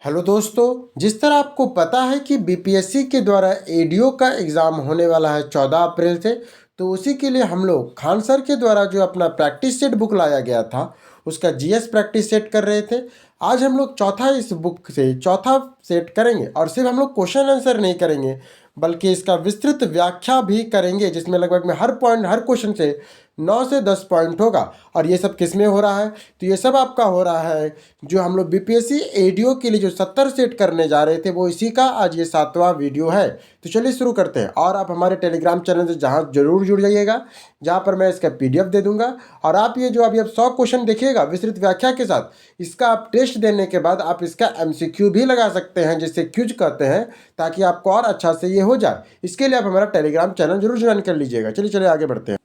Hello दोस्तों, जिस तरह आपको पता है कि बीपीएससी के द्वारा एडीओ का एग्ज़ाम होने वाला है 14 अप्रैल से। तो उसी के लिए हम लोग खान सर के द्वारा जो अपना प्रैक्टिस सेट बुक लाया गया था उसका जीएस प्रैक्टिस सेट कर रहे थे। आज हम लोग चौथा इस बुक से चौथा सेट करेंगे और सिर्फ हम लोग क्वेश्चन आंसर नहीं करेंगे बल्कि इसका विस्तृत व्याख्या भी करेंगे, जिसमें लगभग में हर पॉइंट हर क्वेश्चन से 9 से 10 पॉइंट होगा। और ये सब किस में हो रहा है? तो ये सब आपका हो रहा है जो हम लोग बीपीएससी एडीओ के लिए जो 70 सेट करने जा रहे थे वो इसी का आज ये 7वां वीडियो है। तो चलिए शुरू करते हैं। और आप हमारे टेलीग्राम चैनल से जहाँ जरूर जुड़ जाइएगा, जहाँ पर मैं इसका पीडीएफ दे दूंगा। और आप ये जो अभी आप 100 क्वेश्चन देखिएगा विस्तृत व्याख्या के साथ, इसका आप टेस्ट देने के बाद आप इसका एमसीक्यू भी लगा सकते हैं, जिसे क्यूज कहते हैं, ताकि आपको और अच्छा से ये हो जाए। इसके लिए आप हमारा टेलीग्राम चैनल जरूर ज्वाइन कर लीजिएगा। चलिए चलिए आगे बढ़ते हैं।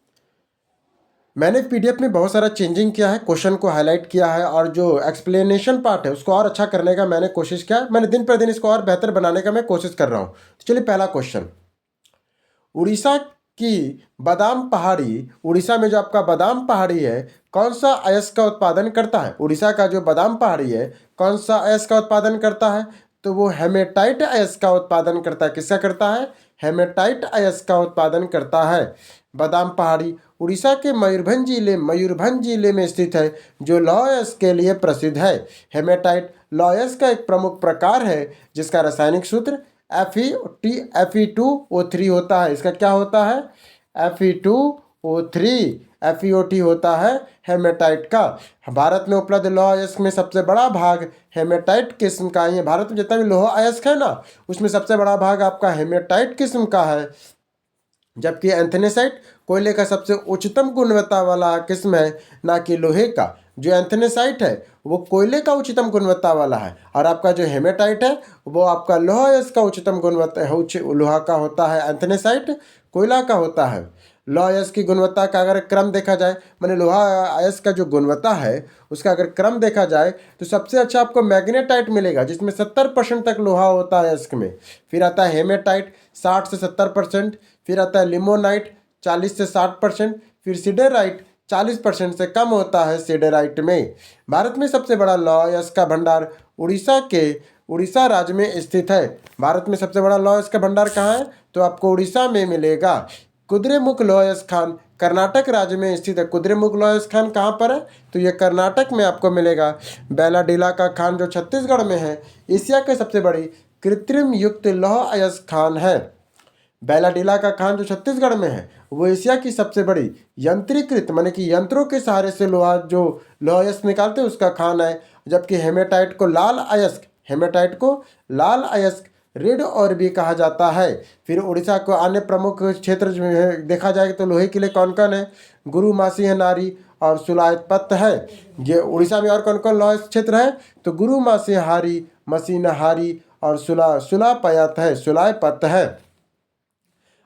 मैंने पीडीएफ में बहुत सारा चेंजिंग किया है, क्वेश्चन को हाईलाइट किया है और जो एक्सप्लेनेशन पार्ट है उसको और अच्छा करने का मैंने कोशिश किया। मैंने दिन पर दिन इसको और बेहतर बनाने का मैं कोशिश कर रहा हूँ। तो चलिए पहला क्वेश्चन, उड़ीसा की बादाम पहाड़ी, उड़ीसा में जो आपका बादाम पहाड़ी है कौन सा अयस्क का उत्पादन करता है? उड़ीसा का जो बादाम पहाड़ी है कौन सा अयस्क का उत्पादन करता है? तो वो हेमेटाइट अयस्क का उत्पादन करता है। किसका करता है? हेमेटाइट अयस्क का उत्पादन करता है। बादाम पहाड़ी उड़ीसा के मयूरभंज जिले में स्थित है, जो लौह अयस्क के लिए प्रसिद्ध है। हेमेटाइट लौह अयस्क का एक प्रमुख प्रकार है जिसका रासायनिक सूत्र Fe2O3 होता है। इसका क्या होता है? Fe2O3 FeO3 होता है हेमेटाइट का। भारत में उपलब्ध लौह अयस्क में सबसे बड़ा भाग हेमेटाइट किस्म का ही है। भारत में जितना भी लौह अयस्क है ना, उसमें सबसे बड़ा भाग आपका हेमेटाइट किस्म का है। जबकि एंथनेसाइट कोयले का सबसे उच्चतम गुणवत्ता वाला किस्म है, ना कि लोहे का। जो एंथनेसाइट है वो कोयले का उच्चतम गुणवत्ता वाला है, और आपका जो हेमेटाइट है वो आपका लोहा अयस्क का उच्चतम गुणवत्ता लोहा का होता है। एंथनेसाइट कोयला का होता है। लोहा अयस्क की गुणवत्ता का अगर क्रम देखा जाए, माने लोहा अयस्क का जो गुणवत्ता है उसका अगर क्रम देखा जाए तो सबसे अच्छा आपको मैग्नेटाइट मिलेगा, जिसमें 70% तक लोहा होता है अयस्क में। फिर आता है हेमेटाइट 60 से 70%। फिर आता है लिमोनाइट 40 से 60%। फिर सिडेराइट 40% से कम होता है सिडेराइट में। भारत में सबसे बड़ा लौह अयस्क का भंडार उड़ीसा राज्य में स्थित है। भारत में सबसे बड़ा लौह अयस्क का भंडार कहाँ है? तो आपको उड़ीसा में मिलेगा। कुद्रेमुख लौह अयस्क खान कर्नाटक राज्य में स्थित है। कुद्रेमुख लौह अयस्क खान कहाँ पर है? तो ये कर्नाटक में आपको मिलेगा। बैलाडीला का खान जो छत्तीसगढ़ में है, एशिया के सबसे बड़ी कृत्रिम युक्त लौह अयस्क खान है। बैलाडीला का खान जो छत्तीसगढ़ में है वो एशिया की सबसे बड़ी यंत्रीकृत, माने कि यंत्रों के सहारे से लोहा अयस्क निकालते हैं, उसका खान है। जबकि हेमेटाइट को लाल अयस्क रेड और भी कहा जाता है। फिर उड़ीसा को अन्य प्रमुख क्षेत्र जो है देखा जाए तो लोहे के लिए कौन कौन है? गुरु मासी नारी और सुलायपत है। ये उड़ीसा में और कौन कौन लोह क्षेत्र है? तो गुरु मासी हारी, मसीनहारी और सुलायपत है।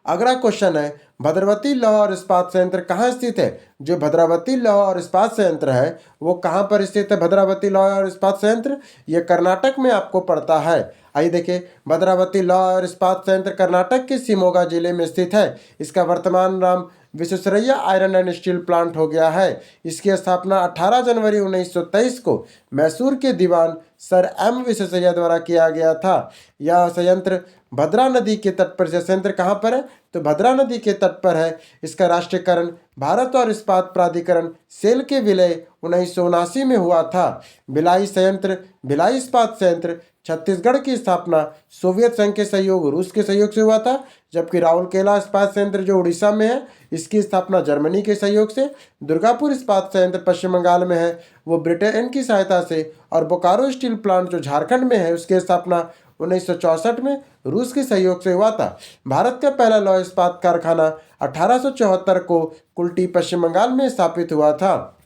अगला क्वेश्चन है, भद्रावती लौह और इस्पात संयंत्र कहाँ स्थित है? जो भद्रावती लौह और इस्पात संयंत्र है वो कहाँ पर स्थित है? भद्रावती लौह और इस्पात संयंत्र ये कर्नाटक में आपको पड़ता है। आइए देखिए, भद्रावती लौह और इस्पात संयंत्र कर्नाटक के शिमोगा जिले में स्थित है। इसका वर्तमान नाम Visvesvaraya iron and steel plant हो गया है। इसकी स्थापना 18 जनवरी 1923 को मैसूर के दीवान सर एम विश्वेश्वरैया द्वारा किया गया था। यह संयंत्र भद्रा नदी के तट पर, संयंत्र कहाँ पर है? तो भद्रा नदी के तट पर है। इसका राष्ट्रीयकरण भारत और इस्पात प्राधिकरण सेल के विलय 1979 में हुआ था। भिलाई इस्पात संयंत्र छत्तीसगढ़ की स्थापना सोवियत संघ के सहयोग, रूस के सहयोग से हुआ था। जबकि राउरकेला इस्पात संयंत्र जो उड़ीसा में है इसकी स्थापना जर्मनी के सहयोग से। दुर्गापुर इस्पात संयंत्र पश्चिम बंगाल में है, वो ब्रिटेन की सहायता से। और बोकारो स्टील प्लांट जो झारखंड में है उसकी स्थापना 1964 में रूस के सहयोग से हुआ था। भारत का पहला लौह इस्पात कारखाना 1874 को कुल्टी पश्चिम बंगाल में स्थापित हुआ था।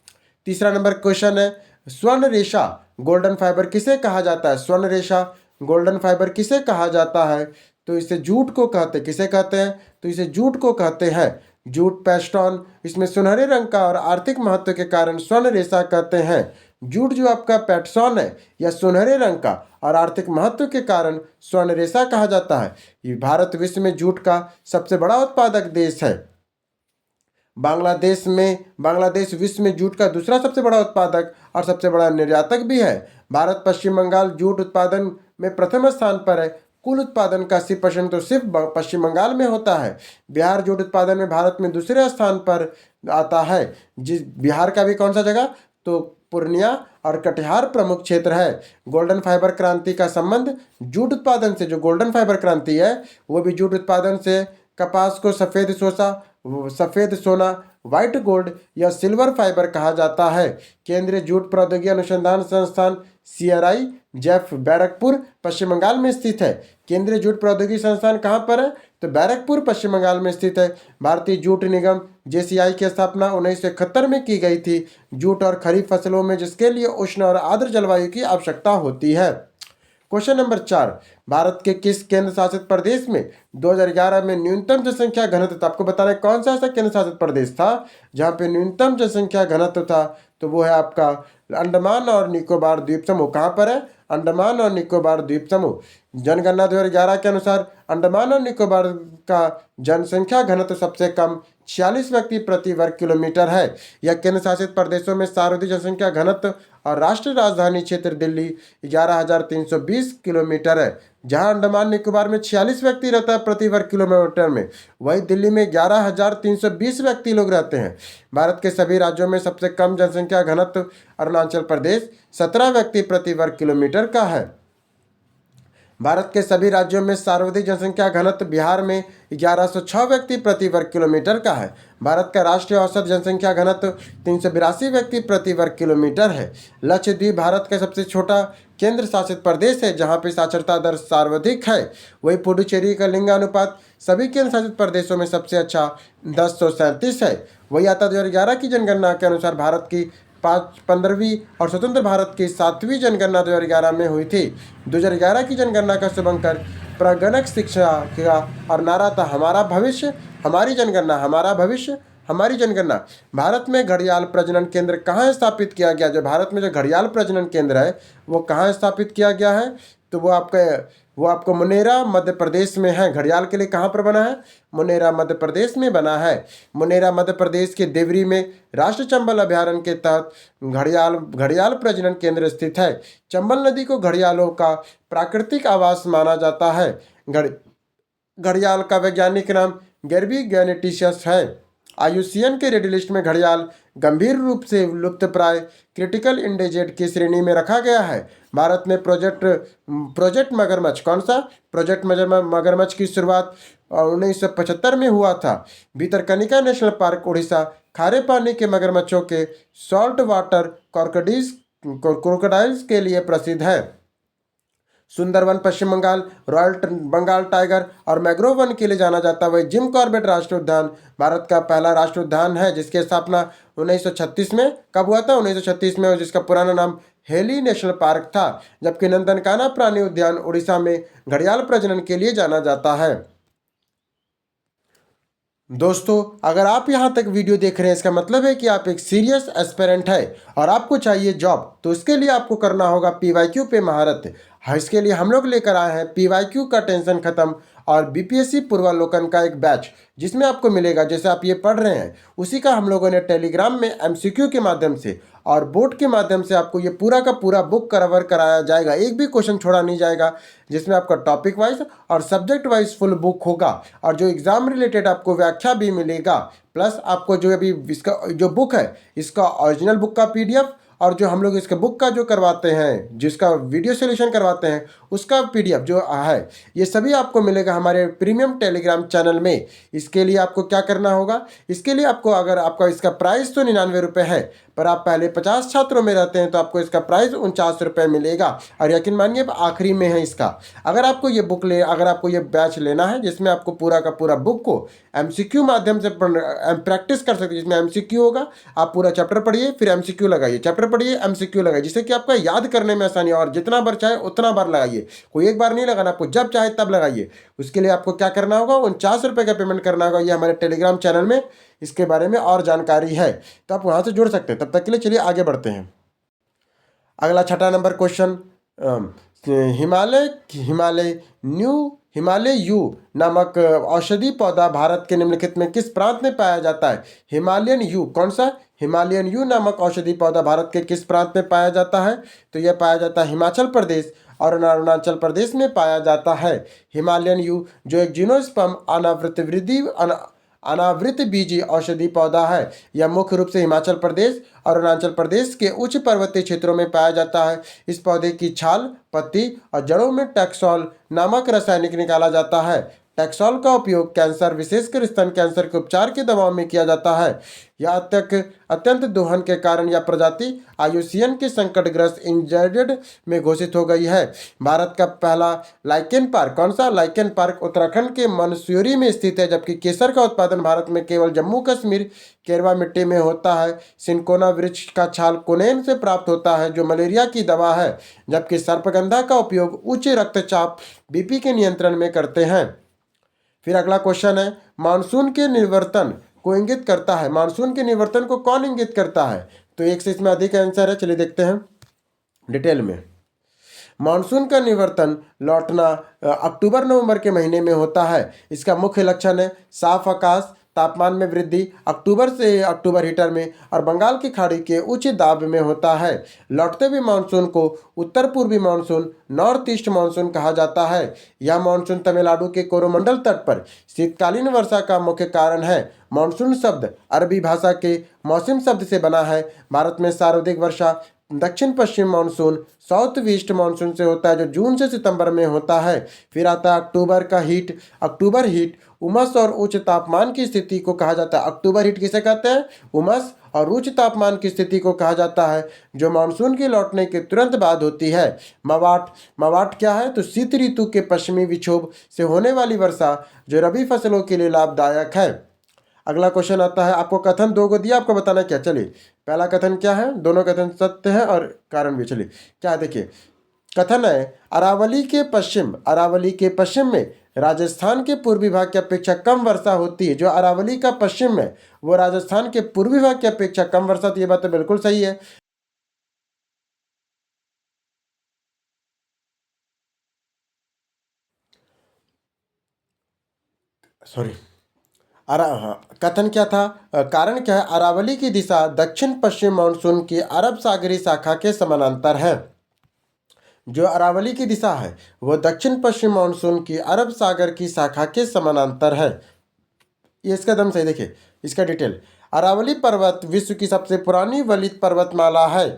तीसरा नंबर क्वेश्चन है, स्वर्ण रेशा गोल्डन फाइबर किसे कहा जाता है? स्वर्ण रेशा गोल्डन फाइबर किसे कहा जाता है? तो इसे जूट को कहते, किसे कहते हैं? तो इसे जूट को कहते हैं। जूट पेस्टॉन, इसमें सुनहरे रंग का और आर्थिक महत्व के कारण स्वर्ण रेशा कहते हैं। जूट जो आपका पैटसॉन है या सुनहरे रंग का और आर्थिक महत्व के कारण स्वर्ण रेशा कहा जाता है। ये भारत विश्व में जूट का सबसे बड़ा उत्पादक देश है। बांग्लादेश विश्व में जूट का दूसरा सबसे बड़ा उत्पादक और सबसे बड़ा निर्यातक भी है। भारत पश्चिम बंगाल जूट उत्पादन में प्रथम स्थान पर है। कुल उत्पादन का 80% तो सिर्फ पश्चिम बंगाल में होता है। बिहार जूट उत्पादन में भारत में दूसरे स्थान पर आता है। जिस बिहार का भी कौन सा जगह, तो पूर्णिया और कटिहार प्रमुख क्षेत्र है। गोल्डन फाइबर क्रांति का संबंध जूट उत्पादन से, जो गोल्डन फाइबर क्रांति है वो भी जूट उत्पादन से। कपास को सफेद सोना, व्हाइट गोल्ड या सिल्वर फाइबर कहा जाता है। केंद्रीय जूट प्रौद्योगिकी अनुसंधान संस्थान CRI जेफ बैरकपुर पश्चिम बंगाल में स्थित है। केंद्रीय जूट प्रौद्योगिकी संस्थान कहाँ पर है, तो बैरकपुर पश्चिम बंगाल में स्थित है। भारतीय जूट निगम JCI की स्थापना 1971 में की गई थी, जूट और खरीफ फसलों में, जिसके लिए उष्ण और आर्द्र जलवायु की आवश्यकता होती है। क्वेश्चन नंबर 4, भारत के किस केंद्र शासित प्रदेश में 2011 में न्यूनतम जनसंख्या घनत्व था? आपको बताना है कौन सा ऐसा केंद्र शासित प्रदेश था जहां पे न्यूनतम जनसंख्या घनत्व था, तो वो है आपका अंडमान और निकोबार द्वीप समूह। कहाँ पर है, अंडमान और निकोबार द्वीप समूह। जनगणना 2011 के अनुसार अंडमान और निकोबार का जनसंख्या घनत्व सबसे कम 46 व्यक्ति प्रति वर्ग किलोमीटर है। यह केंद्र शासित प्रदेशों में सर्वाधिक जनसंख्या घनत्व और राष्ट्रीय राजधानी क्षेत्र दिल्ली 11,320 किलोमीटर है। जहां अंडमान निकोबार में 46 व्यक्ति रहता है प्रति वर्ग किलोमीटर में, वही दिल्ली में 11,320 व्यक्ति लोग रहते हैं। भारत के सभी राज्यों में सबसे कम जनसंख्या घनत्व अरुणाचल प्रदेश 17 व्यक्ति प्रति वर्ग किलोमीटर का है। भारत के सभी राज्यों में सर्वाधिक जनसंख्या घनत्व बिहार में 1106 व्यक्ति प्रति वर्ग किलोमीटर का है। भारत का राष्ट्रीय औसत जनसंख्या घनत्व 382 व्यक्ति प्रति वर्ग किलोमीटर है। लक्षद्वीप भारत का सबसे छोटा केंद्र शासित प्रदेश है जहां पे साक्षरता दर सर्वाधिक है। वही पुडुचेरी का लिंगानुपात सभी केंद्र शासित प्रदेशों में सबसे अच्छा 1037 है। वही आता 2011 की जनगणना के अनुसार भारत की 15वीं और स्वतंत्र भारत की 7वीं जनगणना 2011 में हुई थी। 2011 की जनगणना का शुभंकर प्रगणक शिक्षा का और नारा था हमारा भविष्य हमारी जनगणना, हमारा भविष्य हमारी जनगणना। भारत में घड़ियाल प्रजनन केंद्र कहाँ स्थापित किया गया? जो भारत में जो घड़ियाल प्रजनन केंद्र है वो कहाँ स्थापित किया गया है, तो वो आपको मुनेरा मध्य प्रदेश में है। घड़ियाल के लिए कहाँ पर बना है? मुनेरा मध्य प्रदेश में बना है। मुनेरा मध्य प्रदेश के देवरी में राष्ट्रीय चंबल अभयारण्य के तहत घड़ियाल प्रजनन केंद्र स्थित है। चंबल नदी को घड़ियालों का प्राकृतिक आवास माना जाता है। घड़ियाल का वैज्ञानिक नाम गेरबी गैनेटिशस है। IUCN के रेड लिस्ट में घड़ियाल गंभीर रूप से लुप्तप्राय क्रिटिकल इंडेंजर्ड की श्रेणी में रखा गया है। भारत में प्रोजेक्ट मगरमच्छ, कौन सा? प्रोजेक्ट मगरमच्छ की शुरुआत 1975 में हुआ था। भितरकनिका नेशनल पार्क उड़ीसा खारे पानी के मगरमच्छों के सॉल्ट वाटर क्रोकोडाइल्स के लिए प्रसिद्ध है। सुंदरवन पश्चिम बंगाल रॉयल बंगाल टाइगर और मैंग्रोव वन के लिए जाना जाता है। वही जिम कॉर्बेट राष्ट्रीय उद्यान भारत का पहला राष्ट्रीय उद्यान है जिसकी स्थापना 1936 में कब हुआ था? 1936 में, जिसका पुराना नाम हेली नेशनल पार्क था। जबकि नंदनकाना प्राणी उद्यान उड़ीसा में घड़ियाल प्रजनन के लिए जाना जाता है। दोस्तों, अगर आप यहाँ तक वीडियो देख रहे हैं इसका मतलब है कि आप एक सीरियस एस्पिरेंट है और आपको चाहिए जॉब। तो इसके लिए आपको करना होगा PYQ पे महारत। हाँ, इसके लिए हम लोग लेकर आए हैं PYQ का टेंशन खत्म और BPSC पूर्वावलोकन का एक बैच, जिसमें आपको मिलेगा जैसे आप ये पढ़ रहे हैं उसी का हम लोगों ने टेलीग्राम में MCQ के माध्यम से और बोर्ड के माध्यम से आपको ये पूरा का पूरा बुक कवर कराया जाएगा। एक भी क्वेश्चन छोड़ा नहीं जाएगा, जिसमें आपका टॉपिक वाइज और सब्जेक्ट वाइज फुल बुक होगा और जो एग्जाम रिलेटेड आपको व्याख्या भी मिलेगा। प्लस आपको जो अभी इसका जो बुक है इसका ओरिजिनल बुक का PDF और जो हम लोग इसके बुक का जो करवाते हैं, जिसका वीडियो सोल्यूशन करवाते हैं उसका PDF जो है, ये सभी आपको मिलेगा हमारे प्रीमियम टेलीग्राम चैनल में। इसके लिए आपको क्या करना होगा? इसके लिए आपको, अगर आपका इसका प्राइस तो 99 रुपये है, पर आप पहले 50 छात्रों में रहते हैं तो आपको इसका प्राइस 49 रुपये मिलेगा। और यकीन मानिए आखिरी में है इसका। अगर आपको ये बैच लेना है जिसमें आपको पूरा का पूरा बुक को MCQ माध्यम से प्रैक्टिस कर सकते हैं, जिसमें MCQ होगा, आप पूरा चैप्टर पढ़िए फिर MCQ लगाइए, चैप्टर पढ़िए MCQ लगाइए, जिससे कि आपका याद करने में आसानी हो और जितना बार चाहे उतना बार लगाइए। कोई एक बार नहीं लगाना, आपको जब चाहे तब लगाइए। उसके लिए आपको क्या करना होगा? 49 रुपये का पेमेंट करना होगा। ये हमारे टेलीग्राम चैनल में इसके बारे में और जानकारी है, तो आप वहाँ से जुड़ सकते हैं। तब तक के लिए चलिए आगे बढ़ते हैं। अगला 6 नंबर क्वेश्चन, हिमालय यू नामक औषधि पौधा भारत के निम्नलिखित में किस प्रांत में पाया जाता है? हिमालयन यू, कौन सा? हिमालयन यू नामक औषधि पौधा भारत के किस प्रांत में पाया जाता है? तो यह पाया जाता है हिमाचल प्रदेश और अरुणाचल प्रदेश में पाया जाता है। हिमालयन यू जो एक जिम्नोस्पर्म अनावृत बीजी औषधि पौधा है। यह मुख्य रूप से हिमाचल प्रदेश और अरुणाचल प्रदेश के उच्च पर्वतीय क्षेत्रों में पाया जाता है। इस पौधे की छाल, पत्ती और जड़ों में टैक्सोल नामक रासायनिक निकाला जाता है। टैक्सोल का उपयोग कैंसर, विशेषकर स्तन कैंसर के उपचार की दवाओं में किया जाता है। यह अत्यंत दोहन के कारण यह प्रजाति आयुसीएन के संकटग्रस्त इंजर्ड में घोषित हो गई है। भारत का पहला लाइकेन पार्क कौन सा? लाइकेन पार्क उत्तराखंड के मंसूरी में स्थित है, जबकि केसर का उत्पादन भारत में केवल जम्मू कश्मीर केरवा मिट्टी में होता है। सिनकोना वृक्ष का छाल कोनेन से प्राप्त होता है जो मलेरिया की दवा है, जबकि सर्पगंधा का उपयोग उच्च रक्तचाप बीपी के नियंत्रण में करते हैं। फिर अगला क्वेश्चन है, मानसून के निवर्तन को इंगित करता है। मानसून के निवर्तन को कौन इंगित करता है? तो एक से इसमें अधिक आंसर है, चलिए देखते हैं डिटेल में। मानसून का निवर्तन लौटना अक्टूबर नवंबर के महीने में होता है। इसका मुख्य लक्षण है साफ आकाश, तापमान में वृद्धि अक्टूबर से अक्टूबर हीटर में और बंगाल की खाड़ी के उच्च दाब में होता है। लौटते हुए मानसून को उत्तर पूर्वी मानसून, नॉर्थ ईस्ट मानसून कहा जाता है। यह मानसून तमिलनाडु के कोरोमंडल तट पर शीतकालीन वर्षा का मुख्य कारण है। मानसून शब्द अरबी भाषा के मौसम शब्द से बना है। भारत में सर्वाधिक वर्षा दक्षिण पश्चिम मानसून, साउथ वेस्ट मानसून से होता है जो जून से सितंबर में होता है। फिर आता है अक्टूबर का हीट। अक्टूबर हीट उमस और उच्च तापमान की स्थिति को कहा जाता है। अक्टूबर हीट किसे कहते हैं? उमस और उच्च तापमान की स्थिति को कहा जाता है जो मानसून के लौटने के तुरंत बाद होती है। मवाट क्या है? तो शीत ऋतु के पश्चिमी विक्षोभ से होने वाली वर्षा जो रबी फसलों के लिए लाभदायक है। अगला क्वेश्चन आता है, आपको कथन दो को दिया, आपको बताना क्या। चलिए पहला कथन क्या है? दोनों कथन सत्य है और कारण भी। चलिए क्या है देखिए, कथन है अरावली के पश्चिम में राजस्थान के पूर्वी भाग की अपेक्षा कम वर्षा होती है। जो अरावली का पश्चिम है वो राजस्थान के पूर्वी भाग की अपेक्षा कम वर्षा, तो ये बात तो बिल्कुल सही है। सॉरी, कथन क्या था? कारण क्या है? अरावली की दिशा दक्षिण पश्चिम मानसून की अरब सागरी शाखा के समानांतर है। जो अरावली की दिशा है वो दक्षिण पश्चिम मानसून की अरब सागर की शाखा के समानांतर है। ये इसका दम सही। देखिए इसका डिटेल, अरावली पर्वत विश्व की सबसे पुरानी वलित पर्वतमाला है।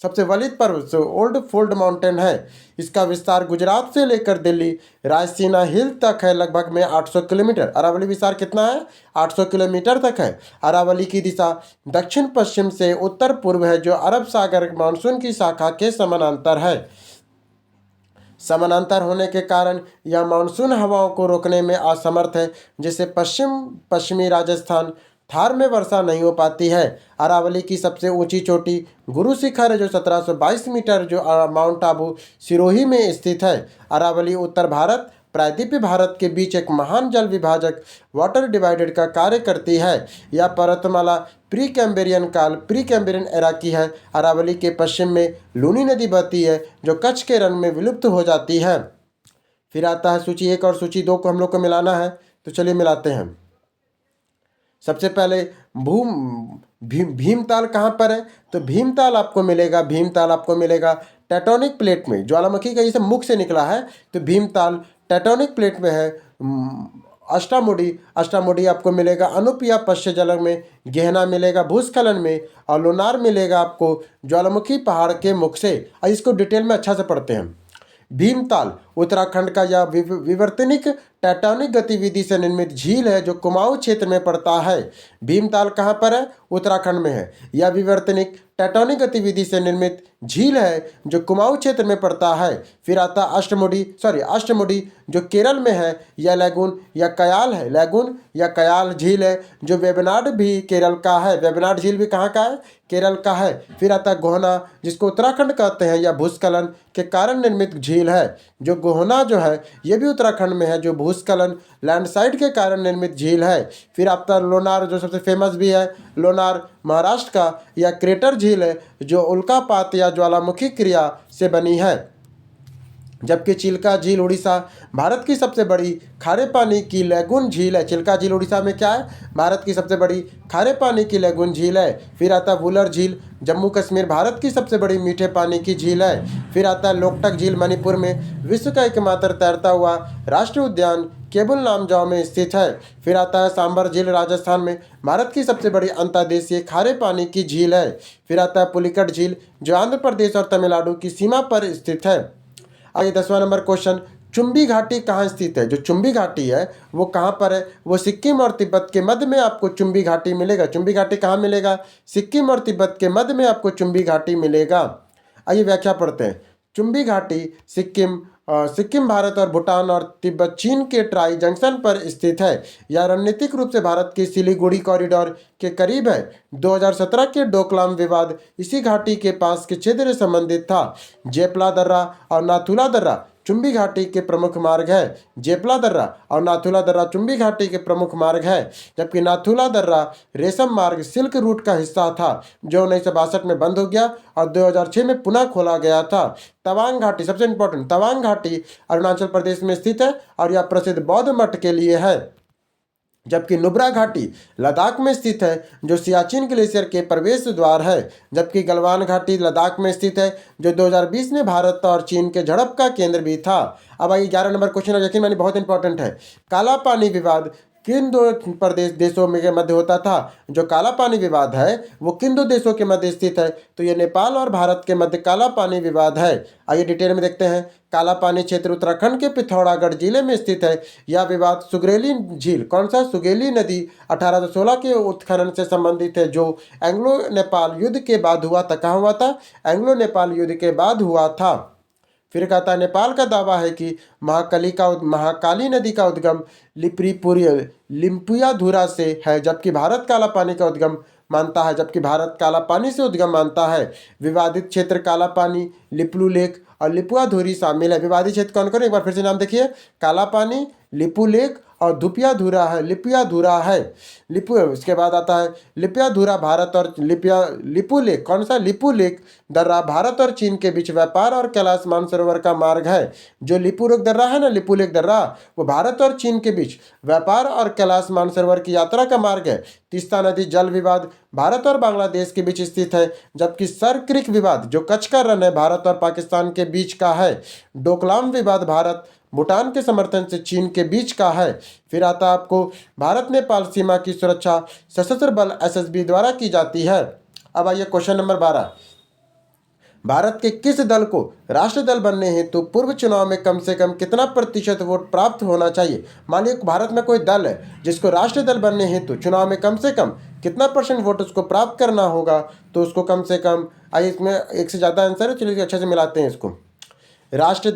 सबसे वलित पर्वत ओल्ड फोल्ड माउंटेन है। इसका विस्तार गुजरात से लेकर दिल्ली रायसीना हिल तक है, लगभग में 800 किलोमीटर। अरावली विस्तार कितना है? 800 किलोमीटर तक है। अरावली की दिशा दक्षिण पश्चिम से उत्तर पूर्व है जो अरब सागर मानसून की शाखा के समानांतर है। समानांतर होने के कारण यह मानसून हवाओं को रोकने में असमर्थ है, जिससे पश्चिमी राजस्थान थार में वर्षा नहीं हो पाती है। अरावली की सबसे ऊंची चोटी गुरु शिखर है जो 1722 मीटर जो माउंट आबू सिरोही में स्थित है। अरावली उत्तर भारत प्रायद्वीपीय भारत के बीच एक महान जल विभाजक वाटर डिवाइडेड का कार्य करती है। यह पर्वतमाला प्री कैम्ब्रियन एरा की है। अरावली के पश्चिम में लूनी नदी बहती है जो कच्छ के रण में विलुप्त हो जाती है। फिर आता है सूची 1 और सूची 2 को हम लोग को मिलाना है, तो चलिए मिलाते हैं। सबसे पहले भीमताल कहाँ पर है? तो भीमताल आपको मिलेगा टेक्टोनिक प्लेट में। ज्वालामुखी का ये सब मुख से निकला है, तो भीमताल टेक्टोनिक प्लेट में है। अष्टामुडी आपको मिलेगा अनुपिया पश्चिम जल में। गहना मिलेगा भूस्खलन में। और लोनार मिलेगा आपको ज्वालामुखी पहाड़ के मुख से। इसको डिटेल में अच्छा से पढ़ते हैं। भीमताल उत्तराखंड का यह विवर्तनिक टेक्टोनिक गतिविधि से निर्मित झील है जो कुमाऊं क्षेत्र में पड़ता है। भीमताल कहाँ पर है? उत्तराखंड में है। यह विवर्तनिक टेक्टोनिक गतिविधि से निर्मित झील है जो कुमाऊं क्षेत्र में पड़ता है। फिर आता अष्टमुडी जो केरल में है। यह लैगून या कयाल झील है जो वेबनाड भी केरल का है। वेबनाड झील भी कहाँ का है? केरल का है। फिर आता गोहना जिसको उत्तराखंड कहते हैं। यह भूस्खलन के कारण निर्मित झील है। जो गोहना जो है यह भी उत्तराखंड में है, जो भूस्खलन लैंडस्लाइड के कारण निर्मित झील है। फिर आपका लोनार जो सबसे फेमस भी है। लोनार महाराष्ट्र का यह क्रेटर झील है जो उल्कापात या ज्वालामुखी क्रिया से बनी है। जबकि चिल्का झील उड़ीसा भारत की सबसे बड़ी खारे पानी की लैगून झील है। चिल्का झील उड़ीसा में क्या है? भारत की सबसे बड़ी खारे पानी की लैगून झील है। फिर आता है वुलर झील, जम्मू कश्मीर भारत की सबसे बड़ी मीठे पानी की झील है। फिर आता है लोकटक झील, मणिपुर में विश्व का एकमात्र तैरता हुआ राष्ट्रीय उद्यान केबुल लामजाओ में स्थित है। फिर आता है सांबर झील, राजस्थान में भारत की सबसे बड़ी अंतर्देशीय खारे पानी की झील है। फिर आता है पुलिकट झील, जो आंध्र प्रदेश और तमिलनाडु की सीमा पर स्थित है। आइए 10वां नंबर क्वेश्चन, चुंबी घाटी कहाँ स्थित है? जो चुंबी घाटी है वो कहाँ पर है? वो सिक्किम और तिब्बत के मध्य में आपको चुंबी घाटी मिलेगा। चुंबी घाटी कहाँ मिलेगा? सिक्किम और तिब्बत के मध्य में आपको चुंबी घाटी मिलेगा। आइए व्याख्या पढ़ते हैं। चुंबी घाटी सिक्किम भारत और भूटान और तिब्बत चीन के ट्राई जंक्शन पर स्थित है। यह रणनीतिक रूप से भारत के सिलीगुड़ी कॉरिडोर के करीब है। 2017 के डोकलाम विवाद इसी घाटी के पास के क्षेत्र से संबंधित था। जेपला दर्रा और नाथुला दर्रा चुंबी घाटी के प्रमुख मार्ग है। जेपला दर्रा और नाथुला दर्रा चुंबी घाटी के प्रमुख मार्ग है, जबकि नाथुला दर्रा रेशम मार्ग सिल्क रूट का हिस्सा था, जो 1962 में बंद हो गया और 2006 में पुनः खोला गया था। तवांग घाटी, सबसे इंपॉर्टेंट, तवांग घाटी अरुणाचल प्रदेश में स्थित है और यह प्रसिद्ध बौद्ध मठ के लिए है। जबकि नुब्रा घाटी लद्दाख में स्थित है, जो सियाचिन ग्लेशियर के प्रवेश द्वार है। जबकि गलवान घाटी लद्दाख में स्थित है, जो 2020 में भारत और चीन के झड़प का केंद्र भी था। अब आइए 11 नंबर क्वेश्चन, और यकीन मानिए बहुत इंपॉर्टेंट है। काला पानी विवाद किन दो प्रदेश देशों में के मध्य होता था? जो काला पानी विवाद है वो किन दो देशों के मध्य स्थित है? तो ये नेपाल और भारत के मध्य काला पानी विवाद है। आइए डिटेल में देखते हैं। काला पानी क्षेत्र उत्तराखंड के पिथौरागढ़ जिले में स्थित है। यह विवाद सुगरेली झील, कौन सा? सुगेली नदी 1816 के उत्खनन से संबंधित है, जो एंग्लो नेपाल युद्ध के बाद हुआ था। कहाँ हुआ था? एंग्लो नेपाल युद्ध के बाद हुआ था। फिर कहता है नेपाल का दावा है कि महाकाली नदी का उद्गम लिम्पुयाधुरा से है, जबकि भारत काला पानी का उद्गम मानता है। जबकि भारत काला पानी से उद्गम मानता है। विवादित क्षेत्र काला पानी, लिपुलू लेक और लिपुयाधुरी शामिल है। विवादित क्षेत्र कौन कौन? एक बार फिर से नाम देखिए। काला पानी, लिपू लेक और धुपियाधुरा है, लिपियाधुरा है। इसके बाद आता है लिपियाधुरा भारत और लिपू लेक, कौन सा? लिपू लेक दर्रा भारत और चीन के बीच व्यापार और कैलाश मानसरोवर का मार्ग है। जो लिपू लेक दर्रा है ना, लिपू लेक दर्रा, वो भारत और चीन के बीच व्यापार और कैलाश मानसरोवर की यात्रा का मार्ग है। तीस्ता नदी जल विवाद भारत और बांग्लादेश के बीच स्थित है। जबकि सर क्रिक विवाद, जो कच्छ का रन है, भारत और पाकिस्तान के बीच का है। डोकलाम विवाद भारत भूटान के समर्थन से चीन के बीच का है। फिर आता है आपको भारत नेपाल सीमा की सुरक्षा सशस्त्र बल एसएसबी द्वारा की जाती है। अब आइए क्वेश्चन नंबर 12। भारत के किस दल को राष्ट्र दल बनने हेतु पूर्व चुनाव में कम से कम कितना प्रतिशत वोट प्राप्त होना चाहिए? मान लीजिए भारत में कोई दल है जिसको राष्ट्र दल बनने हेतु चुनाव में कम से कम कितना % वोट उसको प्राप्त करना होगा? तो उसको कम से कम, आइए इसमें एक से ज़्यादा आंसर है, चलिए अच्छे से मिलाते हैं इसको। राष्ट्र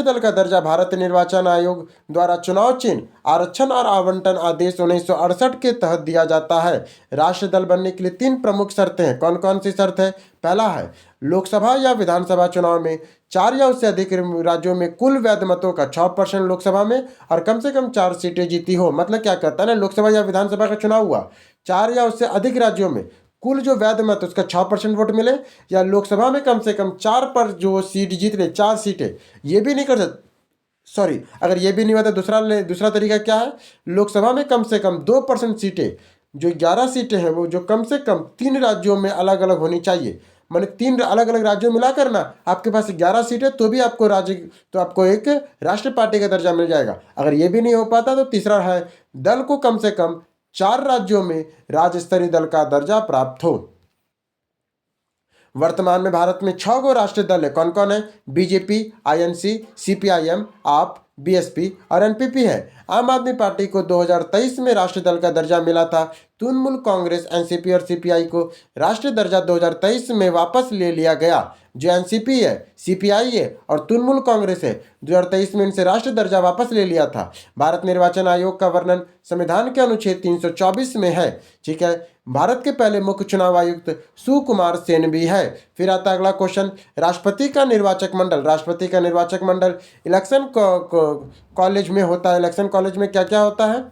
दल का दर्जा भारत निर्वाचन आयोग द्वारा चुनाव चिन्ह, आरक्षण और आवंटन आदेश 1968 के तहत दिया जाता है। राष्ट्र दल बनने के लिए 3 प्रमुख शर्तें हैं। कौन कौन सी शर्त है? पहला है लोकसभा या विधानसभा चुनाव में 4 या उससे अधिक राज्यों में कुल वैध मतों का 6% लोकसभा में और कम से कम 4 सीटें जीती हो। मतलब क्या करता है ना, लोकसभा या विधानसभा का चुनाव हुआ, 4 या उससे अधिक राज्यों में कुल जो वैध मत उसका 6% वोट मिले, या लोकसभा में कम से कम 4 पर जो सीट जीत ले, 4 सीटें। ये भी नहीं कर सकते, सॉरी, अगर ये भी नहीं हुआ तो दूसरा तरीका क्या है? लोकसभा में कम से कम 2% सीटें, जो 11 सीटें हैं वो जो कम से कम 3 राज्यों में अलग अलग होनी चाहिए। माने 3 अलग अलग राज्यों मिलाकर ना आपके पास 11 सीटें, तो भी आपको एक राष्ट्रीय पार्टी का दर्जा मिल जाएगा। अगर ये भी नहीं हो पाता तो तीसरा है दल को कम से कम 4 राज्यों में राज्य स्तरीय दल का दर्जा प्राप्त हो। वर्तमान में भारत में 6 गो राष्ट्रीय दल है। कौन कौन है? बीजेपी, आईएनसी, सीपीआईएम, आप, बीएसपी और एनपीपी है। आम आदमी पार्टी को 2023 में राष्ट्रीय दल का दर्जा मिला था। तृणमूल कांग्रेस, एनसीपी और सीपीआई को राष्ट्रीय दर्जा 2023 में वापस ले लिया गया। जो एनसीपी है, सीपीआई है और तृणमूल कांग्रेस है, 2023 में इनसे राष्ट्रीय दर्जा वापस ले लिया था। भारत निर्वाचन आयोग का वर्णन संविधान के अनुच्छेद 324 में है। ठीक है, भारत के पहले मुख्य चुनाव आयुक्त सुकुमार सेन भी है। फिर आता अगला क्वेश्चन, राष्ट्रपति का निर्वाचक मंडल इलेक्शन कॉलेज में होता है। इलेक्शन कॉलेज में क्या क्या होता है?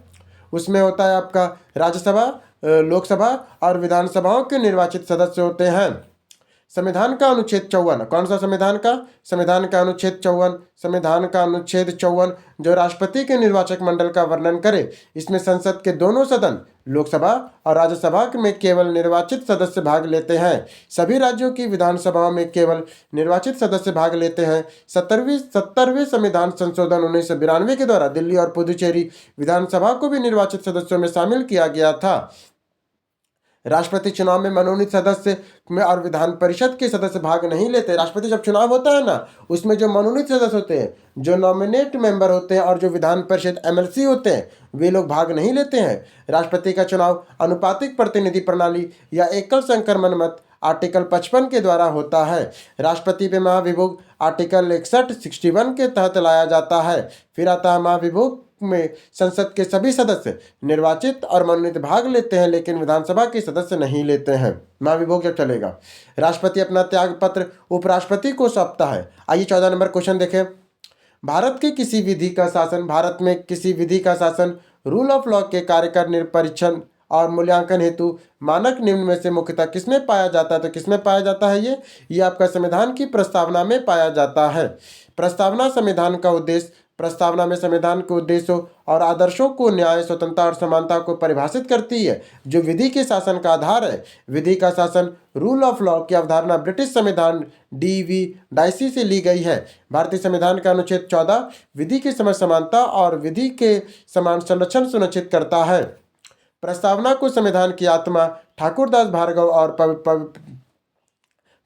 उसमें होता है आपका राज्यसभा, लोकसभा और विधानसभाओं के निर्वाचित सदस्य होते हैं। संविधान का अनुच्छेद 54, कौन सा संविधान का? संविधान का अनुच्छेद 54, संविधान का अनुच्छेद 54 जो राष्ट्रपति के निर्वाचक मंडल का वर्णन करे। इसमें संसद के दोनों सदन, लोकसभा और राज्यसभा में केवल निर्वाचित सदस्य भाग लेते हैं। सभी राज्यों की विधानसभाओं में केवल निर्वाचित सदस्य भाग लेते हैं। 70वें संविधान संशोधन 1992 के द्वारा दिल्ली और पुदुचेरी विधानसभा को भी निर्वाचित सदस्यों में शामिल किया गया था। राष्ट्रपति चुनाव में मनोनीत सदस्य में और विधान परिषद के सदस्य भाग नहीं लेते। राष्ट्रपति जब चुनाव होता है ना, उसमें जो मनोनीत सदस्य होते हैं, जो नॉमिनेट मेंबर होते हैं और जो विधान परिषद एमएलसी होते हैं, वे लोग भाग नहीं लेते हैं। राष्ट्रपति का चुनाव अनुपातिक प्रतिनिधि प्रणाली या एकल संक्रमण मत आर्टिकल 55 के द्वारा होता है। राष्ट्रपति पे महाभियोग आर्टिकल 61 के तहत लाया जाता है। फिर आता है महाभियोग में संसद के सभी सदस्य निर्वाचित और मनोनीत भाग लेते हैं, लेकिन विधानसभा के सदस्य नहीं लेते हैं। महाभियोग जब चलेगा, राष्ट्रपति अपना त्याग पत्र उपराष्ट्रपति को सौंपता है। आइए 14 नंबर क्वेश्चन देखें। भारत में किसी विधि का शासन रूल ऑफ लॉ के कार्य परीक्षण और मूल्यांकन हेतु मानक निम्न में से मुख्यतः किसमें पाया जाता है? तो किसमें पाया जाता है? ये आपका संविधान की प्रस्तावना में पाया जाता है। प्रस्तावना में संविधान के उद्देश्यों और आदर्शों को, न्याय, स्वतंत्रता और समानता को परिभाषित करती है, जो विधि के शासन का आधार है। विधि का शासन रूल ऑफ लॉ की अवधारणा ब्रिटिश संविधान डीवी डाइसी से ली गई है। भारतीय संविधान का अनुच्छेद 14 विधि की समानता और विधि के समान संरक्षण सुनिश्चित करता है। प्रस्तावना को संविधान की आत्मा ठाकुरदास भार्गव और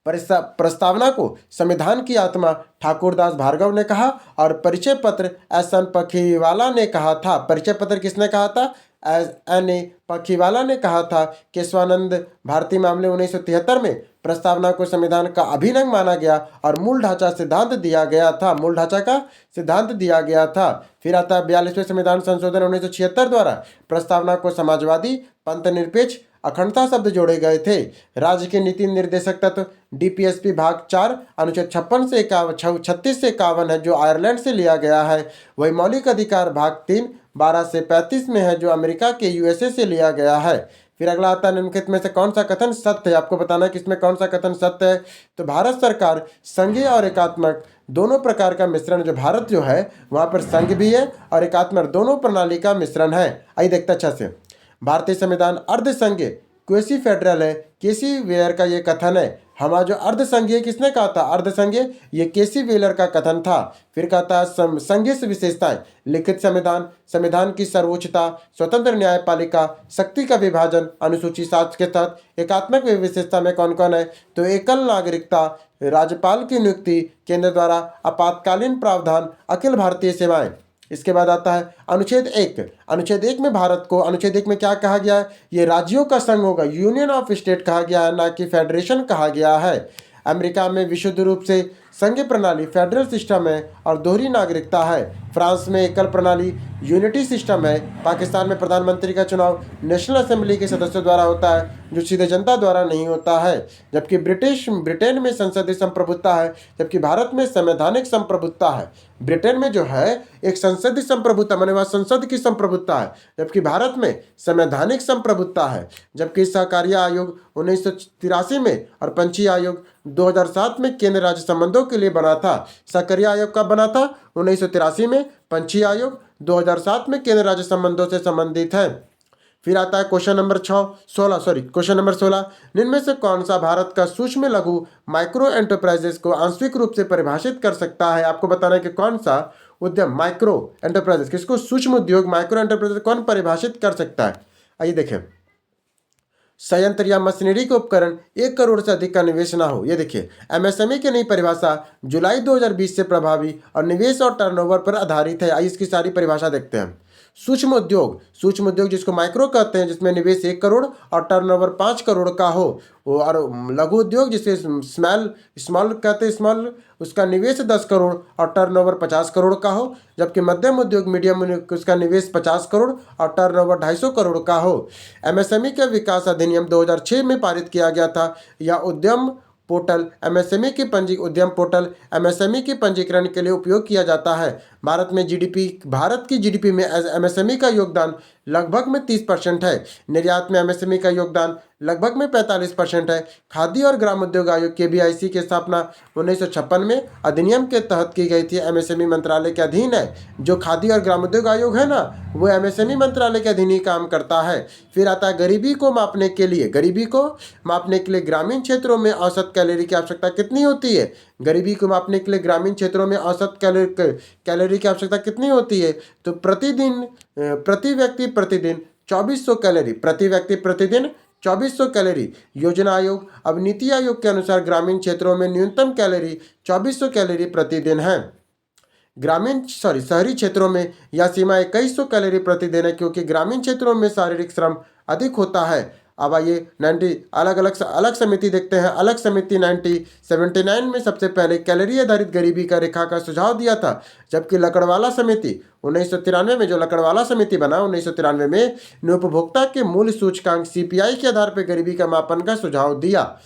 प्रस्तावना को संविधान की आत्मा ठाकुरदास भार्गव ने कहा और परिचय पत्र एस.एन. पखीवाला ने कहा था। परिचय पत्र किसने कहा था? एन.ए. पखीवाला ने कहा था। केशवानंद भारतीय मामले 1973 में प्रस्तावना को संविधान का अभिन्न माना गया और मूल ढांचा सिद्धांत दिया गया था। फिर आता है 42वें संविधान संशोधन 1976 द्वारा प्रस्तावना को समाजवादी, पंथ निरपेक्ष, अखंडता शब्द जोड़े गए थे। राज्य के नीति निर्देशक तत्व डीपीएसपी भाग 4 अनुच्छेद 36 से 51 है, जो आयरलैंड से लिया गया है। वही मौलिक अधिकार भाग 3 12 से 35 में है, जो अमेरिका के यूएसए से लिया गया है। फिर अगला आता है निम्नलिखित में से कौन सा कथन सत्य है? आपको बताना है कि इसमें कौन सा कथन सत्य है। तो भारत सरकार संघीय और एकात्मक दोनों प्रकार का मिश्रण, जो भारत जो है वहाँ पर संघ भी है और एकात्मक दोनों प्रणाली का मिश्रण है। आइए देखते अच्छा से। भारतीय संविधान अर्ध संघीय क्वेसी फेडरल है। केसी वेयर का ये कथन है। हमारा जो अर्ध संघीय किसने कहा था? अर्ध संघीय ये केसी वेलर का कथन था। फिर कहता है संघीय विशेषताएं, लिखित संविधान की सर्वोच्चता, स्वतंत्र न्यायपालिका, शक्ति का विभाजन, अनुसूची 7 के तहत एकात्मक विशेषता में कौन कौन है? तो एकल नागरिकता, राज्यपाल की नियुक्ति, केंद्र द्वारा आपातकालीन प्रावधान, अखिल भारतीय सेवाएं। इसके बाद आता है अनुच्छेद 1। अनुच्छेद 1 में भारत को, अनुच्छेद 1 में क्या कहा गया है? ये राज्यों का संघ होगा, यूनियन ऑफ स्टेट कहा गया है, ना कि फेडरेशन कहा गया है। अमेरिका में विशुद्ध रूप से संघीय प्रणाली फेडरल सिस्टम है और दोहरी नागरिकता है। फ्रांस में एकल प्रणाली यूनिटी सिस्टम है। पाकिस्तान में प्रधानमंत्री का चुनाव नेशनल असेंबली के सदस्यों द्वारा होता है, जो सीधे जनता द्वारा नहीं होता है। जबकि ब्रिटेन में संसदीय संप्रभुता है, जबकि भारत में संवैधानिक संप्रभुता है। ब्रिटेन में जो है एक संसदीय संप्रभुता, माने वहाँ संसद की संप्रभुता है, जबकि भारत में संवैधानिक संप्रभुता है। जबकि सहकारिता आयोग 1983 में और पंचायती आयोग 2007 में केंद्र राज्य संबंधों के लिए बना था। सहकारिता आयोग कब बना था? 1983 में। पंचायती आयोग 2007 में केंद्र राज्य संबंधों से संबंधित है। फिर आता है क्वेश्चन नंबर 16। निम्न में से कौन सा भारत का सूक्ष्म लघु माइक्रो एंटरप्राइजेस को आंशिक रूप से परिभाषित कर सकता है? आपको बताना है कि कौन सा उद्यम माइक्रो एंटरप्राइजेस, किसको सूक्ष्म उद्योग माइक्रो एंटरप्राइजेस कौन परिभाषित कर सकता है? आइए देखें। संयंत्र या मशीनरी के उपकरण 1 करोड़ से अधिक का निवेश ना हो। ये देखिए, एमएसएमई की नई परिभाषा जुलाई 2020 से प्रभावी और निवेश और टर्नओवर पर आधारित है। आइए इसकी सारी परिभाषा देखते हैं। सूक्ष्म उद्योग जिसको माइक्रो कहते हैं, जिसमें निवेश 1 करोड़ और टर्नओवर 5 करोड़ का हो। और लघु उद्योग जिसे स्मॉल कहते हैं, स्मॉल, उसका निवेश 10 करोड़ और टर्नओवर 50 करोड़ का हो। जबकि मध्यम उद्योग मीडियम, उसका निवेश 50 करोड़ और टर्नओवर 250 करोड़ का हो। एमएसएमई के विकास अधिनियम 2006 में पारित किया गया था। यह उद्यम पोर्टल एमएसएमई के पंजीकरण के लिए उपयोग किया जाता है। भारत की जीडीपी में एमएसएमई का योगदान लगभग में 30% है। निर्यात में एमएसएमई का योगदान लगभग में 45% है। खादी और ग्रामोद्योग आयोग केबीआईसी की स्थापना 1956 में अधिनियम के तहत की गई थी। एमएसएमई मंत्रालय के अधीन है। जो खादी और ग्रामोद्योग आयोग है ना, वो एमएसएमई मंत्रालय के अधीन ही काम करता है। फिर आता है गरीबी को मापने के लिए ग्रामीण क्षेत्रों में औसत कैलोरी की आवश्यकता कितनी होती है। गरीबी को मापने के लिए ग्रामीण क्षेत्रों में औसत कैलोरी की आवश्यकता कितनी होती है, तो प्रति व्यक्ति प्रतिदिन 2400 कैलोरी, प्रति व्यक्ति प्रतिदिन 2400 कैलोरी। योजना आयोग अब नीति आयोग के अनुसार ग्रामीण क्षेत्रों में न्यूनतम कैलोरी 2400 कैलोरी प्रतिदिन है। शहरी क्षेत्रों में यह सीमा 2100 कैलोरी प्रतिदिन है, क्योंकि ग्रामीण क्षेत्रों में शारीरिक श्रम अधिक होता है। अब आइए 90 अलग समिति देखते हैं। अलग समिति 1979 में सबसे पहले कैलोरी आधारित गरीबी का रेखा का सुझाव दिया था, जबकि लकड़वाला समिति 1993 में, जो लकड़वाला समिति बना 1993 में, ने उपभोक्ता के मूल्य सूचकांक सीपीआई के आधार पर गरीबी का मापन का सुझाव दिया।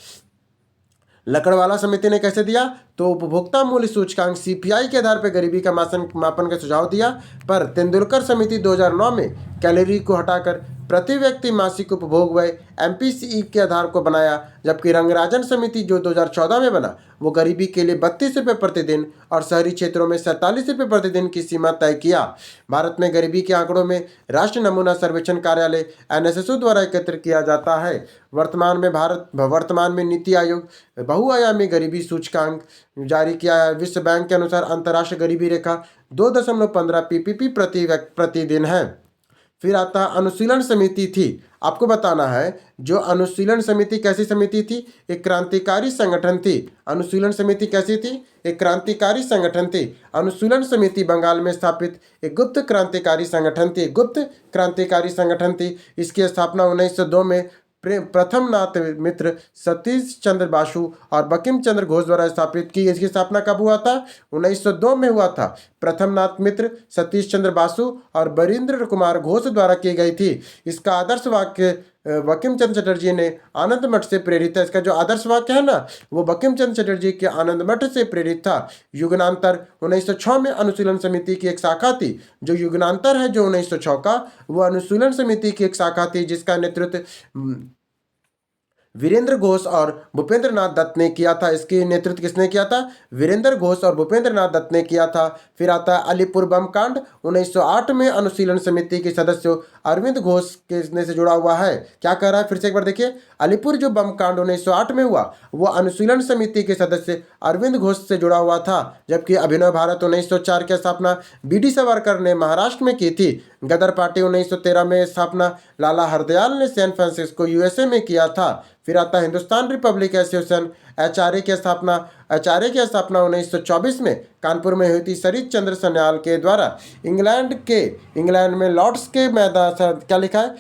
लकड़वाला समिति ने कैसे दिया, तो उपभोक्ता मूल्य सूचकांक सीपीआई के आधार पर गरीबी का मापन का सुझाव दिया। पर तेंदुलकर समिति 2009 में कैलोरी को हटाकर प्रति व्यक्ति मासिक उपभोग व्यय एमपीसीई के आधार को बनाया, जबकि रंगराजन समिति जो 2014 में बना, वो गरीबी के लिए 32 रुपये प्रतिदिन और शहरी क्षेत्रों में 47 रुपये प्रतिदिन की सीमा तय किया। भारत में गरीबी के आंकड़ों में राष्ट्रीय नमूना सर्वेक्षण कार्यालय एनएसएसओ द्वारा एकत्र किया जाता है। वर्तमान में नीति आयोग बहुआयामी गरीबी सूचकांक जारी किया है। विश्व बैंक के अनुसार अंतर्राष्ट्रीय गरीबी रेखा 2.15 पीपीपी प्रतिदिन है। फिर आता अनुशीलन समिति थी। आपको बताना है, जो अनुशीलन समिति कैसी समिति थी, एक क्रांतिकारी संगठन थी। अनुशीलन समिति कैसी थी, एक क्रांतिकारी संगठन थी। अनुशीलन समिति बंगाल में स्थापित एक गुप्त क्रांतिकारी संगठन थी। इसकी स्थापना 1902 में प्रथम नाथ मित्र सतीश चंद्र बासु और बंकिम चंद्र घोष द्वारा स्थापित की। इसकी स्थापना कब हुआ था, 1902 में हुआ था। प्रथम नाथ मित्र सतीश चंद्र बासु और बरिंद्र कुमार घोष द्वारा की गई थी। इसका आदर्श वाक्य बंकिम चंद्र चटर्जी ने आनंद मठ से प्रेरित है। इसका जो आदर्श वाक्य है ना, वो बंकिम चंद्र चटर्जी के आनंद मठ से प्रेरित था। युगनांतर 1906 में अनुशीलन समिति की एक शाखा थी। जो युगनांतर है जो 1906 का, वो अनुशीलन समिति की एक शाखा थी, जिसका नेतृत्व वीरेंद्र घोष और भूपेंद्र नाथ दत्त ने किया था। इसकी नेतृत्व किसने किया था, वीरेंद्र घोष और भूपेंद्र नाथ दत्त ने किया था। फिर आता है अलीपुर बम कांड। 1908 में अनुशीलन समिति के सदस्य अरविंद घोष के से जुड़ा हुआ है। क्या कह रहा है, फिर से एक बार देखिए। अलीपुर जो बम कांड 1908 में हुआ, वो अनुशीलन समिति के सदस्य अरविंद घोष से जुड़ा हुआ था। जबकि अभिनव भारत 1904 की स्थापना बीडी सावरकर ने महाराष्ट्र में की थी। गदर पार्टी 1913 में स्थापना लाला हरदयाल ने सैन फ्रांसिस्को यूएसए में किया था। फिर आता है हिंदुस्तान रिपब्लिक एसोसिएशन। एचआरए की स्थापना 1924 में कानपुर में हुई थी शरद चंद्र सन्याल के द्वारा। इंग्लैंड में लॉर्ड्स के मैदान, क्या लिखा है,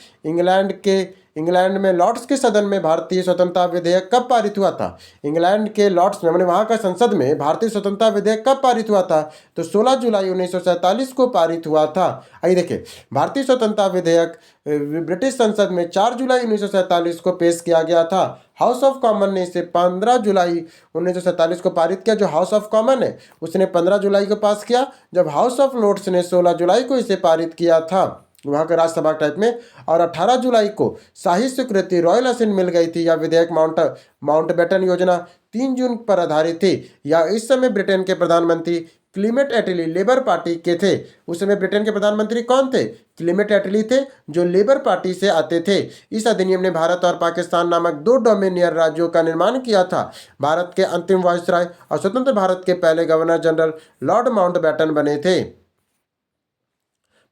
इंग्लैंड में लॉर्ड्स के सदन में भारतीय स्वतंत्रता विधेयक कब पारित हुआ था। इंग्लैंड के लॉर्ड्स में, मैंने वहाँ का संसद में भारतीय स्वतंत्रता विधेयक कब पारित हुआ था, तो 16 जुलाई 1947 को पारित हुआ था। आइए देखिए, भारतीय स्वतंत्रता विधेयक ब्रिटिश संसद में 4 जुलाई 1947 को पेश किया गया था। हाउस ऑफ कॉमन ने इसे 15 जुलाई 1947 को पारित किया। जो हाउस ऑफ कॉमन है उसने 15 जुलाई को पास किया, जब हाउस ऑफ लॉर्ड्स ने 16 जुलाई को इसे पारित किया था, वहाँ का राज्यसभा टाइप में। और 18 जुलाई को शाही स्वीकृति रॉयल असेंट मिल गई थी। यह विधेयक माउंटबेटन योजना 3 जून पर आधारित थी। या इस समय ब्रिटेन के प्रधानमंत्री क्लीमेट एटली लेबर पार्टी के थे। उस समय ब्रिटेन के प्रधानमंत्री कौन थे, क्लीमेट एटली थे, जो लेबर पार्टी से आते थे। इस अधिनियम ने भारत और पाकिस्तान नामक 2 डोमिनियर राज्यों का निर्माण किया था। भारत के अंतिम वायसराय और स्वतंत्र भारत के पहले गवर्नर जनरल लॉर्ड माउंटबेटन बने थे।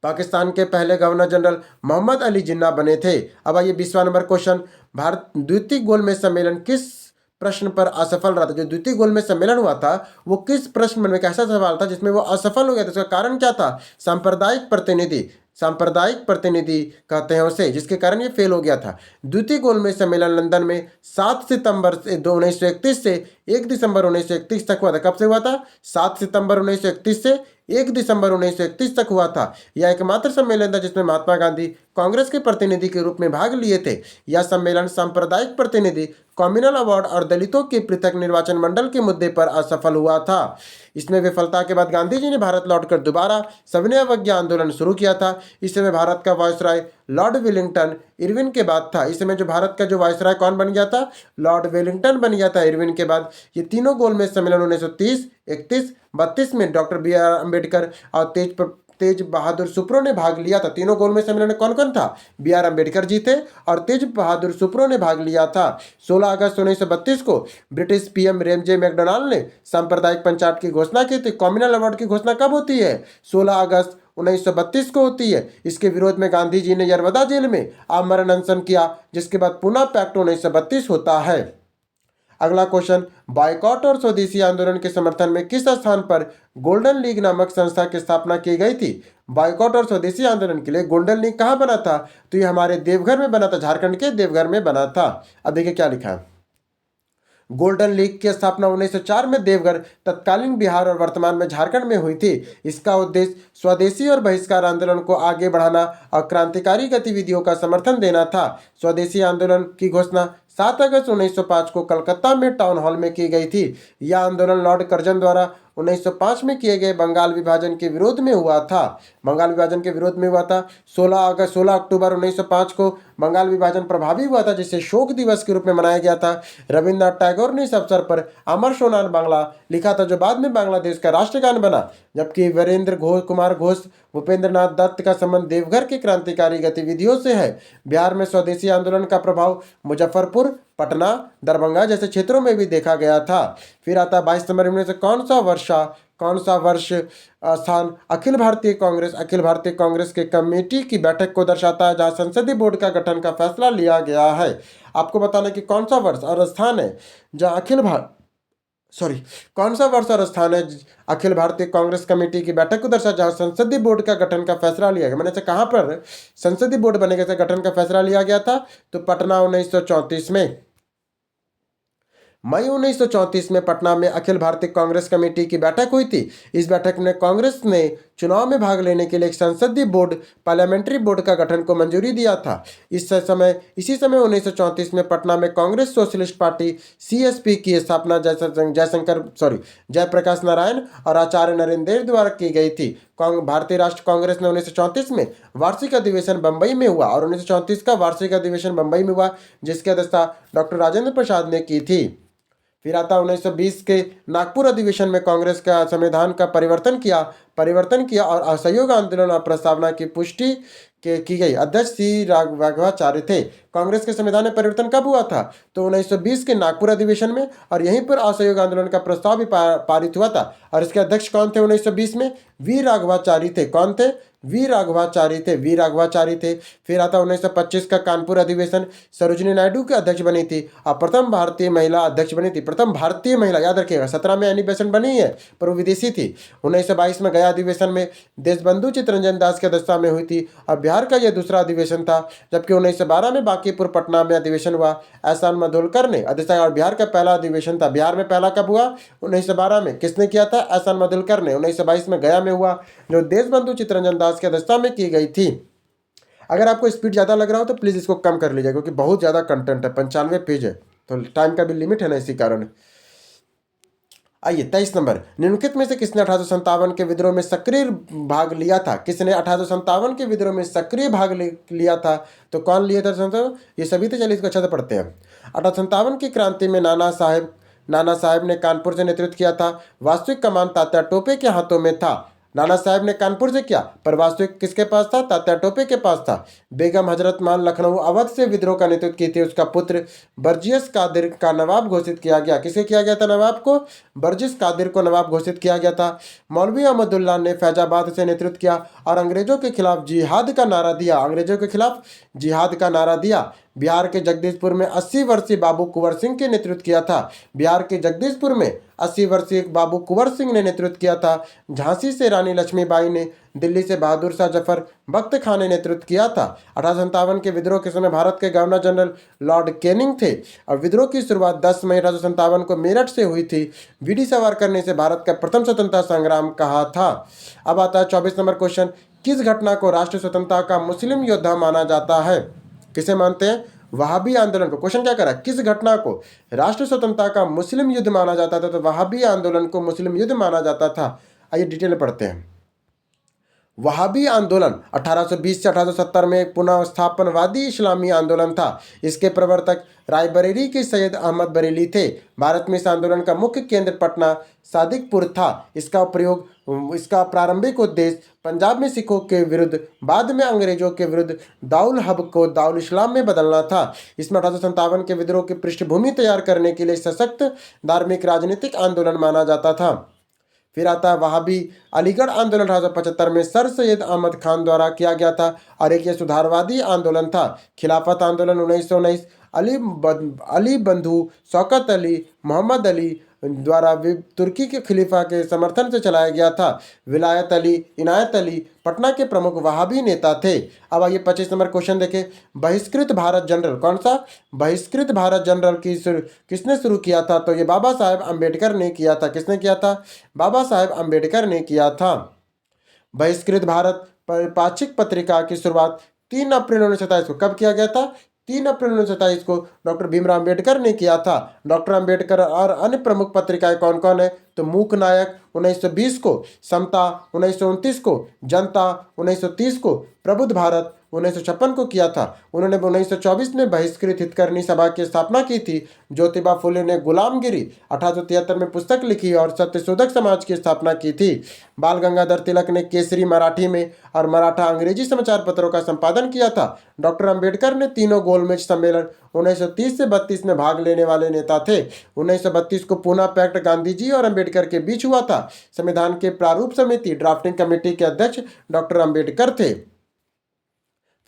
पाकिस्तान के पहले गवर्नर जनरल मोहम्मद अली जिन्ना बने थे। अब आइए 20वां नंबर क्वेश्चन, भारत द्वितीय गोलमेज सम्मेलन किस प्रश्न पर असफल रहा था। जो द्वितीय गोलमेज सम्मेलन हुआ था, वो किस प्रश्न में, कैसा सवाल था जिसमें वो असफल हो गया था। उसका कारण क्या था, सांप्रदायिक प्रतिनिधि कहते हैं उसे, जिसके कारण ये फेल हो गया था। द्वितीय गोलमेज सम्मेलन लंदन में 7 सितंबर 1931 से 1 दिसंबर 1931 तक हुआ था। कब से हुआ था? 7 सितंबर 1931 से 1 दिसंबर 1931 तक हुआ था। यह एकमात्र सम्मेलन था जिसमें महात्मा गांधी कांग्रेस के प्रतिनिधि के रूप में भाग लिए थे। यह सम्मेलन सांप्रदायिक प्रतिनिधि, कम्युनल अवार्ड और दलितों के पृथक निर्वाचन मंडल के मुद्दे पर असफल हुआ था। इसमें विफलता के बाद गांधी जी ने भारत लौटकर दोबारा सविनय अवज्ञा आंदोलन शुरू किया था। इस समय भारत का वायसराय लॉर्ड वेलिंगटन इरविन के बाद था। इस समय जो भारत का जो वायसराय कौन बन गया था? लॉर्ड वेलिंगटन बन गया था इरविन के बाद। ये तीनों गोलमेज सम्मेलन 1930, 31, 32 में डॉक्टर B.R. अम्बेडकर और तेज बहादुर सुप्रो ने भाग लिया था। तीनों गोलमेज सम्मेलन में कौन कौन था? B.R. अम्बेडकर जी थे और तेज बहादुर सुप्रो ने भाग लिया था। 16 अगस्त 1932 को ब्रिटिश PM रेमजे मैकडोनाल्ड ने सांप्रदायिक पंचायत की घोषणा की थी। कम्युनल अवार्ड की घोषणा कब होती है? 16 अगस्त 1932 को होती है। इसके विरोध में गांधी जी ने यरवदा जेल में आमरण अनशन किया, जिसके बाद पुनः पैक्ट 1932 होता है। अगला क्वेश्चन, बायकॉट और स्वदेशी आंदोलन के समर्थन में किस स्थान पर गोल्डन लीग नामक संस्था की स्थापना की गई थी? बायकॉट और स्वदेशी आंदोलन के लिए गोल्डन लीग कहाँ बना था? तो ये हमारे देवघर में बना था, झारखंड के देवघर में बना था। अब देखिए क्या लिखा है। गोल्डन लीग की स्थापना 1904 में देवघर, तत्कालीन बिहार और वर्तमान में झारखंड में हुई थी। इसका उद्देश्य स्वदेशी और बहिष्कार आंदोलन को आगे बढ़ाना और क्रांतिकारी गतिविधियों का समर्थन देना था। स्वदेशी आंदोलन की घोषणा 7 अगस्त 1905 को कलकत्ता में टाउन हॉल में की गई थी। यह आंदोलन लॉर्ड कर्जन द्वारा 1905 में किए गए बंगाल विभाजन के विरोध में हुआ था। बंगाल विभाजन के विरोध में हुआ था। 16 अक्टूबर 1905 को बंगाल विभाजन प्रभावी हुआ था, जिसे शोक दिवस के रूप में मनाया गया था। रविन्द्रनाथ टैगोर ने इस अवसर पर अमर सोनार बांग्ला लिखा था, जो बाद में बांग्लादेश का राष्ट्रगान बना। जबकि वीरेंद्र कुमार घोष, भूपेंद्र नाथ दत्त का संबंध देवघर की क्रांतिकारी गतिविधियों से है। बिहार में स्वदेशी आंदोलन का प्रभाव मुजफ्फरपुर, पटना, दरभंगा जैसे क्षेत्रों में भी देखा गया था। फिर आता 22 नंबर में से कौन सा वर्ष स्थान अखिल भारतीय कांग्रेस के कमेटी की बैठक को दर्शाता है, जहां संसदीय बोर्ड का गठन का फैसला लिया गया है। आपको बताना कि कौन सा वर्ष और स्थान है जहां कौन सा वर्ष और स्थान है अखिल भारतीय कांग्रेस कमेटी की बैठक को दर्शा जहां संसदीय बोर्ड का गठन का फैसला लिया गया। मैंने से कहां पर संसदीय बोर्ड बनेगा से गठन का फैसला लिया गया था? तो पटना 1934 में। मई 1934 में पटना में अखिल भारतीय कांग्रेस कमेटी की बैठक हुई थी। इस बैठक में कांग्रेस ने चुनाव में भाग लेने के लिए एक संसदीय बोर्ड, पार्लियामेंट्री बोर्ड का गठन को मंजूरी दिया था। इसी समय 1934 में पटना में कांग्रेस सोशलिस्ट पार्टी CSP की स्थापना जयप्रकाश नारायण और आचार्य नरेंद्र देव द्वारा की गई थी। भारतीय राष्ट्र कांग्रेस ने 1934 में वार्षिक अधिवेशन बंबई में हुआ और 1934 का वार्षिक अधिवेशन बंबई में हुआ, जिसकी अध्यक्षता डॉक्टर राजेंद्र प्रसाद ने की थी। फिर आता 1920 के नागपुर अधिवेशन में कांग्रेस का संविधान का परिवर्तन किया और असहयोग आंदोलन और प्रस्तावना की पुष्टि की गई। अध्यक्ष C. राघवाचार्य थे। कांग्रेस के संविधान में परिवर्तन कब हुआ था? तो 1920 के नागपुर अधिवेशन में, और यहीं पर असहयोग आंदोलन का प्रस्ताव भी पारित हुआ था। और इसके अध्यक्ष कौन थे 1920 में? V. राघवाचार्य थे। कौन थे? V. राघवाचार्य थे। फिर आता 1925 का कानपुर अधिवेशन, सरोजिनी नायडू की अध्यक्ष बनी थी और प्रथम भारतीय महिला अध्यक्ष बनी थी। प्रथम भारतीय महिला, याद रखिएगा। 17 में एनी बेसेंट बनी है, पर वो विदेशी थी। 1922 में गया अधिवेशन में देशबंधु चित्तरंजन दास की अध्यक्षता में हुई थी और बिहार का यह दूसरा अधिवेशन था। जबकि 1912 में बांकीपुर पटना में अधिवेशन हुआ। एहसान मधुलकर ने अध्यक्षता, और बिहार का पहला अधिवेशन था। बिहार में पहला कब हुआ? 1912 में। किसने किया था? एहसान मधुलकर ने। 1922 में गया में हुआ, जो देशबंधु चित्तरंजन दास की अध्यक्षता में की गई थी। अगर आपको स्पीड ज़्यादा लग रहा हो तो प्लीज़ इसको कम कर लीजिए, क्योंकि बहुत ज़्यादा कंटेंट है, 95 पेज है, तो टाइम का भी लिमिट है ना, इसी कारण। आइए 23 नंबर, निम्नलिखित में से किसने 1857 के विद्रोह में सक्रिय भाग लिया था? किसने 1857 के विद्रोह में सक्रिय भाग लिया था? तो कौन लिया था? ये सभी थे। चलिए इसको अच्छा से पढ़ते हैं। 1857 की क्रांति में नाना साहेब ने कानपुर से नेतृत्व किया था। वास्तविक कमान तात्या टोपे के हाथों में था। नाना साहब ने कानपुर से किया, पर वास्तविक किसके पास था? तात्या टोपे के पास था। बेगम हजरत मान लखनऊ अवध से विद्रोह का नेतृत्व की थी। उसका पुत्र बर्जियस कादिर का नवाब घोषित किया गया। किसे किया गया था नवाब को? बर्जिस कादिर को नवाब घोषित किया गया था। मौलवी अहमदुल्लाह ने फैजाबाद से नेतृत्व किया और अंग्रेजों के खिलाफ जिहाद का नारा दिया। बिहार के जगदीशपुर में 80 वर्षीय बाबू कुंवर सिंह के नेतृत्व किया था। बिहार के जगदीशपुर में 80 वर्षीय बाबू कुंवर सिंह ने नेतृत्व किया था। झांसी से रानी लक्ष्मीबाई ने, दिल्ली से बहादुर शाह जफर बख्त खान ने नेतृत्व किया था। 1857 के विद्रोह के समय भारत के गवर्नर जनरल लॉर्ड कैनिंग थे और विद्रोह की शुरुआत 10 मई 1857 को मेरठ से हुई थी। वीडी सावरकर ने इसे भारत का प्रथम स्वतंत्रता संग्राम कहा था। अब आता है 24 नंबर क्वेश्चन, किस घटना को राष्ट्रीय स्वतंत्रता का मुस्लिम योद्धा माना जाता है? किसे मानते हैं? वहाबी आंदोलन को। क्वेश्चन क्या करा, किस घटना को राष्ट्रीय स्वतंत्रता का मुस्लिम युद्ध माना जाता था? तो वहाबी आंदोलन को मुस्लिम युद्ध माना जाता था। आइए डिटेल में पढ़ते हैं। वहाबी आंदोलन 1820 से 1870 में एक पुनः स्थापनवादी इस्लामी आंदोलन था। इसके प्रवर्तक रायबरेली के सैयद अहमद बरेली थे। भारत में इस आंदोलन का मुख्य केंद्र पटना सादिकपुर था। इसका प्रारंभिक उद्देश्य पंजाब में सिखों के विरुद्ध, बाद में अंग्रेजों के विरुद्ध दाउल हब को दाउल इस्लाम में बदलना था। इसमें 1857 के विद्रोह की पृष्ठभूमि तैयार करने के लिए सशक्त धार्मिक राजनीतिक आंदोलन माना जाता था। फिर आता है वहाबी अलीगढ़ आंदोलन 1875 में सर सैयद अहमद खान द्वारा किया गया था और एक ये सुधारवादी आंदोलन था। खिलाफत आंदोलन 1919 अली बंधु शौकत अली मोहम्मद अली द्वारा तुर्की के खलीफा के समर्थन से चलाया गया था। विलायत अली इनायत अली पटना के प्रमुख वहाबी नेता थे। अब आइए 25 नंबर क्वेश्चन देखें। बहिष्कृत भारत जनरल, कौन सा? बहिष्कृत भारत जनरल किसने शुरू किया था? तो ये बाबा साहेब अम्बेडकर ने किया था। किसने किया था? बाबा साहेब अम्बेडकर ने किया था। बहिष्कृत भारत पाक्षिक पत्रिका की शुरुआत 3 अप्रैल 1927 को कब किया गया था? 3 अप्रैल 1927 को डॉक्टर भीमराव अम्बेडकर ने किया था। डॉक्टर अम्बेडकर और अन्य प्रमुख पत्रिकाएं कौन कौन है? तो मूक नायक 1920 को, समता 1929 को, जनता 1930 को, प्रबुद्ध भारत 1956 को किया था। उन्होंने 1924 में बहिष्कृत हितकर्णी सभा की स्थापना की थी। ज्योतिबा फुले ने गुलामगिरी 1873 में पुस्तक लिखी और सत्यशोधक समाज की स्थापना की थी। बाल गंगाधर तिलक ने केसरी मराठी में और मराठा अंग्रेजी समाचार पत्रों का संपादन किया था। डॉक्टर अम्बेडकर ने तीनों गोलमेज सम्मेलन 1930 से 32 में भाग लेने वाले नेता थे। 1932 को पूना पैक्ट गांधी जी और अम्बेडकर के बीच हुआ था। संविधान के प्रारूप समिति ड्राफ्टिंग कमेटी के अध्यक्ष डॉक्टर अम्बेडकर थे।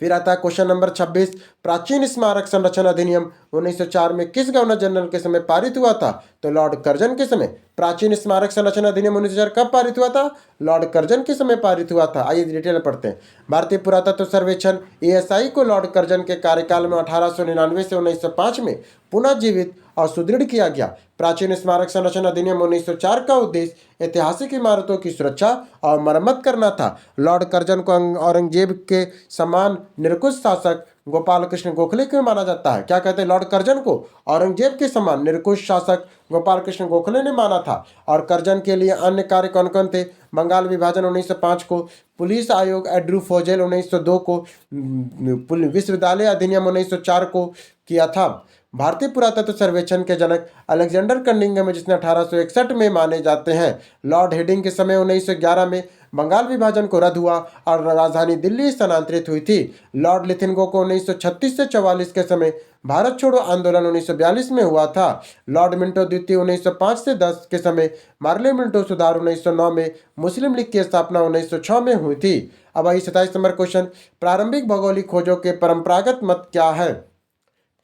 फिर आता है क्वेश्चन नंबर 26, प्राचीन स्मारक संरक्षण अधिनियम 1904 में किस गवर्नर जनरल के समय पारित हुआ था? तो लॉर्ड कर्जन के समय। प्राचीन स्मारक संरक्षण अधिनियम 1904 कब पारित हुआ था? लॉर्ड कर्जन के समय पारित हुआ था। आइए डिटेल में पढ़ते हैं। भारतीय पुरातत्व सर्वेक्षण ASI को लॉर्ड कर्जन के कार्यकाल में 1899 से 1905 में पुनः जीवित और सुदृढ़ किया गया। प्राचीन स्मारक संरक्षण अधिनियम 1904 का उद्देश्य ऐतिहासिक इमारतों की सुरक्षा और मरम्मत करना था। लॉर्ड कर्जन को औरंगजेब के समान निरंकुश शासक गोपाल कृष्ण गोखले को माना जाता है। क्या कहते हैं? लॉर्ड कर्जन को औरंगजेब के समान निरंकुश शासक गोपाल कृष्ण गोखले ने माना था। और कर्जन के लिए अन्य कार्य कौन कौन थे? बंगाल विभाजन 1905 को, पुलिस आयोग एड्रू फोजेल 1902 को, विश्वविद्यालय अधिनियम 1904 को किया था। भारतीय पुरातत्व सर्वेक्षण के जनक अलेक्जेंडर कनिंघम जिसने 1861 में माने जाते हैं। लॉर्ड हेडिंग के समय 1911 में बंगाल विभाजन को रद्द हुआ और राजधानी दिल्ली स्थानांतरित हुई थी। लॉर्ड लिथिंगो को 1936 से 44 के समय भारत छोड़ो आंदोलन 1942 में हुआ था। लॉर्ड मिंटो द्वितीय 1905 से 10 के समय मार्ले मिंटो सुधार 1909 में, मुस्लिम लीग की स्थापना 1906 में हुई थी। अब आई 27 नंबर क्वेश्चन, प्रारंभिक भौगोलिक खोजों के परंपरागत मत क्या है?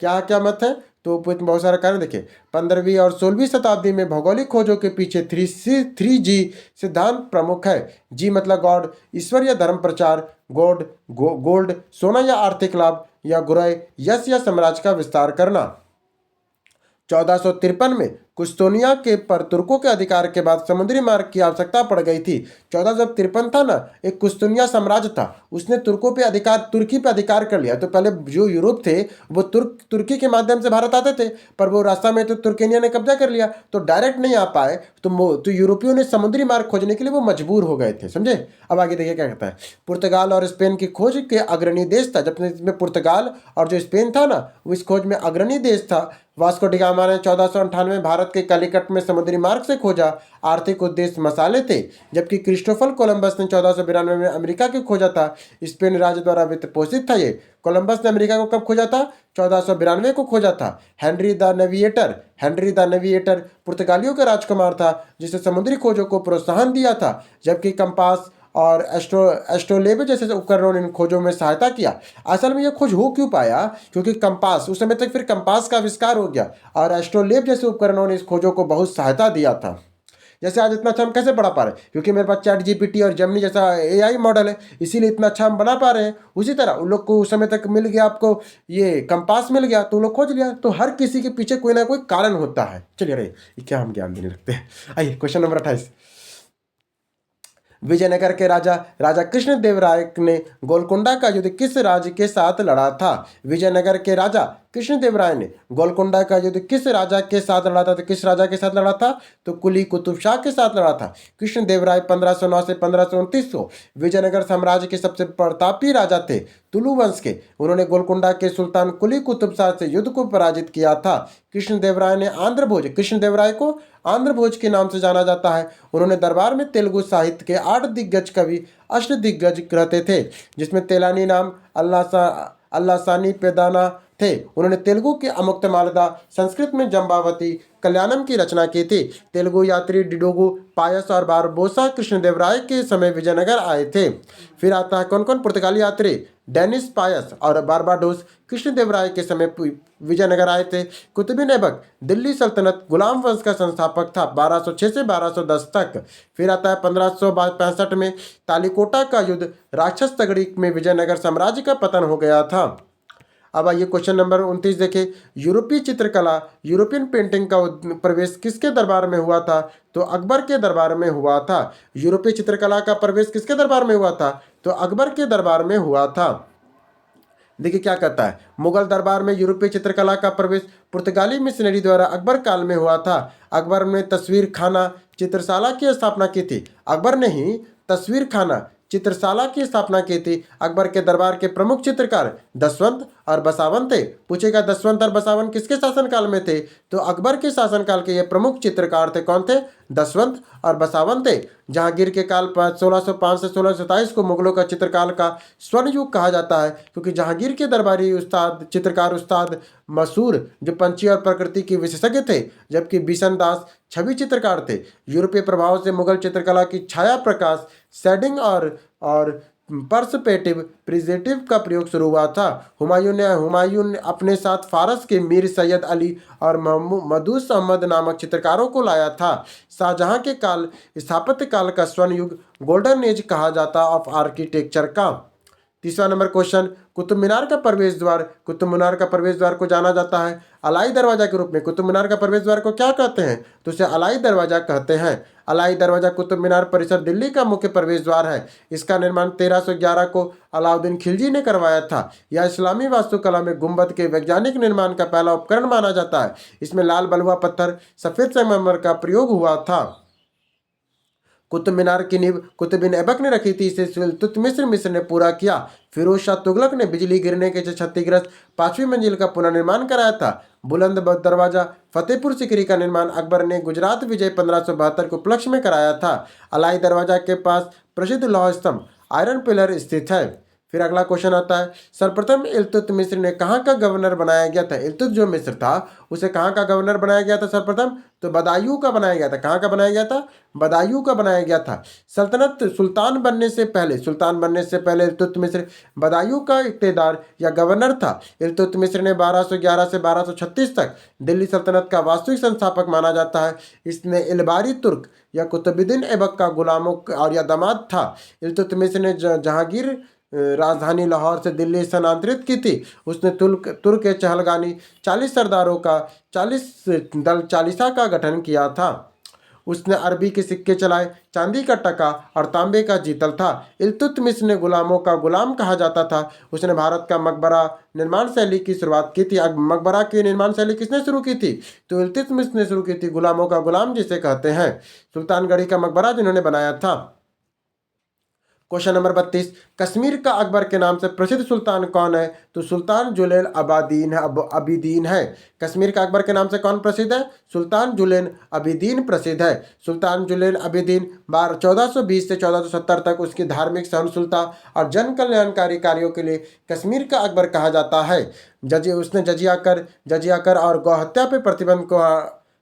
क्या क्या मत है? तो बहुत सारा कारण देखिए। 15वीं और 16वीं शताब्दी में भौगोलिक खोजों के पीछे 3G सिद्धांत प्रमुख है। जी मतलब गॉड, ईश्वर या धर्म प्रचार, गोल्ड सोना या आर्थिक लाभ, या गुरय यश या साम्राज्य का विस्तार करना। 1453 में कुस्तोनिया के पर तुर्कों के अधिकार के बाद समुद्री मार्ग की आवश्यकता पड़ गई थी। 1453 था ना, एक कुस्तोनिया साम्राज्य था, उसने तुर्की पे अधिकार कर लिया। तो पहले जो यूरोप थे वो तुर्की के माध्यम से भारत आते थे, पर वो रास्ता में तो तुर्केनिया ने कब्जा कर लिया, तो डायरेक्ट नहीं आ पाए। तो यूरोपियों ने समुद्री मार्ग खोजने के लिए वो मजबूर हो गए थे, समझे। अब आगे देखिए क्या कहता है। पुर्तगाल और स्पेन की खोज के अग्रणी देश था। जब इसमें पुर्तगाल और जो स्पेन था ना, वो इस खोज में अग्रणी देश था। वास्को डी गामा ने 1498 में भारत के कलिकट में समुद्री मार्ग से खोजा। आर्थिक उद्देश्य मसाले थे। जबकि क्रिस्टोफर कोलंबस ने 1492 में अमेरिका को खोजा था। स्पेन राज्य द्वारा वित्त पोषित था। ये कोलंबस ने अमेरिका को कब खोजा था? 1492 को खोजा था। हेनरी द नेविएटर पुर्तगालियों का राजकुमार था, जिसे समुद्री खोजों को प्रोत्साहन दिया था। जबकि कंपास और एस्ट्रोलेब जैसे उपकरणों ने इन खोजों में सहायता किया। असल में ये खोज हो क्यों पाया? क्योंकि कंपास, उस समय तक फिर कंपास का आविष्कार हो गया और एस्ट्रोलेब जैसे उपकरणों ने इस खोजों को बहुत सहायता दिया था। जैसे आज इतना अच्छा हम कैसे पढ़ा पा रहे हैं? क्योंकि मेरे पास चैट जीपीटी और जेमिनी जैसा एआई मॉडल है, इसीलिए इतना अच्छा हम बना पा रहे हैं। उसी तरह उन लोग को उस समय तक मिल गया, आपको ये कंपास मिल गया तो उन लोग खोज लिया। तो हर किसी के पीछे कोई ना कोई कारण होता है। चलिए, अरे ये क्या हम ज्ञान देने लगते हैं। आइए क्वेश्चन नंबर 28। विजयनगर के राजा राजा कृष्णदेवराय ने गोलकुंडा का युद्ध किस राज्य के साथ लड़ा था? विजयनगर के राजा कृष्णदेवराय ने गोलकुंडा का युद्ध किस राजा के साथ लड़ा था? तो किस राजा के साथ लड़ा था? तो कुली कुतुब शाह के साथ लड़ा था। कृष्णदेवराय 1509 से 1529 को विजयनगर साम्राज्य के सबसे प्रतापी राजा थे, तुलु वंश के। उन्होंने गोलकुंडा के सुल्तान कुली कुतुब शाह से युद्ध को पराजित किया था। कृष्णदेवराय ने आंध्र भोज, कृष्णदेवराय को आंध्र भोज के नाम से जाना जाता है। उन्होंने दरबार में तेलुगु साहित्य के 8 दिग्गज कवि अष्ट दिग्गज रहते थे, जिसमें तेलानी नाम, अल्लासानी पेदाना थे। उन्होंने तेलुगु के अमुक्तमालदा, संस्कृत में जम्बावती, कल्याणम की रचना की थी। तेलुगु यात्री डिडोगु पायस और बारबोसा कृष्णदेवराय के समय विजयनगर आए थे। फिर आता है कौन कौन? पुर्तगाली यात्री डेनिस पायस और बारबाडोस कृष्णदेवराय के समय विजयनगर आए थे। कुतुबुद्दीन ऐबक दिल्ली सल्तनत गुलाम वंश का संस्थापक था 1206 से 1210 तक। फिर आता है 1565 में तालीकोटा का युद्ध, राक्षस तगड़ी में विजयनगर साम्राज्य का पतन हो गया था। अब आइए क्वेश्चन नंबर 29 देखें। यूरोपीय चित्रकला, यूरोपियन पेंटिंग का प्रवेश किसके दरबार में हुआ था? तो अकबर के दरबार में हुआ था। यूरोपीय चित्रकला का प्रवेश किसके दरबार में हुआ था? तो अकबर के दरबार में हुआ था। देखिए क्या कहता है, मुगल दरबार में यूरोपीय चित्रकला का प्रवेश पुर्तगाली मिशनरी द्वारा अकबर काल में हुआ था। अकबर ने तस्वीर खाना चित्रशाला की स्थापना की थी। अकबर ने ही तस्वीर खाना चित्रशाला की स्थापना की थी। अकबर के दरबार के प्रमुख चित्रकार दसवंत और बसावन थे। पूछेगा दसवंत और बसावन किसके शासनकाल में थे? तो अकबर के शासनकाल के ये प्रमुख चित्रकार थे। कौन थे? दसवंत और बसावन थे। जहांगीर के काल 1605 से 1627 को मुगलों का चित्रकाल का स्वर्ण युग कहा जाता है, क्योंकि जहांगीर के दरबारी उस्ताद चित्रकार उस्ताद मसूर जो पंछी और प्रकृति के विशेषज्ञ थे, जबकि बिशन दास छवि चित्रकार थे। यूरोपीय प्रभाव से मुगल चित्रकला की छाया प्रकाश, शेडिंग और पर्सपेटिव प्रिजेटिव का प्रयोग शुरू हुआ था। हुमायूं ने अपने साथ फारस के मीर सैयद अली और मदूस अहमद नामक चित्रकारों को लाया था। शाहजहां के काल स्थापत्य काल का स्वर्ण युग गोल्डन एज कहा जाता ऑफ आर्किटेक्चर का। तीसरा नंबर क्वेश्चन, कुतुब मीनार का प्रवेश द्वार, कुतुब मीनार का प्रवेश द्वार को जाना जाता है अलाई दरवाजा के रूप में। कुतुब मीनार का प्रवेश द्वार को क्या कहते हैं? तो उसे अलाई दरवाजा कहते हैं। अलाई दरवाजा कुतुब मीनार परिसर दिल्ली का मुख्य प्रवेश द्वार है। इसका निर्माण 1311 को अलाउद्दीन खिलजी ने करवाया था। यह इस्लामी वास्तुकला में गुंबद के वैज्ञानिक निर्माण का पहला उपकरण माना जाता है। इसमें लाल बलुआ पत्थर, सफेद संगमरमर का प्रयोग हुआ था। कुतुब मीनार की नींव कुतुबुद्दीन ऐबक ने रखी थी। इसे इल्तुतमिश मिस्र ने पूरा किया। फिरोज शाह तुगलक ने बिजली गिरने के क्षतिग्रस्त 5वीं मंजिल का पुनर्निर्माण कराया था। बुलंद दरवाजा फतेहपुर सिकरी का निर्माण अकबर ने गुजरात विजय 1572 के उपलक्ष्य में कराया था। अलाई दरवाजा के पास प्रसिद्ध लौह स्तंभ आयरन पिलर स्थित है। फिर अगला क्वेश्चन आता है, सर्वप्रथम इल्तुतमिश ने कहाँ का गवर्नर बनाया गया था? इल्तुत जो मिस्र था उसे कहाँ का गवर्नर बनाया गया था सर्वप्रथम? तो बदायूं का बनाया गया था। कहाँ का बनाया गया था? बदायूं का बनाया गया था। सल्तनत सुल्तान बनने से पहले इल्तुतमिश बदायूं का इख्तियार या गवर्नर था। इल्तुतमिश ने 1211 से 1236 तक दिल्ली सल्तनत का वास्तविक संस्थापक माना जाता है। इसने इलबारी तुर्क या कुतुबुद्दीन ऐबक का गुलामों और या दामाद था। इल्तुतमिश ने जहांगीर राजधानी लाहौर से दिल्ली स्थानांतरित की थी। उसने तुर्क चहलगानी 40 सरदारों का 40 दल चालीसा का गठन किया था। उसने अरबी के सिक्के चलाए, चांदी का टका और तांबे का जीतल था। इल्तुतमिश ने गुलामों का गुलाम कहा जाता था। उसने भारत का मकबरा निर्माण शैली की शुरुआत की थी। अब मकबरा की निर्माण शैली किसने शुरू की थी? तो इल्तुतमिश ने शुरू की थी, गुलामों का गुलाम जिसे कहते हैं। सुल्तानगढ़ी का मकबरा जिन्होंने बनाया था। क्वेश्चन नंबर 32, कश्मीर का अकबर के नाम से प्रसिद्ध सुल्तान कौन है? तो सुल्तान जुलैन अबिदीन है। कश्मीर का अकबर के नाम से कौन प्रसिद्ध है? सुल्तान जुलैन अबिदीन प्रसिद्ध है। सुल्तान जुलैन अबिदीन 1420 से 1470 तक उसकी धार्मिक सहिष्णुता और जन कल्याणकारी कार्यों के लिए कश्मीर का अकबर कहा जाता है। उसने जजिया कर और गौ हत्या पर प्रतिबंध को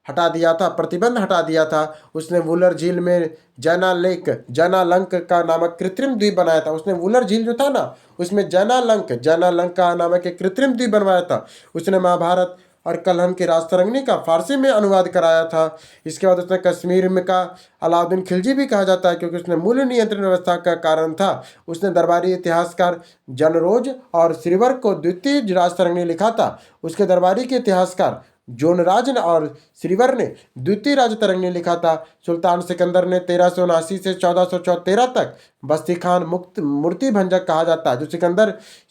हटा दिया था, प्रतिबंध हटा दिया था। उसने वुलर झील में जैनालंक का नामक कृत्रिम द्वीप बनाया था। उसने वुलर झील जो था ना, उसमें जैनालंक का नामक एक कृत्रिम द्वीप बनवाया था। उसने महाभारत और कलहन की राजतरंगिणी का फारसी में अनुवाद कराया था। इसके बाद उसने कश्मीर में का अलाउद्दीन खिलजी भी कहा जाता है, क्योंकि उसने मूल्य नियंत्रण व्यवस्था का कारण था। उसने दरबारी इतिहासकार जनरोज और श्रीवर को द्वितीय राजतरंगिणी लिखा था। उसके दरबारी के इतिहासकार जोनराज और श्रीवर ने द्वितीय राजतरंगिणी लिखा था। सुल्तान सिकंदर ने 1379 से 1413 तक बस्ती खान मुक्त मूर्ति भंजक कहा जाता है। जो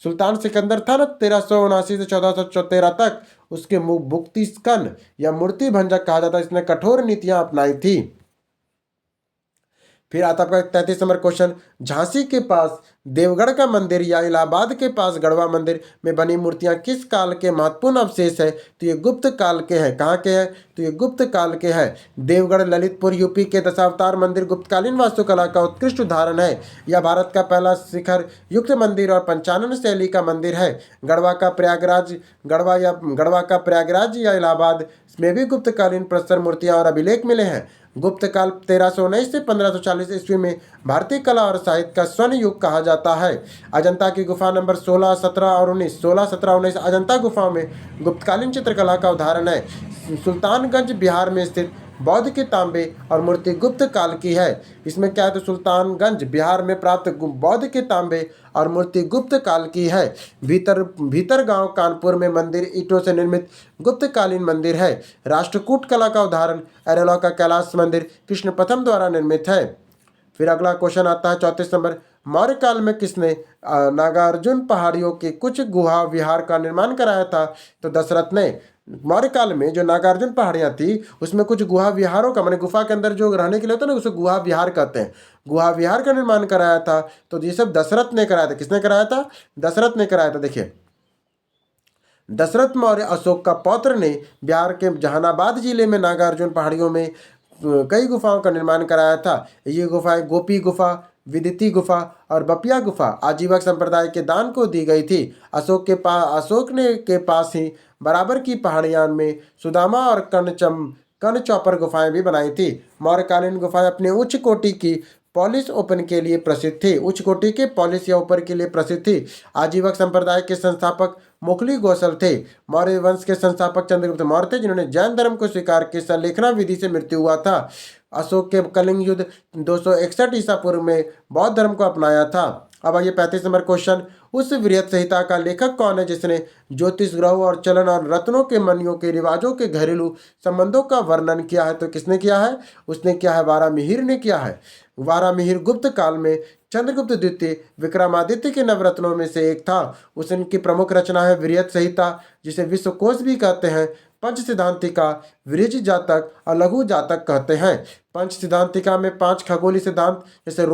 सुल्तान सिकंदर था ना, 1379 से 1413 तक, उसके मुक्ति स्कन या मूर्ति भंजक कहा जाता है। इसने कठोर नीतियां अपनाई थी। फिर आता है 33 नंबर क्वेश्चन, झांसी के पास देवगढ़ का मंदिर या इलाहाबाद के पास गढ़वा मंदिर में बनी मूर्तियां किस काल के महत्वपूर्ण अवशेष है? तो ये गुप्त काल के हैं। कहाँ के हैं? तो ये गुप्त काल के हैं। देवगढ़ ललितपुर यूपी के दशावतार मंदिर गुप्तकालीन वास्तुकला का उत्कृष्ट उदाहरण है। यह भारत का पहला शिखर युक्त मंदिर और पंचानन शैली का मंदिर है। गढ़वा का प्रयागराज या इलाहाबाद में भी गुप्तकालीन प्रस्तर मूर्तियां और अभिलेख मिले हैं। गुप्त काल 1319 से 1540 ईस्वी में भारतीय कला और साहित्य का स्वर्ण युग कहा जाता है। अजंता की गुफा नंबर 16, 17 और 19 अजंता गुफाओं में गुप्तकालीन चित्रकला का उदाहरण है। सुल्तानगंज बिहार में स्थित बौद्ध के तांबे और मूर्ति गुप्त काल की है। इसमें क्या है? तो सुल्तानगंज बिहार में प्राप्त बौद्ध के तांबे और मूर्ति गुप्त काल की है। भीतर गांव कानपुर में मंदिर ईंटों से निर्मित गुप्तकालीन मंदिर है। राष्ट्रकूट कला का उदाहरण एरेला का कैलाश मंदिर कृष्ण प्रथम द्वारा निर्मित है। फिर अगला क्वेश्चन आता है 34 नंबर, मौर्य काल में किसने नागार्जुन पहाड़ियों के कुछ गुहा विहार का निर्माण कराया था? तो दशरथ ने। मौर्य काल में जो नागार्जुन पहाड़ियां थी, उसमें कुछ गुहा विहारों का, माने गुफा के अंदर जो रहने के लिए होता है ना, उसे गुहा विहार कहते हैं। गुहा विहार का निर्माण कराया था। तो ये सब दशरथ ने कराया था। किसने कराया था? दशरथ ने कराया था। देखिए, दशरथ मौर्य अशोक का पौत्र ने बिहार के जहानाबाद जिले में नागार्जुन पहाड़ियों में कई गुफाओं का निर्माण कराया था। ये गुफाएं गोपी गुफा, विदिति गुफा और बपिया गुफा आजीवक संप्रदाय के दान को दी गई थी। अशोक ने के पास ही बराबर की पहाड़ियां में सुदामा और कर्ण चौपर गुफाएं भी बनाई थी। मौर्यकालीन गुफाएं अपने उच्च कोटि की पॉलिश ओपन के लिए प्रसिद्ध थी। उच्च कोटि के पॉलिश या ऊपर के लिए प्रसिद्ध थी। आजीवक संप्रदाय के संस्थापक मोखली गौसल थे। मौर्य वंश के संस्थापक चंद्रगुप्त मौर्य थे, जिन्होंने जैन धर्म को स्वीकार के संलेखना विधि से मृत्यु हुआ था। अशोक के कलिंग युद्ध 261 ईसा पूर्व में बौद्ध धर्म को अपनाया था। अब आइए 35 नंबर क्वेश्चन, उस वृहत संहिता का लेखक कौन है जिसने ज्योतिष ग्रह और चलन और रत्नों के मनियों के रिवाजों के घरेलू संबंधों का वर्णन किया है? तो किसने किया है? उसने किया है वारामिहिर ने किया है। वारामिहिर गुप्त काल में चंद्रगुप्त द्वितीय विक्रमादित्य के नवरत्नों में से एक था। उनकी प्रमुख रचना है वृहत संहिता, जिसे विश्वकोश भी कहते हैं। पंच सिद्धांतिका, वृज जातक और लघु जातक कहते हैं। पंच सिद्धांतिका में 5 खगोलीय सिद्धांत जैसे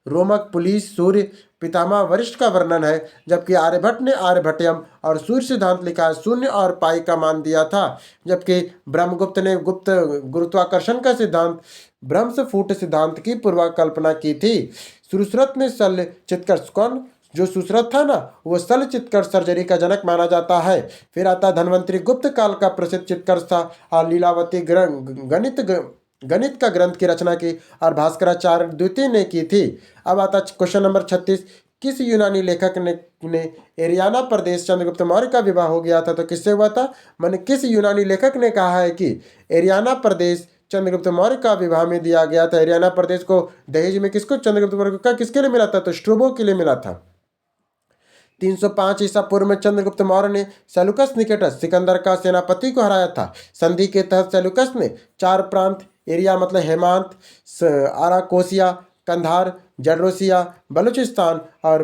रोमक पुलिस सूर्य पितामह वरिष्ठ का वर्णन है, जबकि आर्यभट्ट ने आर्यभट्टयम और सूर्य सिद्धांत लिखा है। शून्य और पाई का मान दिया था। जबकि ब्रह्मगुप्त ने गुप्त गुरुत्वाकर्षण का सिद्धांत ब्रह्मस्फुट सिद्धांत की पूर्वकल्पना की थी। सुश्रुत ने शल्य चित्कर्ष, कौन? जो सुश्रुत था ना, वो शल्य चित्कर्ष सर्जरी का जनक माना जाता है। फिर आता धन्वंतरी गुप्त काल का प्रसिद्ध चित्कर्ष था और लीलावती गणित का ग्रंथ की रचना की और भास्कराचार्य द्वितीय ने की थी। अब आता क्वेश्चन नंबर 36, किस यूनानी लेखक ने एरियाना प्रदेश चंद्रगुप्त मौर्य का विवाह हो गया था? तो किससे हुआ था? मैंने किस यूनानी लेखक ने कहा है कि एरियाना प्रदेश चंद्रगुप्त मौर्य का विवाह में दिया गया था? एरियाना प्रदेश को दहेज में चंद्रगुप्त मौर्य का किसके लिए मिला था? तो स्ट्रोबो के लिए मिला था। 305 ईसा पूर्व में चंद्रगुप्त मौर्य ने सेलुकस निकेटस सिकंदर का सेनापति को हराया था। संधि के तहत सेलुकस ने 4 प्रांत, एरिया मतलब हेमांत, आराकोसिया, कंधार, जडरोसिया, बलूचिस्तान और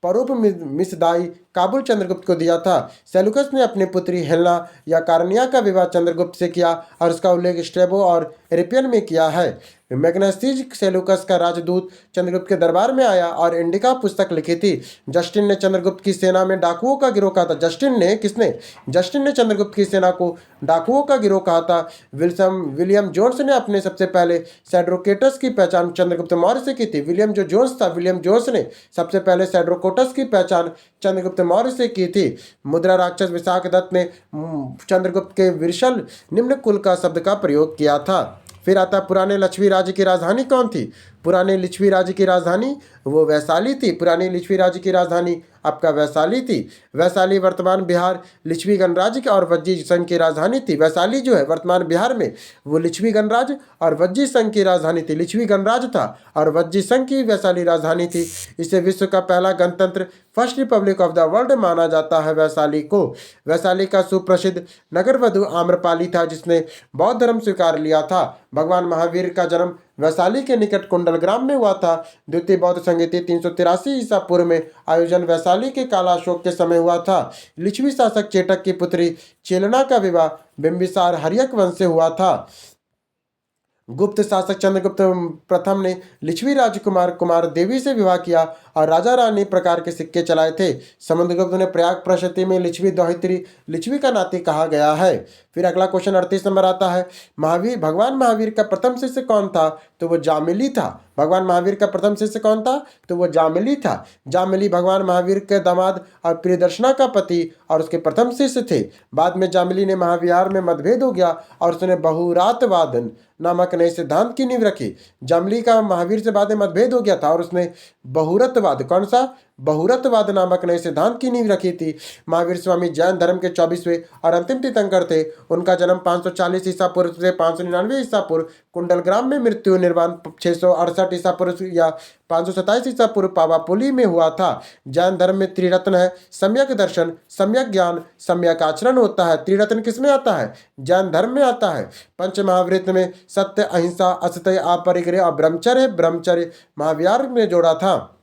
परोप मिसदाई काबुल चंद्रगुप्त को दिया था। सेलुकस ने अपनी पुत्री हेलना या कारनिया का विवाह चंद्रगुप्त से किया और उसका उल्लेख स्ट्रेबो और एरिपियन में किया है। मैग्नेस्टीज सेलुकस का राजदूत चंद्रगुप्त के दरबार में आया और इंडिका पुस्तक लिखी थी। जस्टिन ने चंद्रगुप्त की सेना में डाकुओं का गिरोह कहा था। जस्टिन ने चंद्रगुप्त की सेना को डाकुओं का गिरोह कहा था। विलियम जोन्स ने अपने सबसे पहले सैड्रोकेटस की पहचान चंद्रगुप्त मौर्य से की थी। विलियम जोन्स ने सबसे पहले सैड्रोकोटस की पहचान चंद्रगुप्त चंद्रगुप्त मौर्य से की थी। मुद्रा राक्षस विशाख दत्त ने चंद्रगुप्त के विरशल निम्न कुल का शब्द का प्रयोग किया था। फिर आता पुराने लिच्छवी राज्य की राजधानी कौन थी? पुराने लिच्छवी राज्य की राजधानी वो वैशाली थी। पुराने लिच्छवी राज्य की राजधानी आपका वैशाली थी। वैशाली वर्तमान बिहार लिच्छवी गणराज्य और वज्जी संघ की राजधानी थी। वैशाली जो है वर्तमान बिहार में वो लिच्छवी गणराज्य और वज्जी संघ की राजधानी थी। लिच्छवी गणराज्य था और वज्जी संघ की वैशाली राजधानी थी। इसे विश्व का पहला गणतंत्र first Republic of the world माना जाता है वैशाली को। वैशाली का सुप्रसिद्ध नगर वधु आम्रपाली था जिसने बौद्ध धर्म स्वीकार लिया था। भगवान महावीर का जन्म वैशाली के निकट कुंडल ग्राम में हुआ था। द्वितीय बौद्ध संहिता 383 ईसा पूर्व में आयोजन वैशाली के काला अशोक के समय हुआ था। लिच्छवी शासक चेटक की पुत्री चेलना का विवाह बिंबिसार हर्यक वंश से हुआ था। गुप्त शासक चंद्रगुप्त प्रथम ने लिच्छवी राजकुमार कुमार देवी से विवाह किया और राजा रानी प्रकार के सिक्के चलाए थे। समुद्रगुप्त ने प्रयाग प्रशस्ति में लिच्छवी दोहित्री लिच्छवी का नाती कहा गया है। फिर अगला क्वेश्चन 38 नंबर आता है, भगवान महावीर का प्रथम शिष्य कौन था? तो वो जामिली था। भगवान महावीर का प्रथम शिष्य कौन था? तो वो जामिली था। जामिली भगवान महावीर के दामाद और प्रियदर्शना का पति और उसके प्रथम शिष्य थे। बाद में जामिली ने महाविहार में मतभेद हो गया और उसने बहुरातवाद नामक नए सिद्धांत की नींव रखी। जामिली का महावीर से बाद में मतभेद हो गया था और उसने बहुरतवाद, कौन सा? बहुरतवाद नामक नए सिद्धांत की नींव रखी थी। महावीर स्वामी जैन धर्म के 24वें और अंतिम तीर्थंकर थे। उनका जन्म 540 ईसा पूर्व से 599 ईसा पूर्व कुंडल ग्राम में, मृत्यु निर्वाण 668 ईसा पूर्व या 527 ईसा पूर्व पावापुली में हुआ था। जैन धर्म में त्रिरत्न है, सम्यक दर्शन, सम्यक ज्ञान, सम्यक आचरण होता है। त्रिरत्न किस में आता है? जैन धर्म में आता है। पंच महावृत में सत्य, अहिंसा, असत्य, अपरिग्रह और ब्रह्मचर्य, ब्रह्मचर्य महाविहार में जोड़ा था।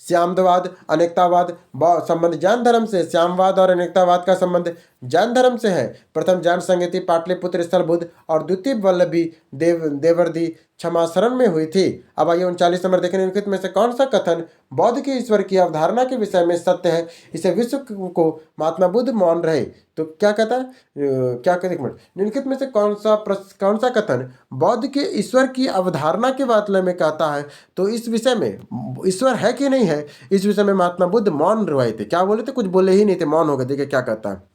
श्यामवाद, अनेकतावाद संबंध जैन धर्म से, श्यामवाद और अनेकतावाद का संबंध जैन धर्म से है। प्रथम जैन संगति पाटलिपुत्र स्थल बुद्ध और द्वितीय वल्लभी देवर्दी क्षमाशरण में हुई थी। अब आइए 39 नंबर देखें, निम्नलिखित में से कौन सा कथन बौद्ध के ईश्वर की अवधारणा के विषय में सत्य है? इसे विश्व को महात्मा बुद्ध मान रहे। तो क्या कहता है, क्या कहते, एक मिनट, निम्नलिखित में से कौन सा कथन बौद्ध के ईश्वर की अवधारणा के बारे में कहता है? तो इस विषय में ईश्वर है कि नहीं है, इस विषय में महात्मा बुद्ध मौन रहे थे। क्या बोले थे? कुछ बोले ही नहीं थे, मौन हो गए। देखिए क्या कहता है,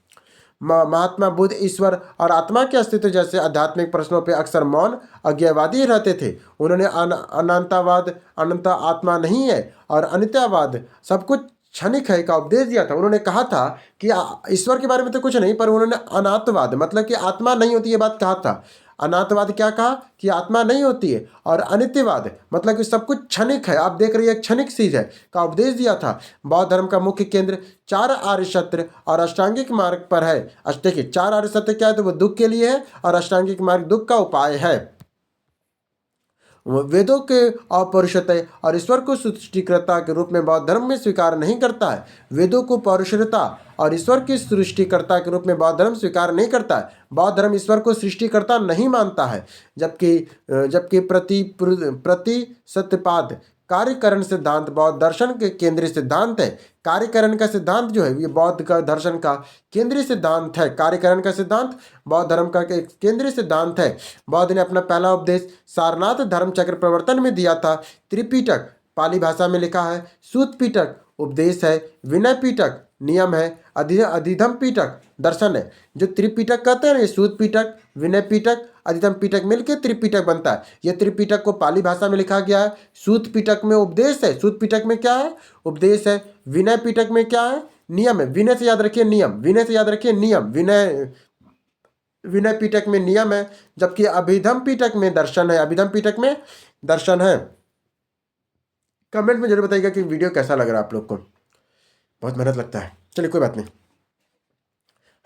महात्मा बुद्ध ईश्वर और आत्मा के अस्तित्व जैसे आध्यात्मिक प्रश्नों पर अक्सर मौन अज्ञेयवादी रहते थे। उन्होंने अनंतवाद, अनंत आत्मा नहीं है और अनित्यवाद सब कुछ क्षणिक है का उपदेश दिया था। उन्होंने कहा था कि ईश्वर के बारे में तो कुछ नहीं, पर उन्होंने अनात्मवाद मतलब कि आत्मा नहीं होती ये बात कहा था। अनात्मवाद क्या कहा? कि आत्मा नहीं होती है। और अनित्यवाद मतलब कि सब कुछ क्षणिक है, आप देख रही है क्षणिक चीज है का उपदेश दिया था। बौद्ध धर्म का मुख्य केंद्र 4 आर्य सत्य और अष्टांगिक मार्ग पर है। देखिए 4 आर्य सत्य क्या है? तो वो दुख के लिए है और अष्टांगिक मार्ग दुख का उपाय है। वेदों के अपौरुषेय और ईश्वर को सृष्टिकर्ता के रूप में बौद्ध धर्म में स्वीकार नहीं करता है। वेदों को पौरुषता और ईश्वर के सृष्टिकर्ता के रूप में बौद्ध धर्म स्वीकार नहीं करता है। बौद्ध धर्म ईश्वर को सृष्टिकर्ता नहीं मानता है। जबकि प्रति सत्यपाद कार्यकरण सिद्धांत बौद्ध दर्शन के केंद्रीय सिद्धांत है। कार्यकरण का सिद्धांत जो है ये बौद्ध का दर्शन का केंद्रीय सिद्धांत है। कार्यकरण का सिद्धांत बौद्ध धर्म का एक केंद्रीय सिद्धांत है। बौद्ध ने अपना पहला उपदेश सारनाथ धर्मचक्र प्रवर्तन में दिया था। त्रिपिटक पाली भाषा में लिखा है, सूत पिटक उपदेश है, विनय पिटक नियम है, अधिधम पिटक दर्शन है। जो त्रिपिटक कहते हैं ना, ये सूत पिटक, विनय पिटक, अधिधम पिटक मिलकर त्रिपिटक बनता है। ये त्रिपिटक को पाली भाषा में लिखा गया है। सूत पिटक में उपदेश है, सूत पिटक में क्या है? उपदेश है। विनय पिटक में क्या है? नियम है। विनय से याद रखिए नियम, विनय से याद रखिए नियम, विनय पिटक में नियम है। जबकि अभिधम पिटक में दर्शन है, अभिधम पिटक में दर्शन है। कमेंट में जरूर बताइएगा कि वीडियो कैसा लग रहा है आप लोग को। बहुत मेहनत लगता है, चलिए कोई बात नहीं,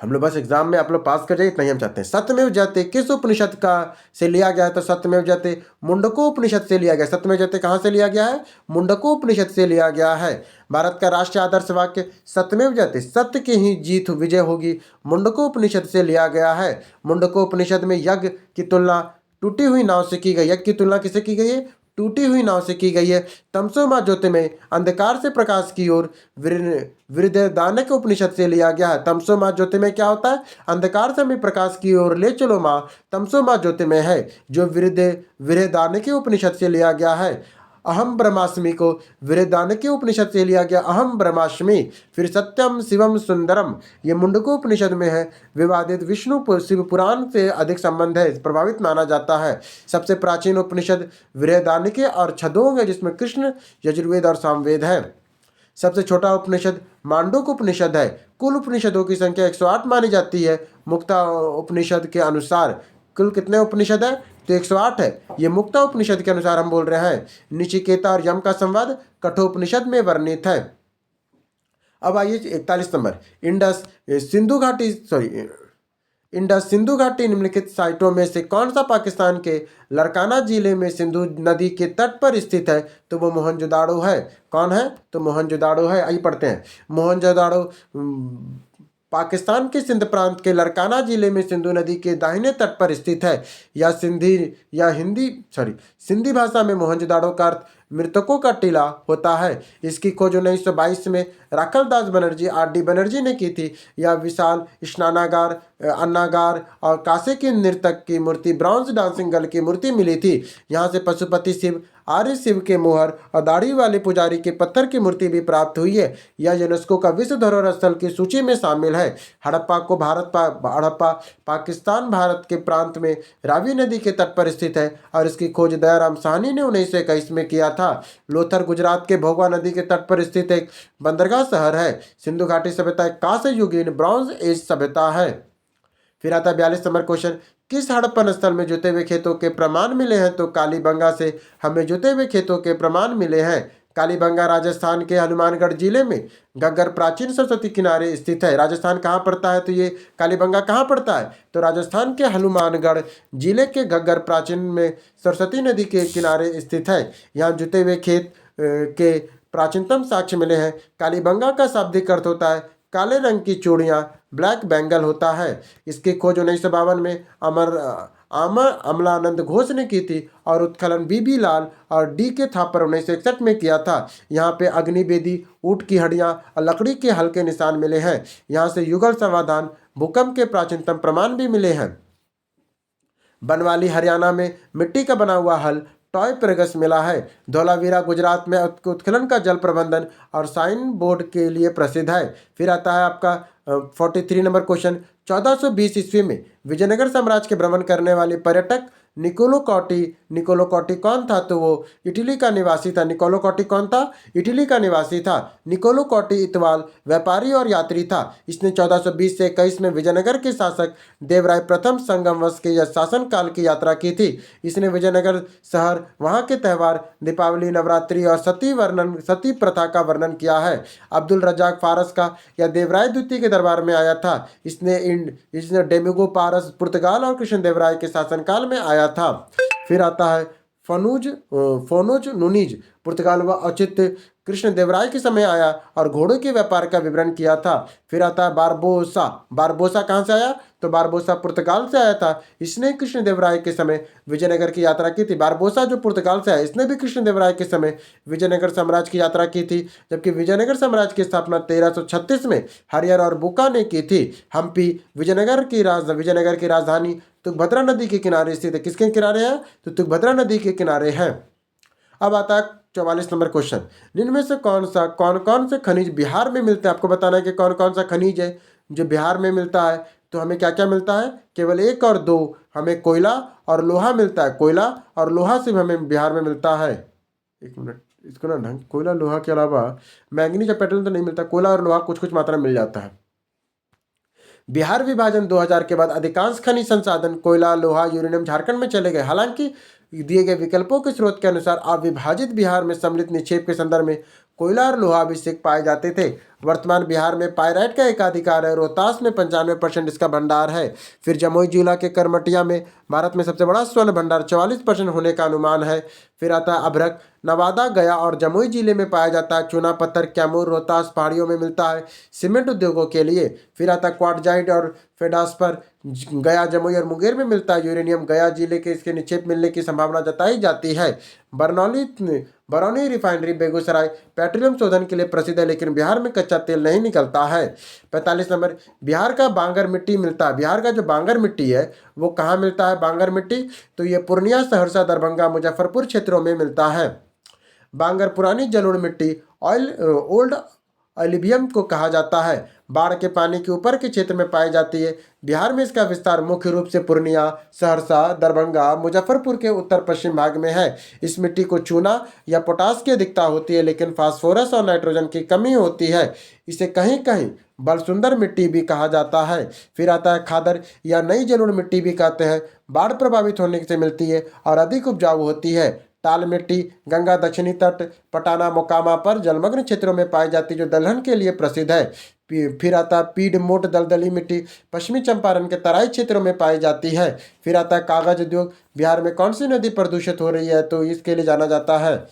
हम लोग बस एग्जाम में आप लोग पास कर जाए, इतना ही हम चाहते हैं। सत्यमेव जयते किस उपनिषद का से लिया गया है? तो सत्यमेव जयते मुंडको उपनिषद से लिया गया। सत्यमेव जयते कहाँ से लिया गया है? मुंडको उपनिषद से लिया गया है। भारत का राष्ट्रीय आदर्श वाक्य सत्यमेव जयते, सत्य की ही जीत विजय होगी, मुंडको उपनिषद से लिया गया है। मुंडको उपनिषद में यज्ञ की तुलना टूटी हुई नाव से की गई। यज्ञ की तुलना किससे की गई है? टूटी हुई नाव से की गई है। तमसो मा ज्योतिर्मय अंधकार से प्रकाश की ओर वृहदारण्यक उपनिषद से लिया गया है। तमसो मा ज्योतिर्मय क्या होता है? अंधकार से हमें प्रकाश की ओर ले चलो माँ, तमसो मा ज्योतिर्मय है जो वृहदारण्यक उपनिषद से लिया गया है। अहम ब्रह्मास्मि को बृहदारण्यक उपनिषद से लिया गया, अहम ब्रह्मास्मि। फिर सत्यम शिवम सुंदरम, ये मुंडको उपनिषद में है। विवादित विष्णु शिव पुराण से अधिक संबंध है, प्रभावित माना जाता है। सबसे प्राचीन उपनिषद बृहदारण्यक और छदोंग है, जिसमें कृष्ण, यजुर्वेद और सामवेद है। सबसे छोटा उपनिषद मांडूक उपनिषद है। कुल उपनिषदों की संख्या 108 मानी जाती है। मुक्ता उपनिषद के अनुसार कुल कितने उपनिषद है? तो 108 है। ये मुक्ता उपनिषद के अनुसार हम बोल रहे हैं। निचिकेता और यम का संवाद कठोपनिषद में वर्णित है। अब आइए 41 नंबर, इंडस सिंधु घाटी निम्नलिखित साइटों में से कौन सा पाकिस्तान के लरकाना जिले में सिंधु नदी के तट पर स्थित है? तो वो मोहनजोदाड़ो है। कौन है? तो मोहनजोदाड़ो है। आइए पढ़ते हैं। मोहनजोदाड़ो पाकिस्तान के सिंध प्रांत के लरकाना जिले में सिंधु नदी के दाहिने तट पर स्थित है। सिंधी भाषा में मोहनजोदाड़ो का अर्थ मृतकों का टीला होता है। इसकी खोज 1922 में राखल दास बनर्जी, R.D. बनर्जी ने की थी। यह विशाल स्नानागार, अन्नागार और कासे की नर्तक की मूर्ति, ब्रॉन्ज डांसिंग गर्ल की मूर्ति मिली थी। यहाँ से पशुपति शिव, आर्य शिव के मोहर और दाढ़ी वाले पुजारी के पत्थर की मूर्ति भी प्राप्त हुई है। यह यूनेस्को का विश्व धरोहर स्थल की सूची में शामिल है। हड़प्पा पाकिस्तान भारत के प्रांत में रावी नदी के तट पर स्थित है और इसकी खोज दयाराम साहनी ने 1921 में किया था। लोथर गुजरात के भोगवा नदी के तट पर स्थित एक बंदरगाह शहर है। सिंधु घाटी सभ्यता एक कांस्य युगीन ब्रॉन्ज एज सभ्यता है। फिर आता है 42 नंबर क्वेश्चन, किस हड़प्पन स्थल में जुते हुए खेतों के प्रमाण मिले हैं? तो कालीबंगा से हमें जुते हुए खेतों के प्रमाण मिले हैं। कालीबंगा राजस्थान के हनुमानगढ़ जिले में घग्गर प्राचीन सरस्वती किनारे स्थित है। राजस्थान कहाँ पड़ता है? तो ये कालीबंगा कहाँ पड़ता है? तो राजस्थान के हनुमानगढ़ जिले के घग्गर प्राचीन में सरस्वती नदी के किनारे स्थित है। यहाँ जुते हुए खेत के प्राचीनतम साक्ष्य मिले हैं। कालीबंगा का शाब्दिक अर्थ होता है काले रंग की चूड़ियाँ, ब्लैक बेंगल होता है। इसकी खोज 1952 में अमलानंद घोष ने की थी और उत्खनन बीबी लाल और D.K. थापर 1961 में किया था। यहाँ पे अग्निवेदी, ऊँट की हड्डियाँ और लकड़ी के हल्के निशान मिले हैं। यहाँ से युगल समाधान, भूकंप के प्राचीनतम प्रमाण भी मिले हैं। बनवाली हरियाणा में मिट्टी का बना हुआ हल टॉय प्रगस मिला है। धौलावीरा गुजरात में उत्खनन का जल प्रबंधन और साइन बोर्ड के लिए प्रसिद्ध है। फिर आता है आपका 43 नंबर क्वेश्चन, 1420 ईस्वी में विजयनगर साम्राज्य के भ्रमण करने वाले पर्यटक निकोलो कॉटी कौन था? तो वो इटली का निवासी था। निकोलो कॉटी कौन था? इटली का निवासी था। निकोलो कॉटी इतवाल व्यापारी और यात्री था। इसने 1420 से 21 में विजयनगर के शासक देवराय प्रथम संगमवंश के शासन काल की यात्रा की थी। इसने विजयनगर शहर, वहाँ के त्यौहार, दीपावली, नवरात्रि और सती प्रथा का वर्णन किया है। अब्दुल रजाक फारस का या देवराय द्वितीय के दरबार में आया था। इसने डेमिगो पारस पुर्तगाल और कृष्ण देवराय के शासनकाल में आया था। फिर आता है फोनोज नुनीज, पुर्तगाल व औचित्य कृष्ण देवराय के समय आया और घोड़ों के व्यापार का विवरण किया था। फिर आता है बारबोसा कहाँ से आया? तो बारबोसा पुर्तगाल से आया था। इसने कृष्ण देवराय के समय विजयनगर की यात्रा की थी। बारबोसा जो पुर्तगाल से आया, इसने भी कृष्ण देवराय के समय विजयनगर साम्राज्य की यात्रा की थी। जबकि विजयनगर साम्राज्य की स्थापना 1336 में हरिहर और बुका ने की थी। हम्पी विजयनगर की राजधानी तुंगभद्रा नदी के किनारे स्थित है। किसके किनारे है? तो तुंगभद्रा नदी के किनारे है। अब आता है 44 नंबर क्वेश्चन, निम्न में से कौन कौन से खनिज बिहार में मिलते हैं? आपको बताना है कि कौन कौन सा खनिज है जो बिहार में मिलता है। तो हमें क्या क्या मिलता है? केवल 1 और 2 हमें कोयला और लोहा मिलता है। कोयला और लोहा सिर्फ हमें बिहार में मिलता है। एक मिनट, इसको ना कोयला लोहा के अलावा मैंगनीज और पेट्रोलियम तो नहीं मिलता। कोयला और लोहा कुछ कुछ मात्रा में मिल जाता है। बिहार विभाजन 2000 के बाद अधिकांश खनिज संसाधन कोयला, लोहा, यूरेनियम झारखंड में चले गए। हालांकि दिए गए विकल्पों के स्रोत के अनुसार अविभाजित बिहार में सम्मिलित निक्षेप के संदर्भ में कोयला और लोहा अभिषेक पाए जाते थे। वर्तमान बिहार में पायराइट का एकाधिकार है। रोहतास में 95% इसका भंडार है। फिर जमुई जिला के करमटिया में भारत में सबसे बड़ा स्वर्ण भंडार 44% होने का अनुमान है। फिर आता है अभ्रक, नवादा, गया और जमुई जिले में पाया जाता है। चूना पत्थर कैमूर, रोहतास पहाड़ियों में मिलता है सीमेंट उद्योगों के लिए। फिर आता है क्वार्टजाइट और फेडास्पर, गया, जमुई और मुंगेर में मिलता है। यूरेनियम गया जिले के इसके निक्षेप मिलने की संभावना जताई जाती है। बरौनी रिफाइनरी बेगूसराय पेट्रोलियम शोधन के लिए प्रसिद्ध है, लेकिन बिहार में कच्चा तेल नहीं निकलता है। 45 नंबर, बिहार का बांगर मिट्टी मिलता है। बिहार का जो बांगर मिट्टी है वो कहाँ मिलता है? बांगर मिट्टी तो ये पूर्णिया, सहरसा, दरभंगा, मुजफ्फरपुर क्षेत्रों में मिलता है। बांगर पुरानी जलोढ़ मिट्टी ऑयल ओल्ड एल्यूवियम को कहा जाता है। बाढ़ के पानी के ऊपर के क्षेत्र में पाई जाती है। बिहार में इसका विस्तार मुख्य रूप से पूर्णिया, सहरसा, दरभंगा, मुजफ्फरपुर के उत्तर पश्चिम भाग में है। इस मिट्टी को चूना या पोटास की अधिकता होती है, लेकिन फास्फोरस और नाइट्रोजन की कमी होती है। इसे कहीं कहीं बलसुंदर मिट्टी भी कहा जाता है। फिर आता है खादर या नई जलोढ़ मिट्टी भी कहते हैं। बाढ़ प्रभावित होने से मिलती है और अधिक उपजाऊ होती है। टाल मिट्टी गंगा दक्षिणी तट, पटाना, मोकामा पर जलमग्न क्षेत्रों में पाई जाती है, जो दलहन के लिए प्रसिद्ध है। फिर आता पीड मोट दलदली मिट्टी पश्चिमी चंपारण के तराई क्षेत्रों में पाई जाती है। फिर आता है कागज उद्योग। बिहार में कौन सी नदी प्रदूषित हो रही है, तो इसके लिए जाना जाता है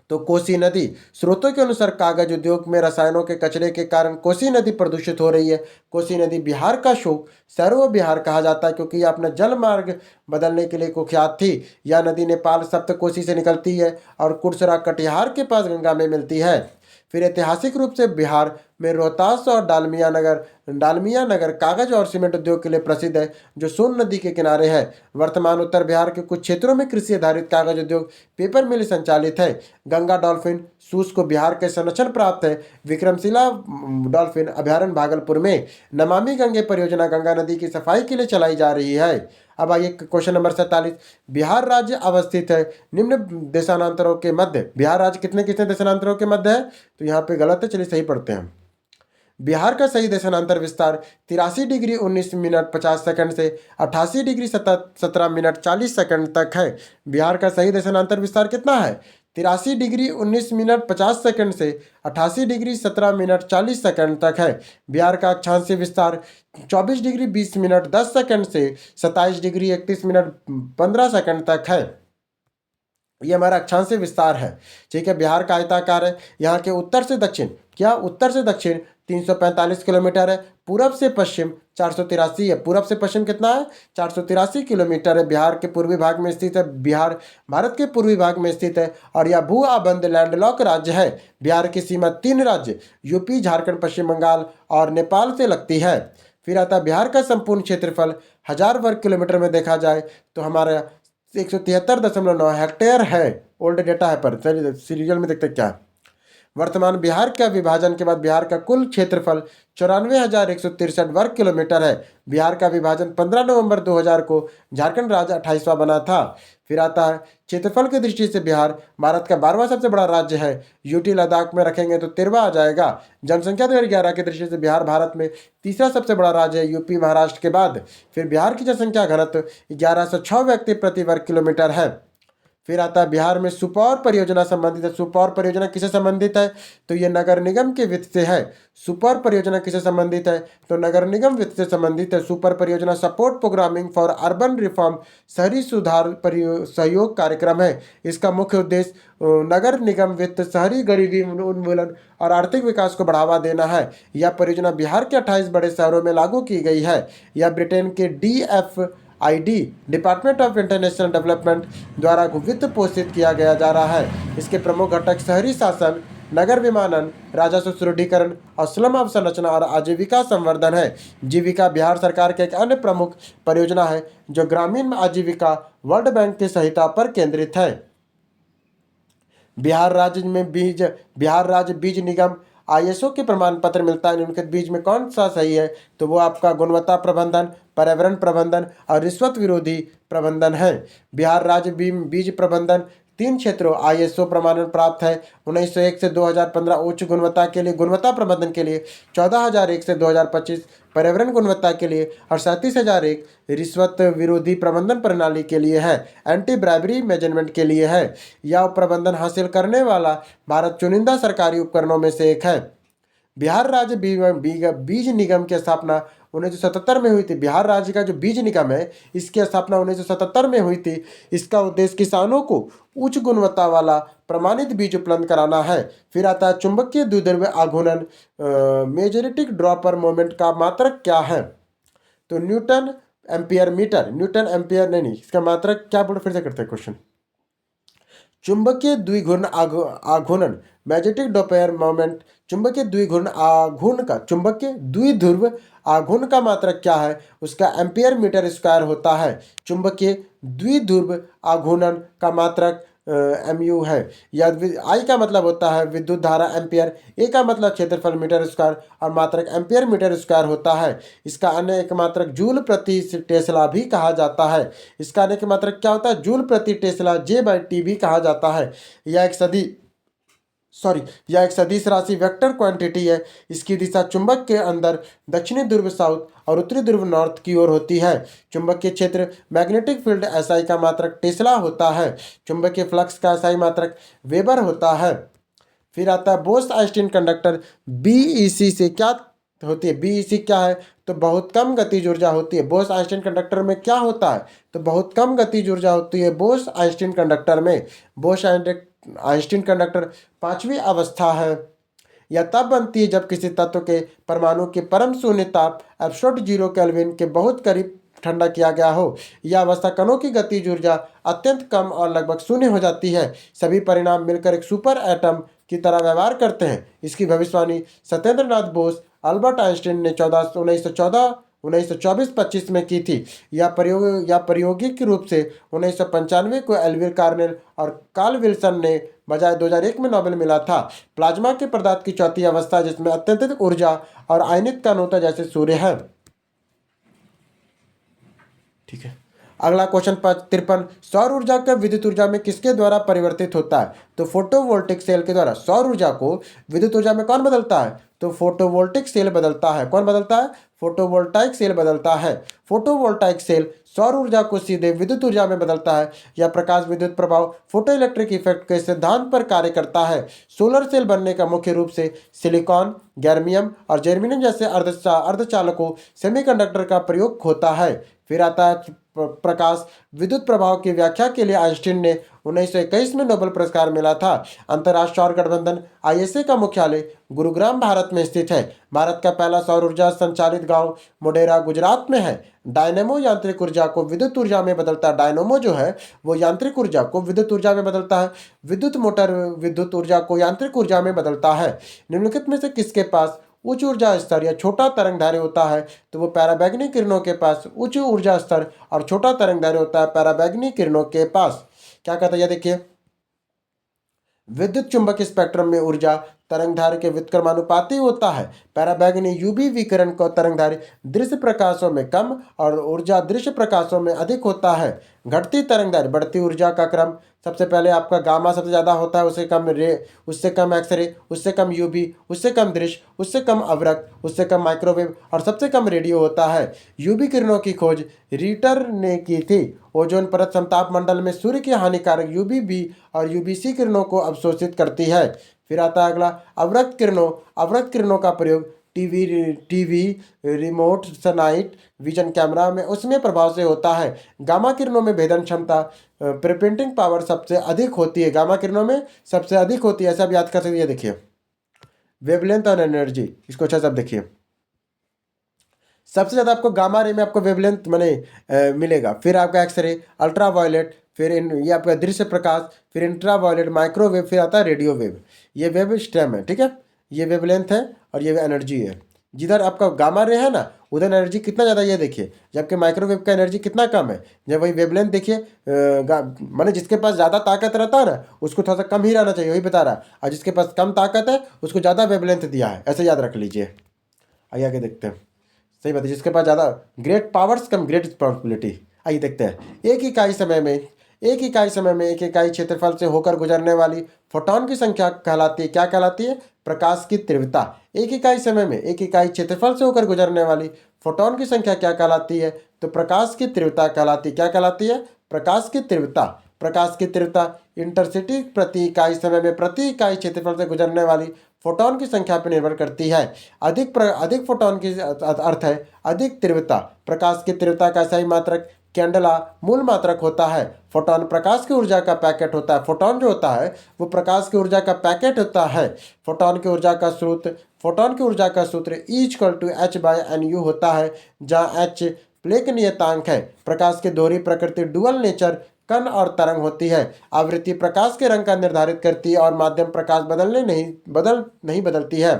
तो कोसी नदी। स्रोतों के अनुसार कागज उद्योग में रसायनों के कचरे के कारण कोसी नदी प्रदूषित हो रही है। कोसी नदी बिहार का शोक सर्व बिहार कहा जाता है, क्योंकि यह अपना जल मार्ग बदलने के लिए कुख्यात थी। यह नदी नेपाल सप्तकोशी से निकलती है और कुर्सरा कटिहार के पास गंगा में मिलती है। फिर ऐतिहासिक रूप से बिहार में रोहतास और डालमिया नगर कागज और सीमेंट उद्योग के लिए प्रसिद्ध है, जो सोन नदी के किनारे है। वर्तमान उत्तर बिहार के कुछ क्षेत्रों में कृषि आधारित कागज उद्योग, पेपर मिल संचालित है। गंगा डॉल्फिन सूस को बिहार के संरक्षण प्राप्त है। विक्रमशिला डॉल्फिन अभ्यारण्य भागलपुर में। नमामि गंगे परियोजना गंगा नदी की सफाई के लिए चलाई जा रही है। अब आइए क्वेश्चन नंबर 47। बिहार राज्य अवस्थित है निम्न देशांतरों के मध्य। बिहार राज्य कितने कितने देशांतरों के मध्य है, तो यहाँ पे गलत है, चलिए सही पढ़ते हैं। बिहार का सही देशांतर विस्तार 83 डिग्री 19 मिनट 50 सेकंड से 88 डिग्री 17 मिनट 40 सेकंड तक है। बिहार का सही देशांतर विस्तार कितना है? 83 डिग्री 19 मिनट 50 सेकंड से 88 डिग्री 17 मिनट 40 सेकंड तक है। बिहार का अक्षांशीय विस्तार 24 डिग्री 20 मिनट 10 सेकंड से 27 डिग्री 31 मिनट 15 सेकंड तक है। ये हमारा अक्षांशीय विस्तार है। ठीक है, बिहार का आयताकार है। यहाँ के उत्तर से दक्षिण, क्या उत्तर से दक्षिण 345 किलोमीटर है। पूरब से पश्चिम 483 है। पूरब से पश्चिम कितना है? 483 किलोमीटर है। बिहार के पूर्वी भाग में स्थित है। बिहार भारत के पूर्वी भाग में स्थित है और यह भू आबंद लैंडलॉक राज्य है। बिहार की सीमा 3 राज्य यूपी, झारखंड, पश्चिम बंगाल और नेपाल से लगती है। फिर आता है बिहार का संपूर्ण क्षेत्रफल 1000 वर्ग किलोमीटर में देखा जाए तो हमारा 173.9 हेक्टेयर है। ओल्ड डेटा है, पर चलिए सीरियल में देखते क्या है। वर्तमान बिहार का विभाजन के बाद बिहार का कुल क्षेत्रफल 94,163 वर्ग किलोमीटर है। बिहार का विभाजन 15 नवंबर 2000 को झारखंड राज्य 28वां बना था। फिर आता है क्षेत्रफल की दृष्टि से बिहार भारत का 12वां सबसे बड़ा राज्य है। यूटी लद्दाख में रखेंगे तो 13वां आ जाएगा। जनसंख्या 2011 की दृष्टि से बिहार भारत में तीसरा सबसे बड़ा राज्य है, यूपी महाराष्ट्र के बाद। फिर बिहार की जनसंख्या घनत्व 1106 व्यक्ति प्रति वर्ग किलोमीटर है। फिर आता है बिहार में सुपौर परियोजना संबंधित है। सुपौर परियोजना किसे संबंधित है? तो ये नगर निगम के वित्त से है। सुपर परियोजना किसे संबंधित है? तो नगर निगम वित्त से संबंधित है। सुपर परियोजना support programming for urban reform शहरी सुधार सहयोग कार्यक्रम है। इसका मुख्य उद्देश्य नगर निगम वित्त, शहरी गरीबी उन्मूलन और आर्थिक विकास को बढ़ावा देना है। यह परियोजना बिहार के 28 बड़े शहरों में लागू की गई है। यह ब्रिटेन के DFID department of international development द्वारा वित्त पोषित किया गया जा रहा है। इसके प्रमुख घटक शहरी शासन, नगर विमानन, राजस्व सुदृढ़ीकरण और स्लम अवसंरचना और आजीविका संवर्धन है। जीविका बिहार सरकार की एक अन्य प्रमुख परियोजना है जो ग्रामीण आजीविका वर्ल्ड बैंक की सहायता पर केंद्रित है। बिहार राज्य बीज निगम ISO के प्रमाण पत्र मिलता है। निम्नलिखित बीज में कौन सा सही है? तो वो आपका गुणवत्ता प्रबंधन, पर्यावरण प्रबंधन और रिश्वत विरोधी प्रबंधन है। बिहार राज्य बीज प्रबंधन 3 क्षेत्रों ISO प्रमाणन प्राप्त है। 1901 से 2015 उच्च गुणवत्ता के लिए, गुणवत्ता प्रबंधन के लिए 14,001 से 2025, पर्यावरण गुणवत्ता के लिए और 37,001 रिश्वत विरोधी प्रबंधन प्रणाली के लिए है। एंटी ब्राइबरी मैनेजमेंट के लिए है। यह प्रबंधन हासिल करने वाला भारत चुनिंदा सरकारी उपकरणों में से एक है। बिहार राज्य बीज निगम की स्थापना 1977 में हुई थी। बिहार राज्य का जो बीज निगम है, इसकी स्थापना 1977 में हुई थी। इसका उद्देश्य किसानों को उच्च गुणवत्ता वाला प्रमाणित बीज उपलब्ध कराना है। फिर आता है चुंबकीय द्विध्रुव आघूर्णन, मैग्नेटिक ड्रॉपर मोमेंट का मात्रक क्या है? तो Newton ampere metre, Newton ampere नहीं, इसका मात्रक क्या बोलो, फिर से करते हैं क्वेश्चन। चुंबकीय द्विघूर्ण आघूर्णन, मैग्नेटिक डोपेयर मोमेंट, चुंबकीय द्विध्रुव आघूर्ण का मात्रक क्या है? उसका एम्पियर मीटर स्क्वायर होता है। चुंबकीय द्विध्रुव आघूर्णन का मात्रक MU है। या I का मतलब होता है विद्युत धारा एम्पियर, A का मतलब क्षेत्रफल मीटर स्क्वायर और मात्रक एम्पियर मीटर स्क्वायर होता है। इसका अन्य एक मात्रक जूल प्रति टेस्ला भी कहा जाता है। इसका अन्य एक मात्रक क्या होता है? जूल प्रति टेस्ला J/T भी कहा जाता है। यह एक सदिश राशि वेक्टर क्वांटिटी है। इसकी दिशा चुंबक के अंदर दक्षिणी ध्रुव साउथ और उत्तरी ध्रुव नॉर्थ की ओर होती है। चुंबकीय क्षेत्र मैग्नेटिक फील्ड SI का मात्रक टेस्ला होता है। चुंबकीय फ्लक्स का SI मात्रक वेबर होता है। फिर आता है बोस आइंस्टीन कंडक्टर BEC से क्या होती है? BEC क्या है? तो बहुत कम गतिज ऊर्जा होती है। बोस आइंस्टीन कंडक्टर में क्या होता है? तो बहुत कम गतिज ऊर्जा होती है बोस आइंस्टीन कंडक्टर में। बोस आइंस्टीन कंडक्टर पांचवी अवस्था है। यह तब बनती है जब किसी तत्व के परमाणु के परम शून्य ताप एब्सोल्यूट 0 केल्विन के बहुत करीब ठंडा किया गया हो। यह अवस्था कणों की गतिज ऊर्जा अत्यंत कम और लगभग शून्य हो जाती है। सभी परिणाम मिलकर एक सुपर एटम की तरह व्यवहार करते हैं। इसकी भविष्यवाणी सत्येंद्र नाथ बोस अल्बर्ट आइंस्टीन ने 1924-25 में की थी। यह प्रायोगिक रूप से 1995 को एल्विन कार्नेल और कार्ल विल्सन ने बजाय 2001 में नोबेल मिला था। प्लाज्मा के पदार्थ की चौथी अवस्था जिसमें अत्यंत ऊर्जा और आयनिक कण होता है जैसे सूर्य है। ठीक है, अगला क्वेश्चन 53, सौर ऊर्जा का विद्युत ऊर्जा में किसके द्वारा परिवर्तित होता है? तो फोटोवोल्टिक सेल के द्वारा। सौर ऊर्जा को विद्युत ऊर्जा में कौन बदलता है? तो फोटोवोल्टिक सेल बदलता है। कौन बदलता है? फोटोवोल्टाइक सेल बदलता है। फोटोवोल्टाइक सेल सौर ऊर्जा को सीधे विद्युत ऊर्जा में बदलता है। यह प्रकाश विद्युत प्रभाव फोटोइलेक्ट्रिक इफेक्ट के सिद्धांत पर कार्य करता है। सोलर सेल बनने का मुख्य रूप से सिलिकॉन, गैर्मियम और जर्मेनियम जैसे अर्धचालकों सेमीकंडक्टर का प्रयोग होता है। फिर आता है प्रकाश विद्युत प्रभाव की व्याख्या के लिए आइंस्टीन ने 1921 में नोबेल पुरस्कार मिला था। अंतर्राष्ट्रीय सौर गठबंधन ISA का मुख्यालय गुरुग्राम भारत में स्थित है। भारत का पहला सौर ऊर्जा संचालित गांव मोढेरा गुजरात में है। डायनेमो यांत्रिक ऊर्जा को विद्युत ऊर्जा में बदलता है। डायनेमो जो है वो यांत्रिक ऊर्जा को विद्युत ऊर्जा में बदलता है। विद्युत मोटर विद्युत ऊर्जा को यांत्रिक ऊर्जा में बदलता है। निम्नलिखित में से किसके पास उच्च ऊर्जा स्तर या छोटा तरंगदैर्घ्य होता है? तो वो पराबैंगनी किरणों के पास उच्च ऊर्जा स्तर और छोटा तरंगदैर्घ्य होता है पराबैंगनी किरणों के पास। क्या कहता है ये देखिए, विद्युत चुंबकीय स्पेक्ट्रम में ऊर्जा तरंगदैर्घ्य के व्युत्क्रमानुपाती होता है। पराबैंगनी UV विकिरण का तरंगदैर्घ्य दृश्य प्रकाशों में कम और ऊर्जा दृश्य प्रकाशों में अधिक होता है। घटती तरंगदैर्घ्य बढ़ती ऊर्जा का क्रम, सबसे पहले आपका गामा सबसे ज़्यादा होता है, उससे कम उससे कम एक्सरे, उससे कम UV, उससे कम दृश्य, उससे कम अवरक्त, उससे कम माइक्रोवेव और सबसे कम रेडियो होता है। UV किरणों की खोज रिटर ने की थी। ओजोन परत समताप मंडल में सूर्य की हानिकारक UVB और UVC किरणों को अवशोषित करती है। फिर आता है अगला अवरक्त किरणों। अवरक्त किरणों का प्रयोग TV remote night vision camera में उसमें प्रभाव से होता है। गामा किरणों में भेदन क्षमता प्रिपेंटिंग पावर सबसे अधिक होती है। गामा किरणों में सबसे अधिक होती है, ऐसा भी याद कर सकते हैं। देखिए वेवलेंथ और एनर्जी, इसको अच्छा सब देखिए। सबसे ज़्यादा आपको गामा रे में आपको वेवलेंथ मिलेगा। फिर आपका एक्सरे, अल्ट्रावायलेट, फिर ये आपका दृश्य प्रकाश, फिर इंट्रावायलेट, माइक्रोवेव, फिर आता है रेडियो वेव। ये वेव स्टेम है, ठीक है। ये वेवलेंथ है और ये एनर्जी है। जिधर आपका गामा रे है ना उधर एनर्जी कितना ज़्यादा ये देखिए, जबकि माइक्रोवेव का एनर्जी कितना कम है। जब वही वेवलेंथ देखिए, माने जिसके पास ज़्यादा ताकत रहता है ना उसको थोड़ा सा कम ही रहना चाहिए, वही बता रहा है। और जिसके पास कम ताकत है उसको ज़्यादा वेवलेंथ दिया है, ऐसे याद रख लीजिए। आइए आगे देखते हैं। सही बात है, जिसके पास ज़्यादा great powers come great responsibility. आइए देखते हैं। एक इकाई समय में एक इकाई क्षेत्रफल से होकर गुजरने वाली फोटॉन की संख्या कहलाती है, क्या कहलाती है? प्रकाश की तीव्रता। एक इकाई समय में एक इकाई क्षेत्रफल से होकर गुजरने वाली फोटॉन की संख्या क्या कहलाती है? तो प्रकाश की तीव्रता कहलाती है। क्या कहलाती है? प्रकाश की तीव्रता। प्रकाश की तीव्रता इंटरसिटी प्रति इकाई समय में प्रति इकाई क्षेत्रफल से गुजरने वाली फोटॉन की संख्या पर निर्भर करती है। अधिक फोटॉन की अर्थ है अधिक तीव्रता। प्रकाश की तीव्रता का सही मात्रक कैंडला मूल मात्रक होता है। फोटॉन प्रकाश की ऊर्जा का पैकेट होता है। फोटॉन जो होता है वो प्रकाश की ऊर्जा का पैकेट होता है। फोटॉन की ऊर्जा का सूत्र E=H/nu होता है, जहाँ H प्लेक नियतांक है। प्रकाश की दोहरी प्रकृति डुअल नेचर कण और तरंग होती है। आवृत्ति प्रकाश के रंग का निर्धारित करती है और माध्यम प्रकाश नहीं बदलती है।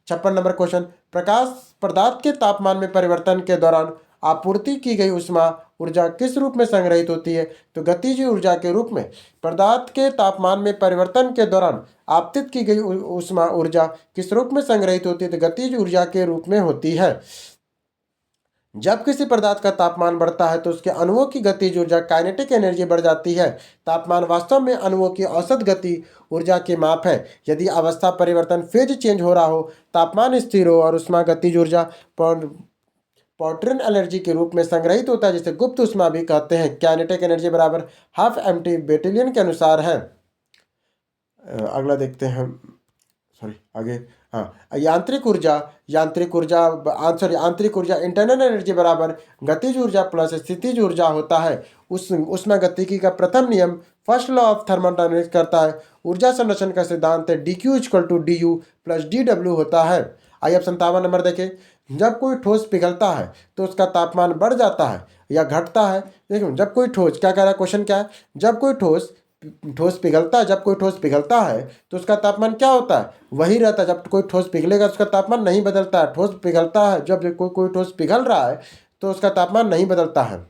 56 नंबर क्वेश्चन, प्रकाश पदार्थ के तापमान में परिवर्तन के दौरान आपूर्ति की गई ऊष्मा ऊर्जा किस रूप में संग्रहित होती है? तो गतिज ऊर्जा के रूप में। पदार्थ के तापमान में परिवर्तन के दौरान आपतित की गई ऊष्मा ऊर्जा किस रूप में संग्रहित होती है? तो गतिज ऊर्जा के रूप में होती है। जब किसी पदार्थ का तापमान बढ़ता है तो उसके अणुओं की गतिज ऊर्जा काइनेटिक एनर्जी बढ़ जाती है। तापमान वास्तव में अणुओं की औसत गति ऊर्जा की माप है। यदि अवस्था परिवर्तन फेज चेंज हो रहा हो, तापमान स्थिर हो और उष्मा गतिज ऊर्जा पॉइंट्रन एनर्जी के रूप में संग्रहित होता है, जिसे गुप्त उष्मा भी कहते हैं। काइनेटिक एनर्जी बराबर हाफ एम्प्टी बैटेलियन के अनुसार है। अगला देखते हैं, सॉरी आगे, हाँ, आंतरिक ऊर्जा इंटरनल एनर्जी बराबर गतिज ऊर्जा प्लस स्थितिज ऊर्जा होता है। उष्मा गतिकी का प्रथम नियम फर्स्ट लॉ ऑफ थर्मोडायनेमिक्स करता है। ऊर्जा संरक्षण का सिद्धांत है dq equal to du plus dw होता है। आइए अब 57 नंबर देखें। जब कोई ठोस पिघलता है तो उसका तापमान बढ़ जाता है या घटता है। देखो, जब कोई ठोस, क्या कह रहा है क्वेश्चन, क्या है? जब कोई ठोस पिघलता है तो उसका तापमान क्या होता है? वही रहता है। जब कोई ठोस पिघलेगा उसका तापमान नहीं बदलता है। ठोस पिघलता है, जब कोई ठोस पिघल रहा है तो उसका तापमान नहीं बदलता है।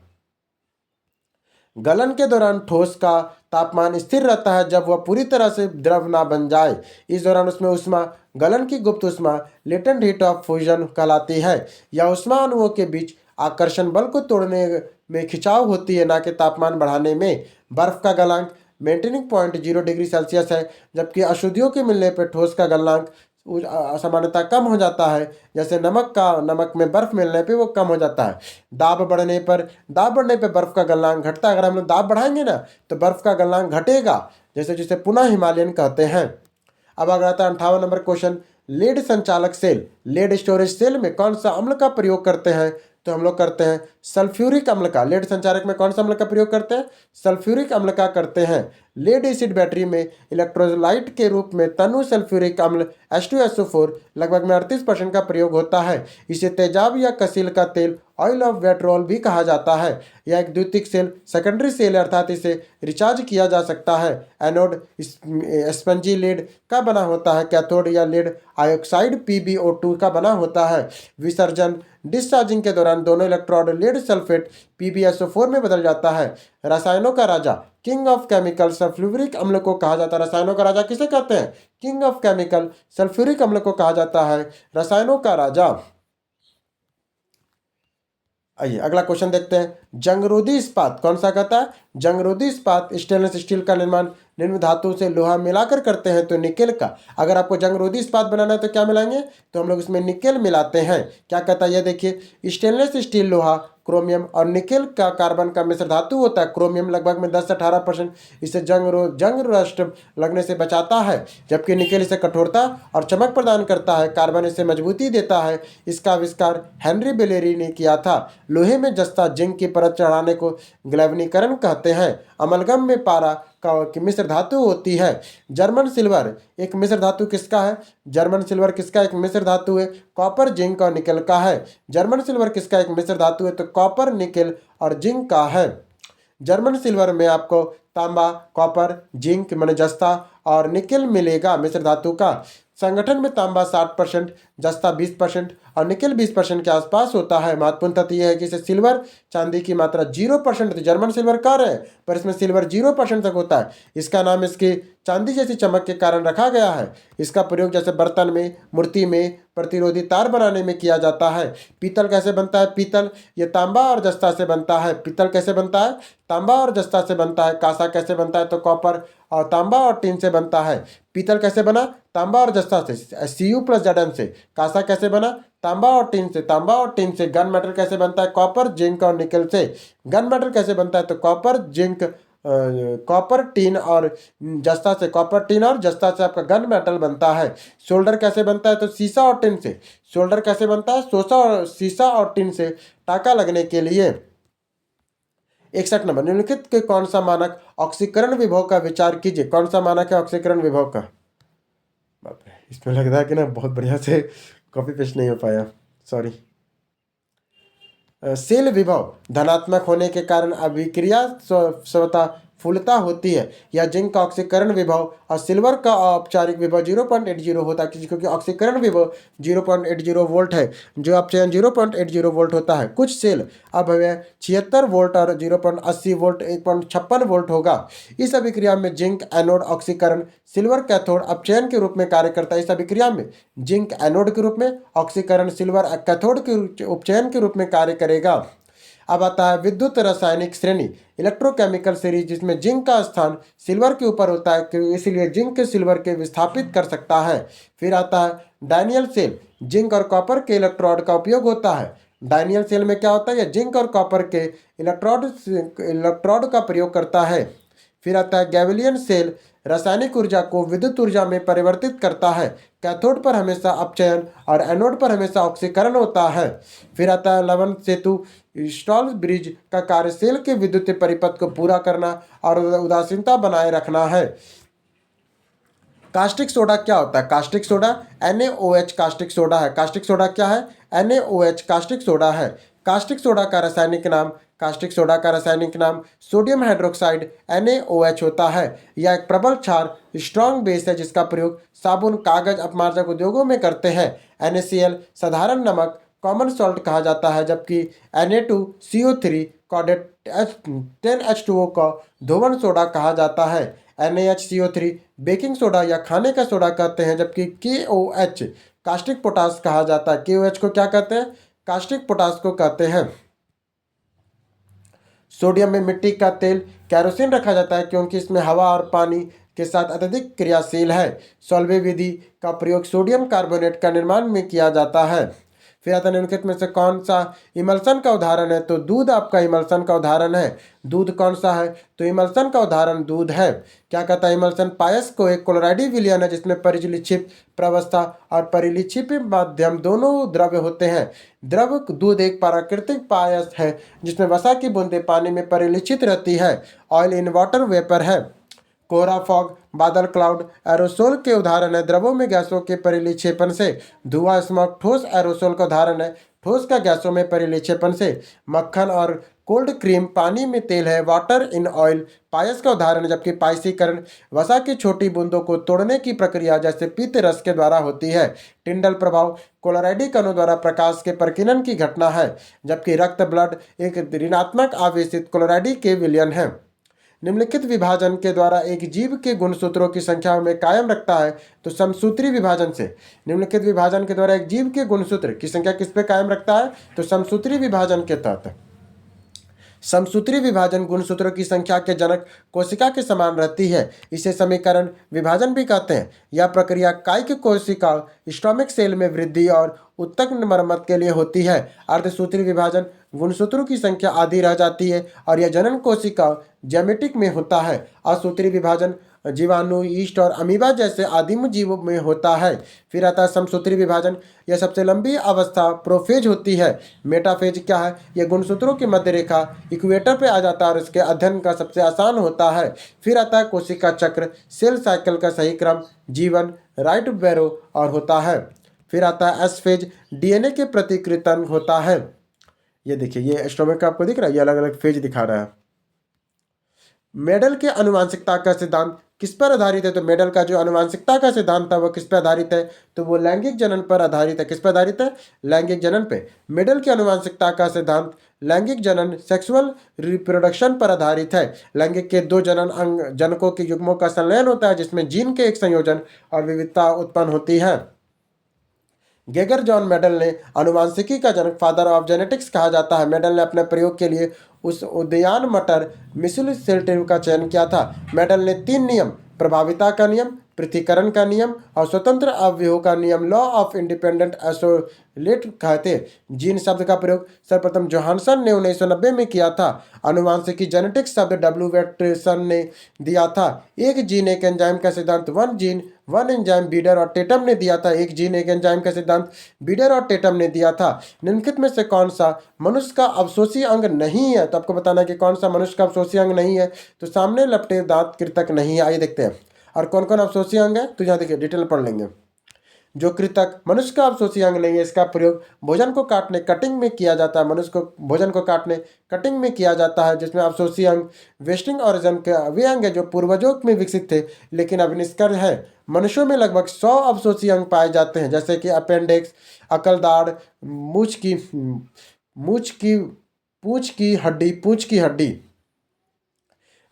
गलन के दौरान ठोस का तापमान स्थिर रहता है जब वह पूरी तरह से द्रव ना बन जाए। इस दौरान उसमें ऊष्मा, गलन की गुप्त ऊष्मा लेटेंट हीट ऑफ फ्यूजन कहलाती है। यह ऊष्मा अणुओं के बीच आकर्षण बल को तोड़ने में खिंचाव होती है, ना कि तापमान बढ़ाने में। बर्फ का गलनांक मेंटेनिंग पॉइंट 0 डिग्री सेल्सियस है, जबकि अशुद्धियों के मिलने पर ठोस का गलनांक सामान्यतः कम हो जाता है। जैसे नमक में बर्फ मिलने पे वो कम हो जाता है। दाब बढ़ने पर बर्फ का गलनांक घटता है। अगर हम लोग दाब बढ़ाएंगे ना तो बर्फ का गलनांक घटेगा, जैसे जिसे पुनः हिमालयन कहते हैं। अब अगर आता है 58 नंबर क्वेश्चन। लेड संचालक सेल, लेड स्टोरेज सेल में कौन सा अम्ल का प्रयोग करते हैं? तो हम लोग करते हैं सल्फ्यूरिक अम्ल का। लेड संचारक में कौन सा अम्ल का प्रयोग करते हैं? सल्फ्यूरिक अम्ल का करते हैं। लेड एसिड बैटरी में इलेक्ट्रोलाइट के रूप में तनु सल्फ्यूरिक अम्ल H2SO4 लगभग में 38% का प्रयोग होता है। इसे तेजाब या कसील का तेल, ऑयल ऑफ वेट्रोल भी कहा जाता है। यह एक द्वितीयक सेल, सेकेंडरी सेल, अर्थात इसे रिचार्ज किया जा सकता है। एनोड स्पंजी लेड का बना होता है। कैथोड या लेड आयोक्साइड PbO2 का बना होता है। विसर्जन, डिस्चार्जिंग के दौरान दोनों इलेक्ट्रोड लेड सल्फेट PbSO4 में बदल जाता है। रसायनों का राजा, किंग ऑफ केमिकल, सल्फ्यूरिक अम्ल को कहा जाता है। रसायनों का राजा किसे कहते हैं? किंग ऑफ केमिकल, सल्फ्यूरिक अम्ल को कहा जाता है रसायनों का राजा। आइए अगला क्वेश्चन देखते हैं। जंगरोधी इस्पात कौन सा कहता है? जंगरोधी इस्पात स्टेनलेस स्टील का निर्माण निम्न धातु से लोहा मिलाकर करते हैं, तो निकेल का। अगर आपको जंगरोधी इस्पात बनाना है तो क्या मिलाएंगे? तो हम लोग इसमें निकेल मिलाते हैं। क्या कहता है ये देखिए, स्टेनलेस स्टील लोहा, क्रोमियम और निकेल का कार्बन का मिश्र धातु होता है। क्रोमियम लगभग में 10 से 18% इसे जंग रस्ट लगने से बचाता है, जबकि निकेल इसे कठोरता और चमक प्रदान करता है। कार्बन इसे मजबूती देता है। इसका आविष्कार हेनरी बेलेरी ने किया था। लोहे में जस्ता जिंक की परत चढ़ाने को ग्लैवनीकरण कहते हैं। अमलगम में पारा की मिश्र धातु होती है। जर्मन सिल्वर एक मिश्र धातु किसका है? जर्मन सिल्वर किसका एक मिश्र धातु है? कॉपर, जिंक और निकेल का है। जर्मन सिल्वर किसका एक मिश्र धातु है? तो कॉपर, निकेल और जिंक का है। जर्मन सिल्वर में आपको तांबा, कॉपर, जिंक माने जस्ता और निकेल मिलेगा मिश्र धातु का। संगठन में तांबा 60%, जस्ता 20% और निकेल 20% के आसपास होता है। महत्वपूर्ण तथ्य यह है कि इसे सिल्वर चांदी की मात्रा 0%, जर्मन सिल्वर कह रहे हैं पर इसमें सिल्वर 0% तक होता है। इसका नाम इसकी चांदी जैसी चमक के कारण रखा गया है। इसका प्रयोग जैसे बर्तन में, मूर्ति में प्रतिरोधी तार बनाने में किया जाता है। पीतल कैसे बनता है? पीतल ये तांबा और जस्ता से बनता है। पीतल कैसे बनता है? तांबा और जस्ता से बनता है। कांसा कैसे बनता है? तो कॉपर और तांबा और टीन से बनता है। पीतल कैसे बना? तांबा और जस्ता से, Cu+Zn से। कांसा कैसे बना? तांबा और टीन से। तांबा और टीन से। गन मेटल कैसे बनता है? कॉपर, जिंक और निकेल से। गन मेटल कैसे बनता है? तो कॉपर, जिंक, कॉपर, टीन और जस्ता से। कॉपर, टीन और जस्ता से आपका गन मेटल बनता है। सोल्डर कैसे बनता है? तो शीशा और टिन से। सोल्डर कैसे बनता है? शीशा और टिन से टाका लगने के लिए। 61 नंबर। निम्नलिखित के कौन सा मानक ऑक्सीकरण विभव का विचार कीजिए। कौन सा मानक है ऑक्सीकरण विभव का? बाप रे, इसमें लग रहा है कि ना बहुत बढ़िया से कॉपी पेस्ट नहीं हो पाया, सॉरी। सेल विभव धनात्मक होने के कारण अभिक्रिया स्वतः फूलता होती है। यह जिंक का ऑक्सीकरण विभव और सिल्वर का औपचारिक विभव 0.80 होता है, क्योंकि ऑक्सीकरण विभव 0.80 वोल्ट है, जो अपचयन 0.80 वोल्ट होता है। कुछ सेल अपव्यय 76 वोल्ट और 0.80 वोल्ट 1.56 वोल्ट होगा। इस अभिक्रिया में जिंक एनोड ऑक्सीकरण, सिल्वर कैथोड अपचयन के रूप में कार्य करता है। इस अभिक्रिया में जिंक एनोड के रूप में, ऑक्सीकरण सिल्वर कैथोड के उपचयन के रूप में कार्य करेगा। अब आता है विद्युत रासायनिक श्रेणी, इलेक्ट्रोकेमिकल सीरीज, जिसमें जिंक का स्थान सिल्वर के ऊपर होता है, इसलिए जिंक सिल्वर के विस्थापित कर सकता है। फिर आता है डायनियल सेल, जिंक और कॉपर के इलेक्ट्रोड का उपयोग होता है। डायनियल सेल में क्या होता है, यह जिंक और कॉपर के इलेक्ट्रोड का प्रयोग करता है। फिर आता है गैलिलियन सेल, रासायनिक ऊर्जा को विद्युत ऊर्जा में परिवर्तित करता है। कैथोड पर हमेशा अपचयन और एनोड पर हमेशा ऑक्सीकरण होता है। फिर आता है लवण सेतु, स्टॉल ब्रिज का कार्य सेल के विद्युत परिपथ को पूरा करना और उदासीनता बनाए रखना है। कास्टिक सोडा क्या होता है? Caustic soda NaOH caustic soda है। कास्टिक सोडा क्या है? NaOH कास्टिक सोडा है। कास्टिक सोडा का रासायनिक नाम सोडियम हाइड्रोक्साइड NaOH होता है। यह एक प्रबल क्षार स्ट्रॉन्ग बेस है, जिसका प्रयोग साबुन, कागज, अपमार्जक उद्योगों में करते हैं। NaCl साधारण नमक कॉमन सॉल्ट कहा जाता है, जबकि Na2CO3 कॉडेट 10H2O को धोवन सोडा कहा जाता है। NaHCO3 बेकिंग सोडा या खाने का सोडा कहते हैं, जबकि KOH कास्टिक पोटास कहा जाता है। KOH को क्या कहते हैं? कास्टिक पोटास को कहते हैं। सोडियम में मिट्टी का तेल कैरोसिन रखा जाता है, क्योंकि इसमें हवा और पानी के साथ अत्यधिक क्रियाशील है। सॉल्वे विधि का प्रयोग सोडियम कार्बोनेट का निर्माण में किया जाता है। फिर आता है निम्नलिखित में से कौन सा इमल्सन का उदाहरण है? तो दूध आपका इमल्सन का उदाहरण है। दूध कौन सा है? तो इमल्सन का उदाहरण दूध है। क्या कहता है इमल्सन? पायस को एक क्लोराइडी विलयन है, जिसमें परिलिक्षित प्रावस्था और परिलिक्षित माध्यम दोनों द्रव्य होते हैं। द्रव दूध एक प्राकृतिक पायस है, जिसमें वसा की बूंदें पानी में परिलिक्षित रहती है। ऑयल इन वाटर वेपर है। कोहरा, फॉग, बादल, क्लाउड एरोसोल के उदाहरण है। द्रवों में गैसों के परिलिक्षेपण से। धुआं, स्मॉग ठोस एरोसोल का उदाहरण है, ठोस का गैसों में परिलिक्षेपण से। मक्खन और कोल्ड क्रीम पानी में तेल है। वाटर इन ऑयल पायस का उदाहरण है, जबकि पायसीकरण वसा की छोटी बूंदों को तोड़ने की प्रक्रिया जैसे पीत रस के द्वारा होती है। टिंडल प्रभाव क्लोराइडी कणों द्वारा प्रकाश के प्रकीर्णन की घटना है, जबकि रक्त ब्लड एक ऋणात्मक आवेशित क्लोराइडी के विलयन है। निम्नलिखित विभाजन के द्वारा एक जीव के गुणसूत्रों की संख्या में कायम रखता है। तो समसूत्री विभाजन से निम्नलिखित विभाजन के द्वारा एक जीव के गुणसूत्र की संख्या किस पे कायम रखता है? तो समसूत्री विभाजन के तहत। समसूत्री विभाजन गुणसूत्रों की संख्या के जनक कोशिका के समान रहती है। इसे समीकरण विभाजन भी कहते हैं। यह प्रक्रिया कायिक कोशिका स्टोमिक सेल में वृद्धि और उत्तक मरम्मत के लिए होती है। अर्धसूत्री विभाजन गुणसूत्रों की संख्या आधी रह जाती है और यह जनन कोशिका जेमेटिक में होता है। असूत्री विभाजन जीवाणु, ईस्ट और अमीबा जैसे आदिम जीवों में होता है। फिर आता है समसूत्री विभाजन। यह सबसे लंबी अवस्था प्रोफेज होती है। मेटाफेज क्या है? यह गुणसूत्रों की मध्य रेखा इक्वेटर पे आ जाता है और इसके अध्ययन का सबसे आसान होता है। फिर आता है कोशिका चक्र, सेल साइकिल का सही क्रम, जीवन, राइट बैरो और होता है। फिर आता है एस फेज, DNA के प्रतिकृतन होता है। ये देखिए, ये स्टोमिक का आपको दिख रहा है, ये अलग अलग फेज दिखा रहा है। मेडल के आनुवांशिकता का सिद्धांत किस पर आधारित है? तो मेडल का जो आनुवांशिकता का सिद्धांत था वो किस पर आधारित है? तो वो लैंगिक जनन पर आधारित है। किस पर आधारित है? लैंगिक जनन पे। मेडल की आनुवांशिकता का सिद्धांत लैंगिक जनन, सेक्सुअल रिप्रोडक्शन पर आधारित है। लैंगिक के दो जनकों के युग्मों का संलयन होता है, जिसमें जीन के एक संयोजन और विविधता उत्पन्न होती है। गेगर जॉन मेडल ने आनुवांशिकी का जनक, फादर ऑफ जेनेटिक्स कहा जाता है। मेडल ने अपने प्रयोग के लिए उस उद्यान मटर मिसुलिसेटिव का चयन किया था। मेडल ने 3 नियम, प्रभाविता का नियम, पृथक्करण का नियम और स्वतंत्र अवयवों का नियम, लॉ ऑफ इंडिपेंडेंट आइसोलेट कहते। जीन शब्द का प्रयोग सर्वप्रथम जोहानसन ने 1990 में किया था। आनुवांशिकी जेनेटिक्स शब्द W. वेटसन ने दिया था। एक जीन एक एंजाइम का सिद्धांत one gene one enzyme bidder और टेटम ने दिया था। एक जीन एक एंजाइम का सिद्धांत बीडर और टेटम ने दिया था। निम्नलिखित में से कौन सा मनुष्य का अवशोषी अंग नहीं है? तो आपको बताना है कि कौन सा मनुष्य का अवशोषी अंग नहीं है। तो सामने लपटे दांत कृतक नहीं है। आइए देखते हैं। और कौन कौन अवशोषी अंग है? तो यहाँ देखिए, डिटेल पढ़ लेंगे। जो कृतक मनुष्य का अवशोषी अंग नहीं है, इसका प्रयोग भोजन को काटने कटिंग में किया जाता है। मनुष्य को भोजन को काटने कटिंग में किया जाता है, जिसमें अवशोषी अंग वेस्टिंग ऑर्गन के वे अंग है जो पूर्वजों में विकसित थे, लेकिन अब निष्कर्ष है मनुष्यों में लगभग 100 अवशोषी अंग पाए जाते हैं, जैसे कि अपेंडिक्स, अकलदाढ़, मूछ की मूछ की पूंछ की हड्डी।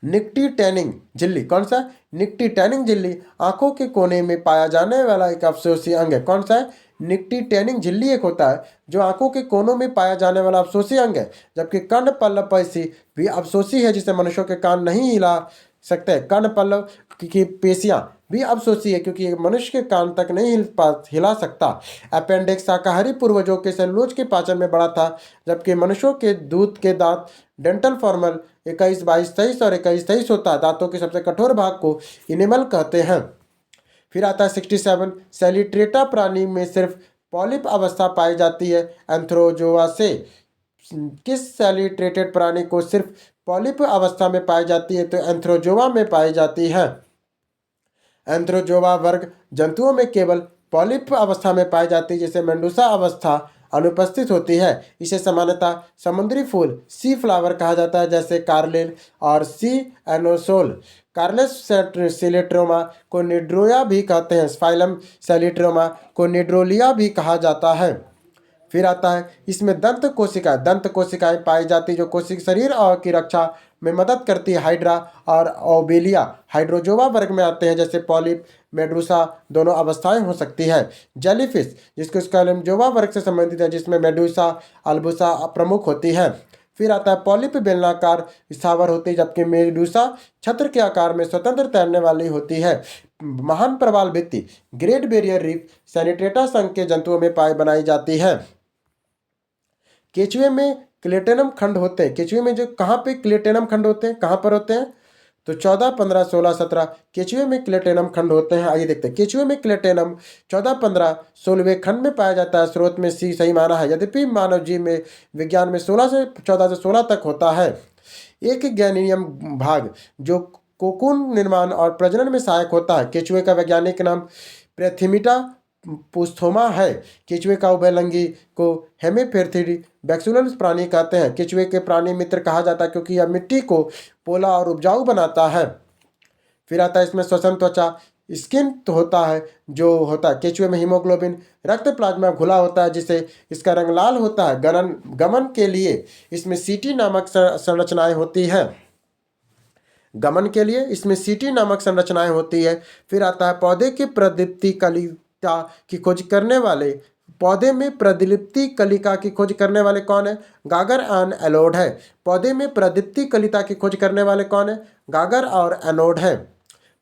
निक्टी टैनिंग झिल्ली, कौन सा? निक्टी टैनिंग झिल्ली आंखों के कोने में पाया जाने वाला एक अवशोषी अंग है। कौन सा है? निक्टी टैनिंग झिल्ली एक होता है जो आंखों के कोनों में पाया जाने वाला अवशोषी अंग है। जबकि कर्ण पल्लव पेशी भी अवशोषी है, जिसे मनुष्यों के कान नहीं हिला सकते। कर्ण पल्लव की पेशियां भी अवशोषी है, क्योंकि ये मनुष्य के कान तक नहीं हिला सकता। अपेंडिक्स शाकाहारी पूर्वजों के सेलुलोज के पाचन में बड़ा था, जबकि मनुष्यों के दूध के दांत डेंटल फॉर्मल 21, 22, 23 और 21, 23 होता है। दांतों के सबसे कठोर भाग को इनेमल कहते हैं। फिर आता है 67, सेलिट्रेटा प्राणी में सिर्फ पॉलिप अवस्था पाई जाती है। एंथ्रोजोआ से किस सेलिट्रेटेड प्राणी को सिर्फ पॉलिप अवस्था में पाई जाती है? तो एंथ्रोजोआ में पाई जाती है। एंथ्रोजोआ वर्ग जंतुओं में केवल पॉलिप अवस्था में पाई जाती है, जिसे मेंडूसा अवस्था अनुपस्थित होती है। इसे सामान्यतः समुद्री फूल सी फ्लावर कहा जाता है, जैसे कार्लिल और सी एनोसोल। कार्लेस सेलिट्रोमा को निड्रोया भी कहते हैं। फाइलम सेलिट्रोमा को निड्रोलिया भी कहा जाता है। फिर आता है इसमें दंत कोशिकाएं पाई जाती जो कोशिक शरीर और की रक्षा में मदद करती है। हाइड्रा और ओबेलिया हाइड्रोजोआ वर्ग में आते हैं, जैसे पॉलिप, मेडूसा दोनों अवस्थाएं हो सकती है। जेलीफिश जिसको स्कैलमजोआ वर्ग से संबंधित है, जिसमें मेडूसा अल्बुसा प्रमुख होती है। फिर आता है पॉलिप बेलनाकार स्थावर होती है, जबकि मेडूसा छत्र के आकार में स्वतंत्र तैरने वाली होती है। महान प्रवाल भित्ति ग्रेट बैरियर रीफ सैनिट्रेटा संघ के जंतुओं में बनाई जाती है। केचुए में क्लेटेनम खंड होते हैं। केचुए में जो कहाँ पे क्लेटेनम खंड होते हैं, कहाँ पर होते हैं? तो 14, 15, 16, 17 केचुए में क्लेटेनम खंड होते हैं। आइए देखते हैं। केचुए में क्लेटेनम 14, 15, 16वें खंड में पाया जाता है। स्रोत में सी सही माना है, यद्यपि मानव जीव में विज्ञान में 14 से 16 तक होता है। एक गैनियम भाग जो कोकून निर्माण और प्रजनन में सहायक होता है। केचुए का वैज्ञानिक नाम प्रेथिमिटा पुस्थोमा है। केचुए का उभयलिंगी को हेमिफेरेथिडी बैक्सूलर प्राणी कहते हैं। केचुए के प्राणी मित्र कहा जाता है, क्योंकि यह मिट्टी को पोला और उपजाऊ बनाता है। फिर आता है इसमें श्वसन त्वचा स्किन होता है, जो होता है केचुए में हीमोग्लोबिन रक्त प्लाज्मा घुला होता है, जिसे इसका रंग लाल होता है। गमन के लिए इसमें सीटी नामक संरचनाएं होती है। गमन के लिए इसमें सीटी नामक संरचनाएं होती है। फिर आता है पौधे की प्रदीप्ति कलिका की खोज करने वाले। पौधे में प्रदीप्ति कलिका की खोज करने वाले कौन है? गागर एंड एनोड है। पौधे में प्रदीप्ति कलिका की खोज करने वाले कौन है? गागर और एनोड है।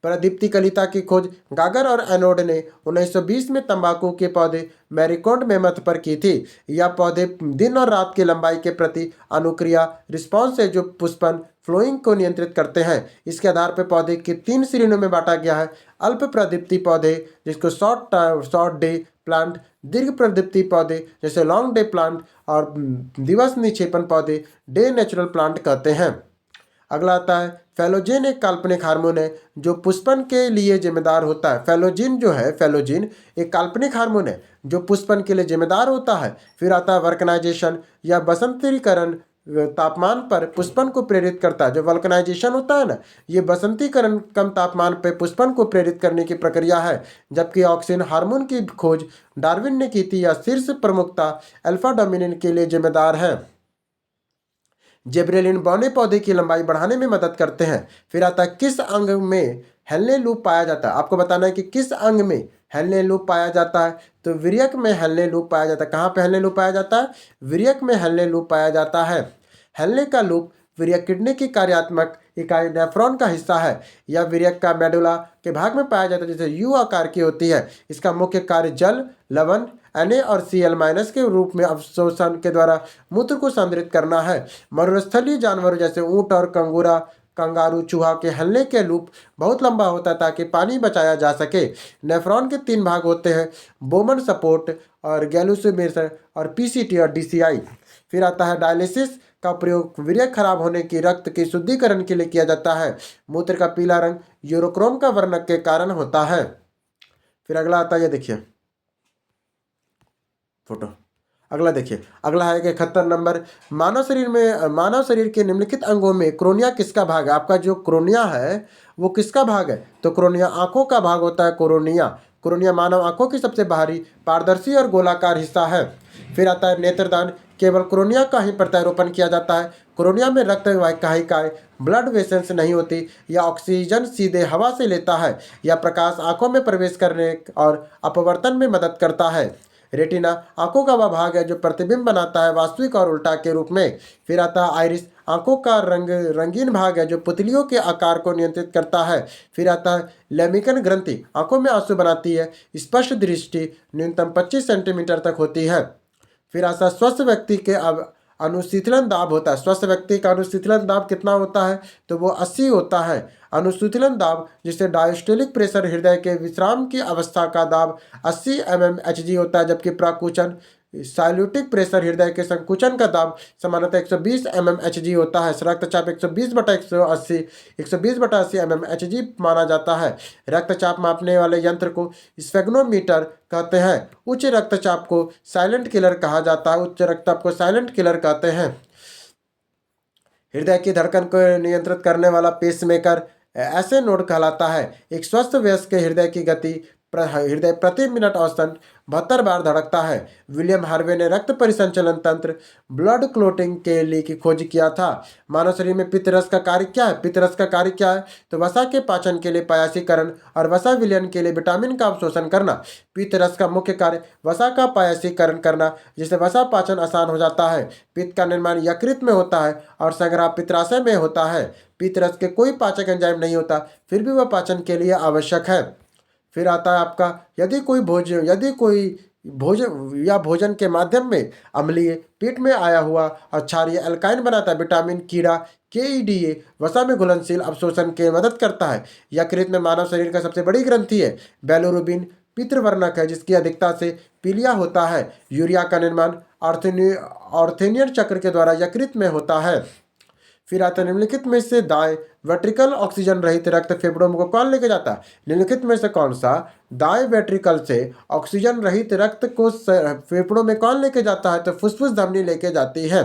प्रदीप्ति कलिता की खोज गागर और एनोड ने 1920 में तंबाकू के पौधे मैरीकोल्ड मेमथ पर की थी। यह पौधे दिन और रात की लंबाई के प्रति अनुक्रिया रिस्पॉन्स है, जो पुष्पन फ्लोइंग को नियंत्रित करते हैं। इसके आधार पर पौधे के 3 श्रेणियों में बांटा गया है। अल्प प्रदीप्ति पौधे जिसको शॉर्ट डे प्लांट, दीर्घ प्रदीप्ति पौधे जैसे लॉन्ग डे प्लांट, और दिवस निक्षेपण पौधे डे नेचुरल प्लांट कहते हैं। अगला आता है फेलोजिन, एक काल्पनिक हार्मोन है जो पुष्पन के लिए जिम्मेदार होता है। फेलोजिन एक काल्पनिक हार्मोन है जो पुष्पन के लिए जिम्मेदार होता है। फिर आता है वल्कनाइजेशन या बसंतीकरण, तापमान पर पुष्पन को प्रेरित करता है। जो वल्कनाइजेशन होता है ना, ये बसंतीकरण कम तापमान पर पुष्पन को प्रेरित करने की प्रक्रिया है। जबकि ऑक्सिन हार्मोन की खोज डार्विन ने की थी। यह शीर्ष प्रमुखता अल्फा डोमिनिन के लिए जिम्मेदार है। जिब्रेलिन बौने पौधे की लंबाई बढ़ाने में मदद करते हैं। फिर आता है किस अंग में हेलने लूप पाया जाता है? आपको बताना है कि किस अंग में हेलने लूप पाया जाता है। तो विरियक में हेलने लूप पाया जाता है। कहाँ पे हेलने लूप पाया जाता है? विरियक में हेलने लूप पाया जाता है। हेलने का लूप विरियक किडनी की कार्यात्मक इकाई नेफ्रॉन का हिस्सा है। यह विरियक का मेडुला के भाग में पाया जाता है, जैसे यू आकार की होती है। इसका मुख्य कार्य जल, लवण, Na और Cl- के रूप में अवशोषण के द्वारा मूत्र को संग्रहित करना है। मरुस्थलीय जानवरों जैसे ऊंट और कंगारू चूहा के हलने के लूप बहुत लंबा होता है, ताकि पानी बचाया जा सके। नेफ्रॉन के 3 भाग होते हैं, बोमन सपोर्ट और गैलुसिमेशन और पीसीटी और डीसीआई। फिर आता है डायलिसिस का प्रयोग वीर्य खराब होने की रक्त की शुद्धिकरण के लिए किया जाता है। मूत्र का पीला रंग यूरोक्रोम का वर्णक के कारण होता है। फिर अगला आता है, ये देखिए फोटो। अगला देखिए, अगला है कि 71 नंबर, मानव शरीर के निम्नलिखित अंगों में क्रोनिया किसका भाग है? आपका जो क्रोनिया है वो किसका भाग है? तो क्रोनिया आंखों का भाग होता है। कोरोनिया कोरोनिया मानव आंखों की सबसे बाहरी, पारदर्शी और गोलाकार हिस्सा है। फिर आता है नेत्रदान। केवल क्रोनिया का ही प्रत्यारोपण किया जाता है। क्रोनिया में रक्त वाहिकाएं, ब्लड वेसल्स नहीं होती। यह ऑक्सीजन सीधे हवा से लेता है। यह प्रकाश आंखों में प्रवेश करने और अपवर्तन में मदद करता है। रेटिना आंखों का वह भाग है जो प्रतिबिंब बनाता है, वास्तविक और उल्टा के रूप में। फिर आता है आइरिस, आंखों का रंगीन भाग है जो पुतलियों के आकार को नियंत्रित करता है। फिर आता है लेमिकन ग्रंथि, आंखों में आंसू बनाती है। स्पष्ट दृष्टि न्यूनतम 25 सेंटीमीटर तक होती है। फिर आता स्वस्थ व्यक्ति के अब अनुशीतलन दाब होता है। स्वस्थ व्यक्ति का अनुशीतलन दाब कितना होता है? तो वो 80 होता है। अनुशीतलन दाब जिसे डायस्टोलिक प्रेशर, हृदय के विश्राम की अवस्था का दाब 80 mmHg होता है, जबकि प्राकुचन साइल्यूटिक प्रेशर, हृदय के संकुचन का दाब सामान्यतः 120 mmHg होता है। रक्तचाप 120/180 120/80 mmHg माना जाता है। रक्तचाप मापने वाले यंत्र को स्फेग्नोमीटर कहते हैं। उच्च रक्तचाप को साइलेंट किलर कहा जाता है। उच्च रक्तचाप को साइलेंट किलर कहते हैं। हृदय की धड़कन को नियंत्रित करने वाला पेसमेकर ऐसे नोड कहलाता है। एक स्वस्थ वयस्क के हृदय प्रति मिनट औसतन 72 बार धड़कता है। विलियम हार्वे ने रक्त परिसंचलन तंत्र, ब्लड क्लोटिंग के लिए की खोज किया था। मानव शरीर में पित्तरस का कार्य क्या है? पित्तरस का कार्य क्या है? तो वसा के पाचन के लिए पायासीकरण और वसा विलयन के लिए विटामिन का अवशोषण करना। पित्तरस का मुख्य कार्य वसा का पायासीकरण करना, जिससे वसा पाचन आसान हो जाता है। पित्त का निर्माण यकृत में होता है और संग्रह पित्राशय में होता है। पित्तरस के कोई पाचक एंजाइम नहीं होता, फिर भी वह पाचन के लिए आवश्यक है। फिर आता है आपका, यदि कोई भोजन या भोजन के माध्यम में अम्लीय, पेट में आया हुआ और क्षारीय अल्काइन बनाता है। विटामिन कीड़ा KEDA वसा में घुलनशील अवशोषण के मदद करता है। यकृत में मानव शरीर का सबसे बड़ी ग्रंथि है। बैलोरुबिन पितृवर्णक है, जिसकी अधिकता से पीलिया होता है। यूरिया का निर्माण ऑर्थेनियन चक्र के द्वारा यकृत में होता है। फिर आता है निम्नलिखित में से दाएं वेंट्रिकल ऑक्सीजन रहित रक्त फेफड़ों को कौन लेके जाता है? निम्नलिखित में से कौन सा दाएं वेंट्रिकल से ऑक्सीजन रहित रक्त को फेफड़ों में कौन लेके जाता है? तो फुसफुस धमनी लेके जाती है।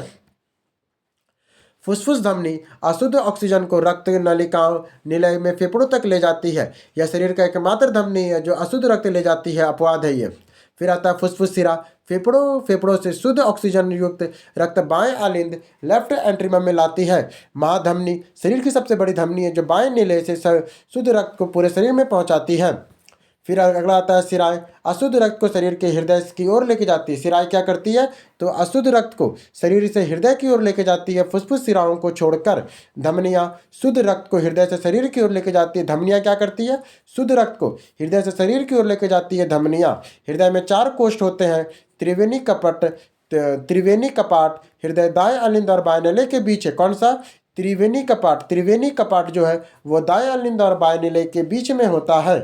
फुसफुस धमनी अशुद्ध ऑक्सीजन को रक्त नलिकाओं निलय में फेफड़ों तक ले जाती है। यह शरीर का एकमात्र धमनी है जो अशुद्ध रक्त ले जाती है। अपवाद है ये। फिर आता है फुसफुस सिरा, फेफड़ों से शुद्ध ऑक्सीजन युक्त रक्त बाएं आलिंद लेफ्ट एंट्रीम में लाती है। महाधमनी शरीर की सबसे बड़ी धमनी है जो बाएं नीले से शुद्ध रक्त को पूरे शरीर में पहुंचाती है। फिर अगला आता है सिराएं, अशुद्ध रक्त को शरीर के हृदय की ओर लेके जाती है। सिराएं क्या करती है? तो अशुद्ध रक्त को शरीर से हृदय की ओर लेके जाती है, फुसफुस सिराओं को छोड़कर। धमनियां शुद्ध रक्त को हृदय से शरीर की ओर लेके जाती है। धमनियां क्या करती है? शुद्ध रक्त को हृदय से शरीर की ओर लेके जाती है। धमनियां। हृदय में 4 कोष्ठ होते हैं। त्रिवेणी कपाट हृदय दाएं अलिंद और बाएं नले के बीच है। कौन सा? त्रिवेणी कपाट जो है वो दाएं अलिंद और बाएं नले के बीच में होता है।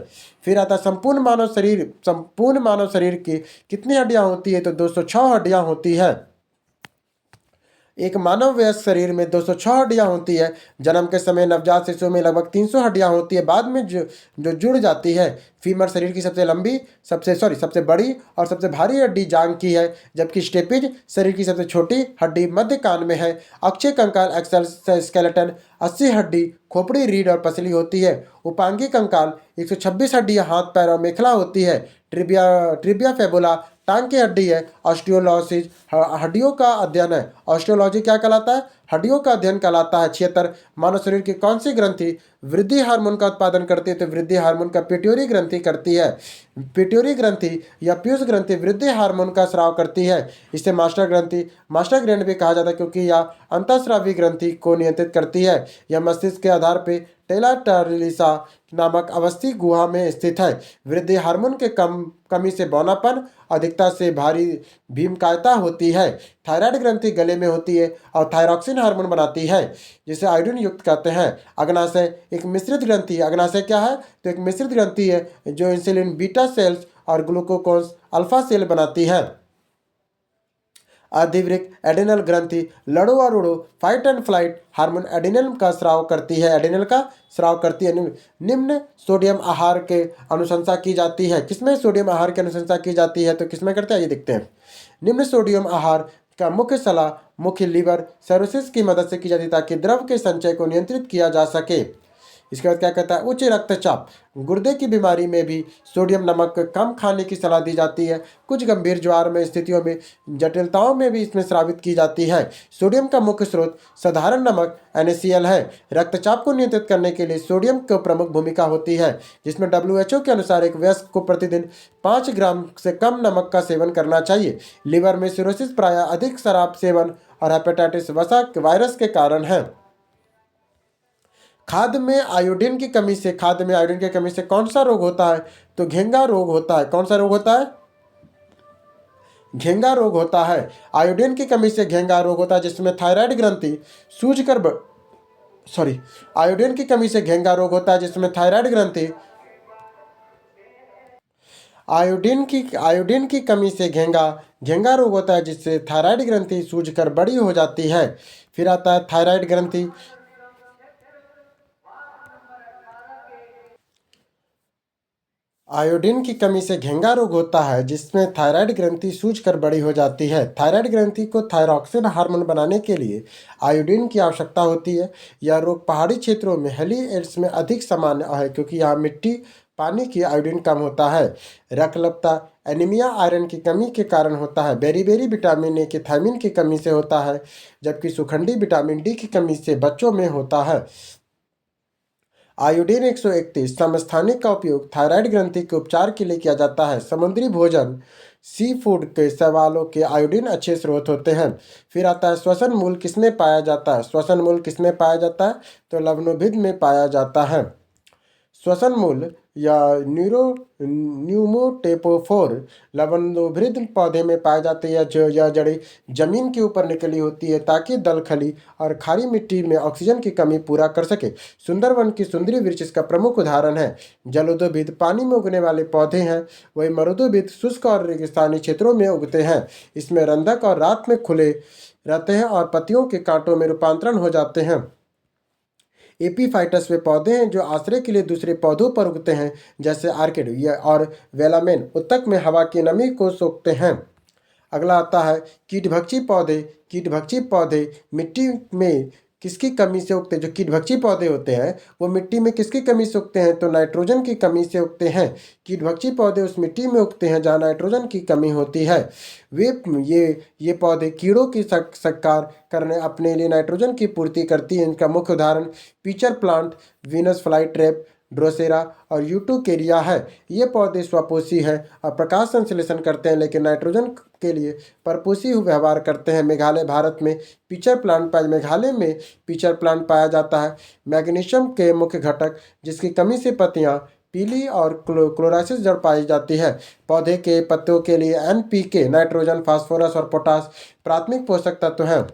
फिर आता संपूर्ण मानव शरीर की कितनी हड्डियां होती है? तो 206 हड्डियां होती है। एक मानव वयस्क शरीर में 206 हड्डियां होती है। जन्म के समय नवजात शिशु में लगभग 300 हड्डियां होती है, बाद में जो जुड़ जाती है। फीमर शरीर की सबसे बड़ी और सबसे भारी हड्डी जांघ की है, जबकि स्टेपिज शरीर की सबसे छोटी हड्डी मध्य कान में है। अक्षय कंकाल एक्सल स्केलेटन 80 हड्डी, खोपड़ी, रीढ़ और पसली होती है। उपांगी कंकाल 126 हड्डियां हाथ, पैर और मेखला होती है। ट्रिबिया फेबुला टांग की हड्डी है। ऑस्टियोलॉजिस हड्डियों का अध्ययन है। ऑस्टियोलॉजी क्या कहलाता है? हड्डियों का अध्ययन कहलाता है। 76 मानव शरीर की कौन सी ग्रंथि वृद्धि हार्मोन का उत्पादन करती है? तो वृद्धि हार्मोन का पिट्यूटरी ग्रंथि करती है। पिट्यूटरी ग्रंथि या पीयूष ग्रंथि वृद्धि हार्मोन का स्राव करती है। इसे मास्टर ग्रैंड भी कहा जाता है, क्योंकि यह अंतःस्रावी ग्रंथि को नियंत्रित करती है। यह मस्तिष्क के आधार पर टेलाटालिसा नामक अवस्थी गुहा में स्थित है। वृद्धि हार्मोन के कमी से बौनापन, अधिकता से भारी भीमकायता होती है। थायराइड ग्रंथि गले में होती है और थायरॉक्सिन हार्मोन बनाती है, जिसे आयोडीन युक्त कहते हैं। अग्नाशय एक मिश्रित ग्रंथि है। अग्नाशय क्या है? तो एक मिश्रित ग्रंथि है जो इंसुलिन बीटा सेल्स और ग्लूकोकोन्स अल्फा सेल बनाती है। अधिवृक्क एडिनल ग्रंथि लड़ो और उड़ो fight and flight hormone adrenal का स्राव करती है, एडिनल का स्राव करती है। निम्न सोडियम आहार के अनुशंसा की जाती है। किसमें सोडियम आहार की अनुशंसा की जाती है तो किसमें करते हैं, ये देखते हैं। निम्न सोडियम आहार का मुख्य सलाह मुख्य लीवर सर्विसेज की मदद से की जाती है ताकि द्रव के संचय को नियंत्रित किया जा सके। इसके बाद क्या कहता है, उच्च रक्तचाप गुर्दे की बीमारी में भी सोडियम नमक कम खाने की सलाह दी जाती है। कुछ गंभीर ज्वार में स्थितियों में जटिलताओं में भी इसमें स्रावित की जाती है। सोडियम का मुख्य स्रोत साधारण नमक NaCl है। रक्तचाप को नियंत्रित करने के लिए सोडियम की प्रमुख भूमिका होती है, जिसमें WHO के अनुसार एक वयस्क को प्रतिदिन 5 ग्राम से कम नमक का सेवन करना चाहिए। लीवर में सिरोसिस प्रायः अधिक शराब सेवन और हेपेटाइटिस वसा वायरस के कारण है। खाद्य में आयोडीन की कमी से कौन सा रोग होता है तो घेंगा रोग होता है। कौन सा रोग होता है, घेंगा रोग होता है। आयोडीन की कमी से घेंगा रोग होता है जिसमें थायराइड ग्रंथि सूजकर आयोडीन की कमी से घेंगा रोग होता है जिसमें थायराइड ग्रंथि आयोडीन की कमी से घेंगा रोग होता है जिससे थायराइड ग्रंथि सूजकर बड़ी हो जाती है। फिर आता है थायराइड ग्रंथि। आयोडीन की कमी से घेंगा रोग होता है जिसमें थायराइड ग्रंथि सूजकर बड़ी हो जाती है। थायराइड ग्रंथि को थायरॉक्सिन हार्मोन बनाने के लिए आयोडीन की आवश्यकता होती है। यह रोग पहाड़ी क्षेत्रों में हिली एड्स में अधिक सामान्य है क्योंकि यहाँ मिट्टी पानी की आयोडीन कम होता है। रक्तल्पता एनीमिया आयरन की कमी के कारण होता है। बेरी विटामिन ए के थायमिन की कमी से होता है, जबकि सुखंडी विटामिन डी की कमी से बच्चों में होता है। आयोडीन 131 समस्थानिक का उपयोग थायराइड ग्रंथि के उपचार के लिए किया जाता है। समुद्री भोजन सी फूड के शैवालों के आयोडीन अच्छे स्रोत होते हैं। फिर आता है श्वसन मूल किसमें पाया जाता है। श्वसन मूल किसमें पाया जाता है तो लवणोभिद में पाया जाता है। श्वसन मूल या न्यूमोटेपोफोर लवणोभिद पौधे में पाए जाते हैं। यह जड़ी जमीन के ऊपर निकली होती है ताकि दलखली और खारी मिट्टी में ऑक्सीजन की कमी पूरा कर सके। सुंदरवन की सुंदरी वृक्ष इसका प्रमुख उदाहरण है। जलोदोभिद पानी में उगने वाले पौधे हैं, वही मरुदोभिद शुष्क और रेगिस्तानी क्षेत्रों में उगते हैं। इसमें रंधक और रात में खुले रहते हैं और पत्तियों के कांटों में रूपांतरण हो जाते हैं। एपीफाइटस वे पौधे हैं जो आश्रय के लिए दूसरे पौधों पर उगते हैं, जैसे आर्किड और वेलामेन उत्तक में हवा की नमी को सोखते हैं। अगला आता है कीटभक्षी पौधे। कीटभक्षी पौधे मिट्टी में किसकी कमी से उगते हैं। जो कीटभक्षी पौधे होते हैं वो मिट्टी में किसकी कमी से उगते हैं तो नाइट्रोजन की कमी से उगते हैं। कीटभक्षी पौधे उस मिट्टी में उगते हैं जहाँ नाइट्रोजन की कमी होती है। ये पौधे कीड़ों की शिकार करने अपने लिए नाइट्रोजन की पूर्ति करती है। इनका मुख्य उदाहरण pitcher plant, Venus fly trap, Drosera और यूटोकेरिया है। ये पौधे स्वपोषी हैं और प्रकाश संश्लेषण करते हैं, लेकिन नाइट्रोजन के लिए परपोषी व्यवहार करते हैं। मेघालय में मेघालय में पिचर प्लांट पाया जाता है। मैग्नीशियम के मुख्य घटक जिसकी कमी से पत्तियां पीली और क्लोराइसिस जड़ पाई जाती है। पौधे के पत्तों के लिए NPK नाइट्रोजन, फास्फोरस और पोटास प्राथमिक पोषक तत्व हैं।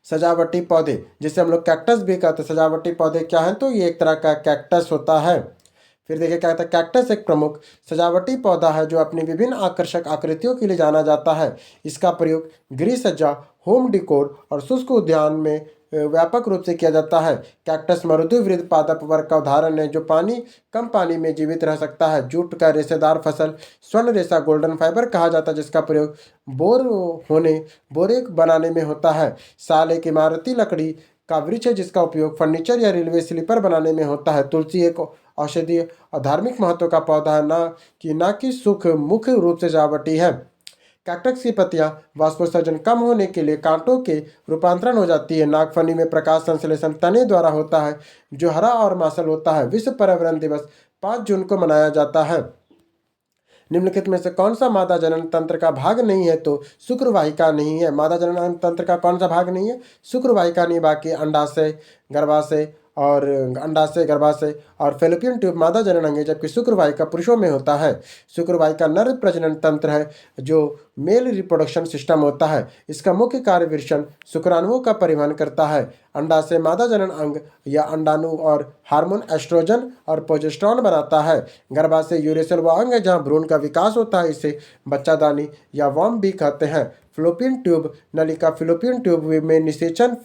सजावटी पौधे जिसे हम लोग कैक्टस भी कहते हैं। सजावटी पौधे क्या हैं तो ये एक तरह का कैक्टस होता है। फिर देखिए क्या कहता है, कैक्टस एक प्रमुख सजावटी पौधा है जो अपनी विभिन्न आकर्षक आकृतियों के लिए जाना जाता है। इसका प्रयोग गृह सज्जा, होम डिकोर और शुष्क उद्यान में व्यापक रूप से किया जाता है। कैक्टस मरुदुवृत्त पादप वर्ग का उदाहरण है जो कम पानी में जीवित रह सकता है। जूट का रेशेदार फसल स्वर्ण रेशा गोल्डन फाइबर कहा जाता है जिसका प्रयोग बोरे बनाने में होता है। साल एक इमारती लकड़ी का वृक्ष है जिसका उपयोग फर्नीचर या रेलवे स्लीपर बनाने में होता है। तुलसी एक औषधीय और धार्मिक महत्व का पौधा है, ना कि सुख मुख्य रूप से सजावटी है। कैक्टस की पत्तियां वाष्पोत्सर्जन कम होने के लिए कांटों के रूपांतरण हो जाती है। नागफनी में प्रकाश संश्लेषण तने द्वारा होता है जो हरा और मांसल होता है। विश्व पर्यावरण दिवस 5 जून को मनाया जाता है। निम्नलिखित में से कौन सा मादा जनन तंत्र का भाग नहीं है तो शुक्रवाहिका नहीं है। मादा जनन तंत्र का कौन सा भाग नहीं है, शुक्रवाहिका नहीं। बाकी अंडाशय, गर्भाशय और फेलोपियन ट्यूब मादा जनन अंग है, जबकि शुक्रवाहिका पुरुषों में होता है। शुक्रवाहिका नर प्रजनन तंत्र है जो मेल रिप्रोडक्शन सिस्टम होता है। इसका मुख्य कार्य वृषण शुक्राणुओं का परिवहन करता है। अंडाशय मादा जनन अंग या अंडाणु और हार्मोन एस्ट्रोजन और प्रोजेस्टेरोन बनाता है। गर्भाशय यूरेशल वह अंग है जहाँ भ्रूण का विकास होता है। इसे बच्चादानी या वॉर्म भी कहते हैं। फ्लोपियन ट्यूब नलिका फ्लोपियन ट्यूब में निषेचन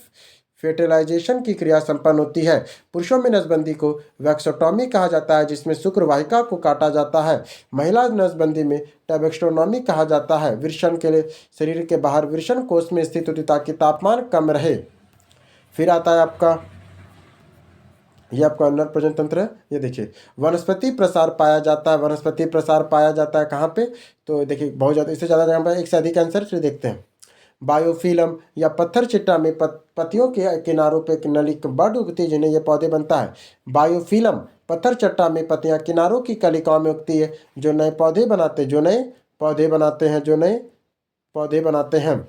फर्टिलाइजेशन की क्रिया संपन्न होती है। पुरुषों में नसबंदी को वैक्सोटॉमी कहा जाता है, जिसमें शुक्रवाहिका को काटा जाता है। महिला नसबंदी में टैबेक्टोनॉमी कहा जाता है। वृषण के लिए शरीर के बाहर वृषण कोष में स्थित होती ताकि तापमान कम रहे। फिर आता है आपका ये आपका नर प्रजनन तंत्र है। ये देखिए वनस्पति प्रसार पाया जाता है। वनस्पति प्रसार पाया जाता है कहाँ पे? तो देखिए बहुत ज़्यादा, इससे ज़्यादा जगह पर एक से अधिक आंसर फिर देखते हैं। बायोफिल्म या पत्थर चिट्टा में पत्तियों के किनारों पे नलिका बड उगती है, जिन्हें ये पौधे बनता है। बायोफिल्म पत्थर चट्टा में पत्तियां किनारों की कलिकाओं में उगती है, जो नए पौधे बनाते हैं।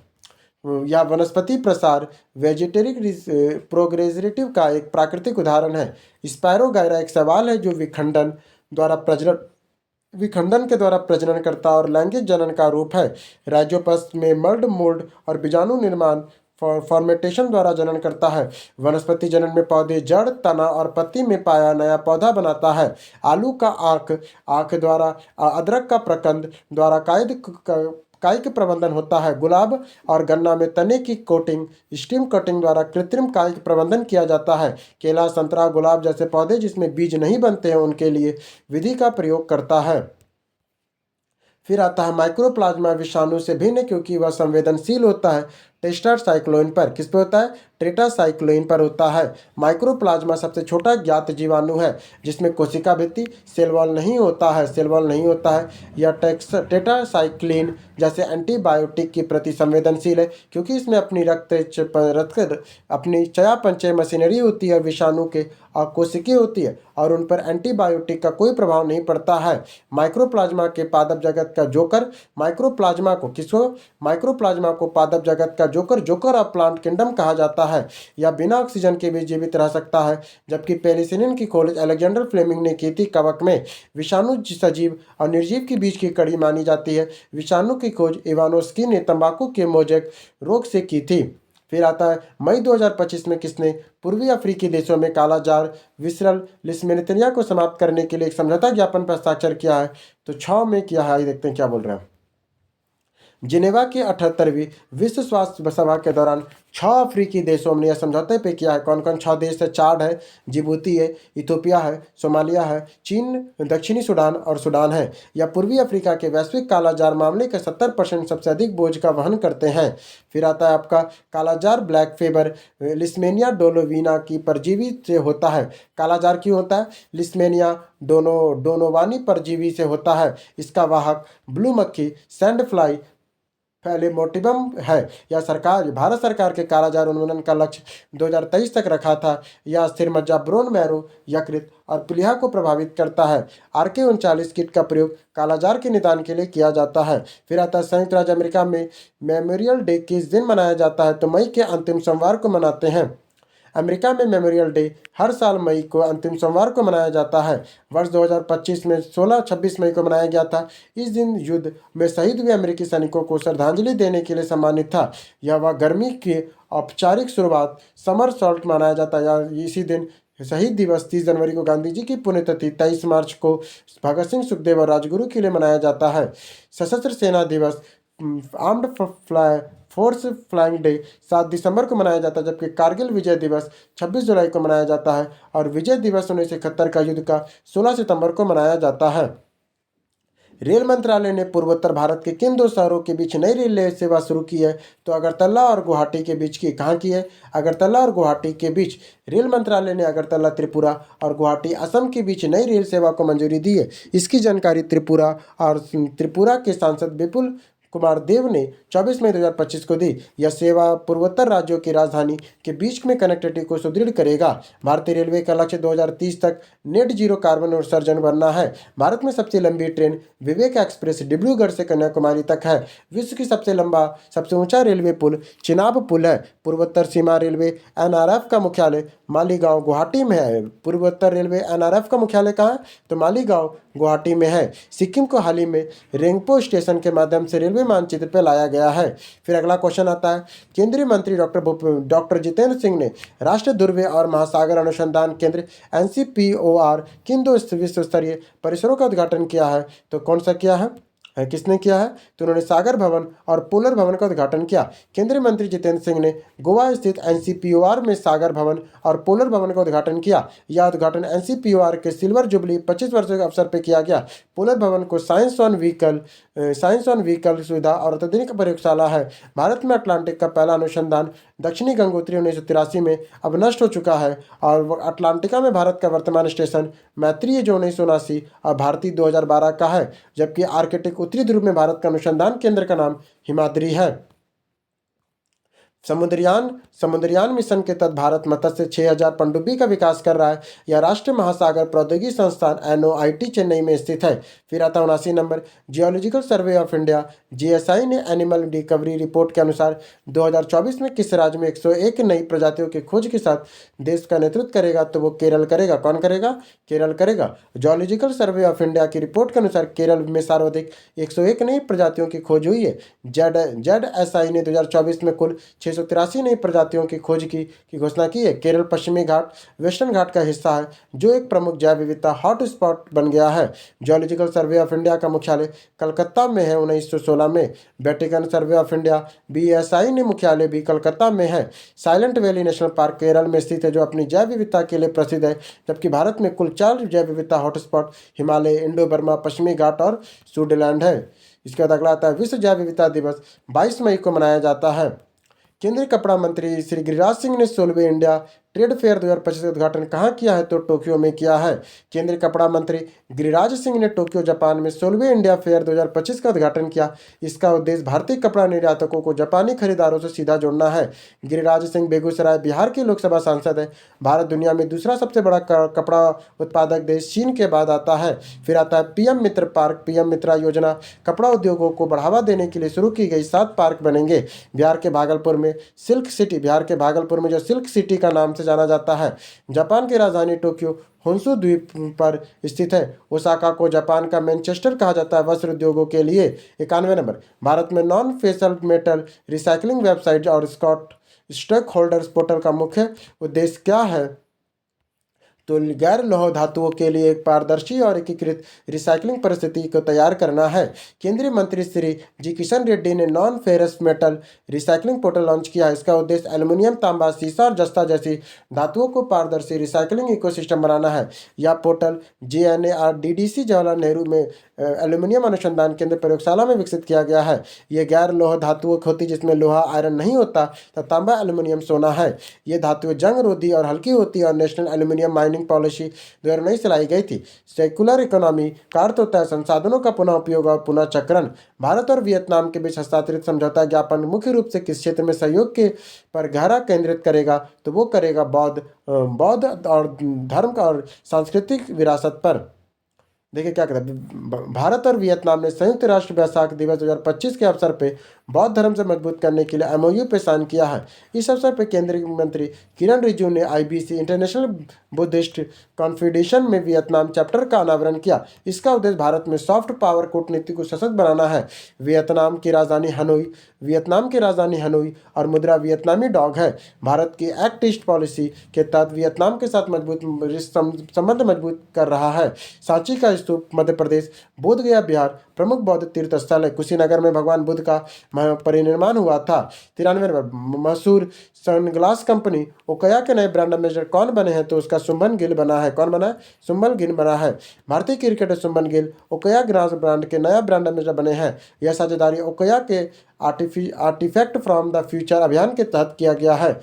या वनस्पति प्रसार वेजिटेटिव प्रोग्रेसिव का एक प्राकृतिक उदाहरण है। स्पायरोगायरा एक सवाल है जो विखंडन के द्वारा प्रजनन करता और लैंगिक जनन का रूप है। राइजोपस में मर्ड मोल्ड और बीजाणु निर्माण फॉर्मेटेशन द्वारा जनन करता है। वनस्पति जनन में पौधे जड़, तना और पत्ती में पाया नया पौधा बनाता है। आलू का आँख द्वारा, अदरक का प्रकंद द्वारा कायिक प्रबंधन होता है। गुलाब और गन्ना में तने की कोटिंग स्टीम कटिंग द्वारा कृत्रिम कायिक प्रबंधन किया जाता है। केला, संतरा, गुलाब जैसे पौधे जिसमें बीज नहीं बनते हैं उनके लिए विधि का प्रयोग करता है। फिर आता है माइक्रोप्लाज्मा विषाणु से भिन्न क्योंकि वह संवेदनशील होता है टेट्रासाइक्लोइन पर। किस पे होता है? टेट्रासाइक्लोइन पर होता है। माइक्रोप्लाज्मा सबसे छोटा ज्ञात जीवाणु है जिसमें कोशिका भित्ति सेल वॉल नहीं होता है। यह टेट्रासाइक्लिन जैसे एंटीबायोटिक के प्रति संवेदनशील है क्योंकि इसमें अपनी चयापचय मशीनरी होती है। विषाणु के कोशिकीय होती है और उन पर एंटीबायोटिक का कोई प्रभाव नहीं पड़ता है। माइक्रोप्लाज्मा के पादप जगत का जोकर माइक्रोप्लाज्मा को पादप जगत का जोकर ऑफ प्लांट किंगडम कहा जाता है। यह बिना ऑक्सीजन के भी जीवित रह सकता है, जबकि पेनिसिलिन की खोज अलेक्जेंडर फ्लेमिंग ने की थी। कवक में विषाणु सजीव और निर्जीव के बीच की कड़ी मानी जाती है। विषाणु की खोज इवानोस्की ने तंबाकू के मोजेक रोग से की थी। फिर आता है मई 2025 में किसने पूर्वी अफ्रीकी देशों में कालाजार विसरल लिस्मेनिया को समाप्त करने के लिए एक समझौता ज्ञापन पर हस्ताक्षर किया है? तो 6 में किया है। देखते हैं क्या बोल रहे हैं। जिनेवा की 78वीं विश्व स्वास्थ्य सभा के दौरान 6 अफ्रीकी देशों ने यह समझौते पे किया है। कौन कौन 6 देश है? चाड है, जिबूती है, इथोपिया है, सोमालिया है, चीन, दक्षिणी सूडान और सूडान है। यह पूर्वी अफ्रीका के वैश्विक कालाजार मामले के 70% सबसे अधिक बोझ का वहन करते हैं। फिर आता है आपका कालाजार ब्लैक फीवर लिस्मेनिया डोलोवीना की परजीवी से होता है। कालाजार क्यों होता है? लिस्मेनिया डोनोवानी परजीवी से होता है। इसका वाहक ब्लू मक्खी सैंड फ्लाई पैलेमोटिबम है। भारत सरकार के कालाजार उन्मूलन का लक्ष्य 2023 तक रखा था। यह स्थिर मज्जा, ब्रोन मैरो, यकृत और प्लीहा को प्रभावित करता है। RK39 किट का प्रयोग कालाजार के निदान के लिए किया जाता है। फिर आता है संयुक्त राज्य अमेरिका में मेमोरियल डे किस दिन मनाया जाता है? तो मई के अंतिम सोमवार को मनाते हैं। अमेरिका में मेमोरियल डे हर साल मई को अंतिम सोमवार को मनाया जाता है। वर्ष 2025 में 26 मई को मनाया गया था। इस दिन युद्ध में शहीद हुए अमेरिकी सैनिकों को श्रद्धांजलि देने के लिए सम्मानित था। यह गर्मी की औपचारिक शुरुआत समर सॉल्ट मनाया जाता है। इसी दिन शहीद दिवस 30 जनवरी को गांधी जी की पुण्यतिथि 23 मार्च को भगत सिंह, सुखदेव और राजगुरु के लिए मनाया जाता है। सशस्त्र सेना दिवस आर्म्ड फोर्स फ्लाइंग डे 7 दिसंबर को मनाया जाता है, जबकि कारगिल विजय दिवस 26 जुलाई को मनाया जाता है और विजय दिवस 1971 का युद्ध का 16 सितंबर को मनाया जाता है। रेल मंत्रालय ने पूर्वोत्तर भारत के किन 2 शहरों के बीच नई रेल सेवा शुरू की है? तो अगरतला और गुवाहाटी के बीच की। कहाँ की है? अगरतला और गुवाहाटी के बीच। रेल मंत्रालय ने अगरतला त्रिपुरा और गुवाहाटी असम के बीच नई रेल सेवा को मंजूरी दी है। इसकी जानकारी त्रिपुरा के सांसद विपुल कुमार देव ने 24 मई 2025 को दी। यह सेवा पूर्वोत्तर राज्यों की राजधानी के बीच में कनेक्टिविटी को सुदृढ़ करेगा। भारतीय रेलवे का लक्ष्य 2030 तक नेट जीरो कार्बन उत्सर्जन बनना है। भारत में सबसे लंबी ट्रेन विवेक एक्सप्रेस डिब्रूगढ़ से कन्याकुमारी तक है। विश्व की सबसे ऊंचा रेलवे पुल चिनाब पुल है। पूर्वोत्तर सीमा रेलवे NRF का मुख्यालय मालीगांव गुवाहाटी में है। पूर्वोत्तर रेलवे NRF का मुख्यालय कहाँ है? तो मालीगांव गुवाहाटी में है। सिक्किम को हाल ही में रेंगपो स्टेशन के माध्यम से रेलवे मानचित्र पर लाया गया है। फिर अगला क्वेश्चन आता है, केंद्रीय मंत्री डॉक्टर जितेंद्र सिंह ने राष्ट्रीय ध्रुवीय और महासागर अनुसंधान केंद्र NCPOR किन 2 विश्व स्तरीय परिसरों का उद्घाटन किया है? तो कौन सा किया है? किसने किया है? तो उन्होंने सागर भवन और पोलर भवन का उद्घाटन किया। केंद्रीय मंत्री जितेंद्र सिंह ने गोवा स्थित एनसीपीओआर में सागर भवन और पोलर भवन का उद्घाटन किया। यह उद्घाटन एनसीपीओआर के सिल्वर जुबली 25 वर्षों के अवसर पर किया गया। पोलर भवन को साइंस ऑन व्हीकल सुविधा और अत्याधुनिक प्रयोगशाला है। भारत में अटलांटिक का पहला अनुसंधान दक्षिणी गंगोत्री 1983 में अब नष्ट हो चुका है और अटलांटिका में भारत का वर्तमान स्टेशन मैत्रीय जो 1979 और भारतीय 2012 का है, जबकि आर्कटिक उत्तरी ध्रुव में भारत का अनुसंधान केंद्र का नाम हिमाद्री है। समुद्रयान मिशन के तहत भारत मत्स्य 6000 पनडुब्बी का विकास कर रहा है। यह राष्ट्रीय महासागर प्रौद्योगिकी संस्थान NOIT चेन्नई में स्थित है। फिर आता 79 number, geological survey of India GSI ने एनिमल रिकवरी रिपोर्ट के अनुसार 2024 में किस राज्य में 101 नई प्रजातियों की खोज के साथ देश का नेतृत्व करेगा? तो वो केरल करेगा। कौन करेगा? केरल करेगा। जियोलॉजिकल सर्वे ऑफ इंडिया की रिपोर्ट के अनुसार केरल में सर्वाधिक 101 नई प्रजातियों की खोज हुई है। ZSI ने 2024 में कुल 683 नई प्रजातियों की खोज की घोषणा की है। केरल पश्चिमी घाट वेस्टर्न घाट का हिस्सा है, जो एक प्रमुख जैव विविधता हॉटस्पॉट बन गया है। जियोलॉजिकल सर्वे ऑफ इंडिया का मुख्यालय कलकत्ता में है। 1916 में Vatican survey of India BSI ने मुख्यालय भी कलकत्ता में है। Silent valley national park Kerala में स्थित है, जो अपनी जैव विविधता के लिए प्रसिद्ध है, जबकि भारत में कुल 4 जैव विविधता हॉटस्पॉट हिमालय, इंडो बर्मा, पश्चिमी घाट और स्विट्जरलैंड है। इसके बाद अगला आता है विश्व जैव विविधता दिवस 22 मई को मनाया जाता है। केंद्रीय कपड़ा मंत्री श्री गिरिराज सिंह ने 16वें इंडिया ट्रेड फेयर 2025 का उद्घाटन कहाँ किया है? तो टोक्यो में किया है। केंद्रीय कपड़ा मंत्री गिरिराज सिंह ने टोक्यो जापान में 16वें इंडिया फेयर 2025 का उद्घाटन किया। इसका उद्देश्य भारतीय कपड़ा निर्यातकों को जापानी खरीदारों से सीधा जोड़ना है। गिरिराज सिंह बेगूसराय बिहार के लोकसभा सांसद है। भारत दुनिया में दूसरा सबसे बड़ा कपड़ा उत्पादक देश चीन के बाद आता है। फिर आता है PM मित्र पार्क। PM मित्रा योजना कपड़ा उद्योगों को बढ़ावा देने के लिए शुरू की गई 7 पार्क बनेंगे। बिहार के भागलपुर में जो सिल्क सिटी का नाम से जाना जाता है। जापान की राजधानी टोक्यो होन्शु द्वीप पर स्थित है। ओसाका को जापान का मैनचेस्टर कहा जाता है वस्त्र उद्योगों के लिए। 91 नंबर, भारत में नॉन फेसल मेटल रिसाइकलिंग वेबसाइट और स्टॉक होल्डर्स पोर्टल का मुख्य उद्देश्य क्या है? तो गैर लौह धातुओं के लिए एक पारदर्शी और एकीकृत रिसाइकलिंग परिस्थिति को तैयार करना है। केंद्रीय मंत्री श्री जी किशन रेड्डी ने non ferrous metal recycling portal launch किया। इसका उद्देश्य एल्युमिनियम, तांबा, सीसा और जस्ता जैसी धातुओं को पारदर्शी रिसाइकलिंग इकोसिस्टम बनाना है। यह पोर्टल JNRDDC जवाहरलाल नेहरू में एल्यूमिनियम अनुसंधान केंद्र प्रयोगशाला में विकसित किया गया है। ये गैर लोह धातुओं होती जिसमें लोहा आयरन नहीं होता, तो तांबा एल्यूमिनियम सोना है। ये धातुएं जंग रोधी और हल्की होती है और नेशनल एल्यूमिनियम माइनिंग पॉलिसी 2019 से लाई गई थी। सेकुलर इकोनॉमी का अर्थ होता है संसाधनों का पुनः उपयोग और पुनः चक्रण। भारत और वियतनाम के बीच हस्ताक्षरित समझौता ज्ञापन मुख्य रूप से किस क्षेत्र में सहयोग के पर गहरा केंद्रित करेगा? तो वो करेगा बौद्ध और धर्म का और सांस्कृतिक विरासत पर। देखिए क्या कहता है, भारत और वियतनाम ने संयुक्त राष्ट्र वैशाख दिवस 2025 के अवसर पे बौद्ध धर्म से मजबूत करने के लिए MOU पे साइन किया है। इस अवसर पर केंद्रीय मंत्री किरण रिजिजू ने IBC इंटरनेशनल बुद्धिस्ट कॉन्फेडरेशन में वियतनाम चैप्टर का अनावरण किया। इसका उद्देश्य भारत में सॉफ्ट पावर कूटनीति को सशक्त बनाना है। वियतनाम की राजधानी हनोई और मुद्रा वियतनामी डॉग है। भारत की एक्ट ईस्ट पॉलिसी के तहत वियतनाम के साथ संबंध मजबूत कर रहा है। सांची का स्तूप मध्य प्रदेश, बोध गया बिहार प्रमुख बौद्ध तीर्थ स्थल है। कुशीनगर में भगवान बुद्ध का परिनिर्माण हुआ था। 93 नंबर, मशहूर सनग्लास कंपनी ओकया के नए ब्रांड एम्बेसडर कौन बने हैं? तो उसका शुभमन गिल बना है। कौन बना है? शुभमन गिल बना है। भारतीय cricketer Shubman Gill Okaya grass brand के नया ब्रांड एम्बेसडर बने हैं। यह साझेदारी ओकया के आर्टिफैक्ट फ्रॉम द फ्यूचर अभियान के तहत किया गया है।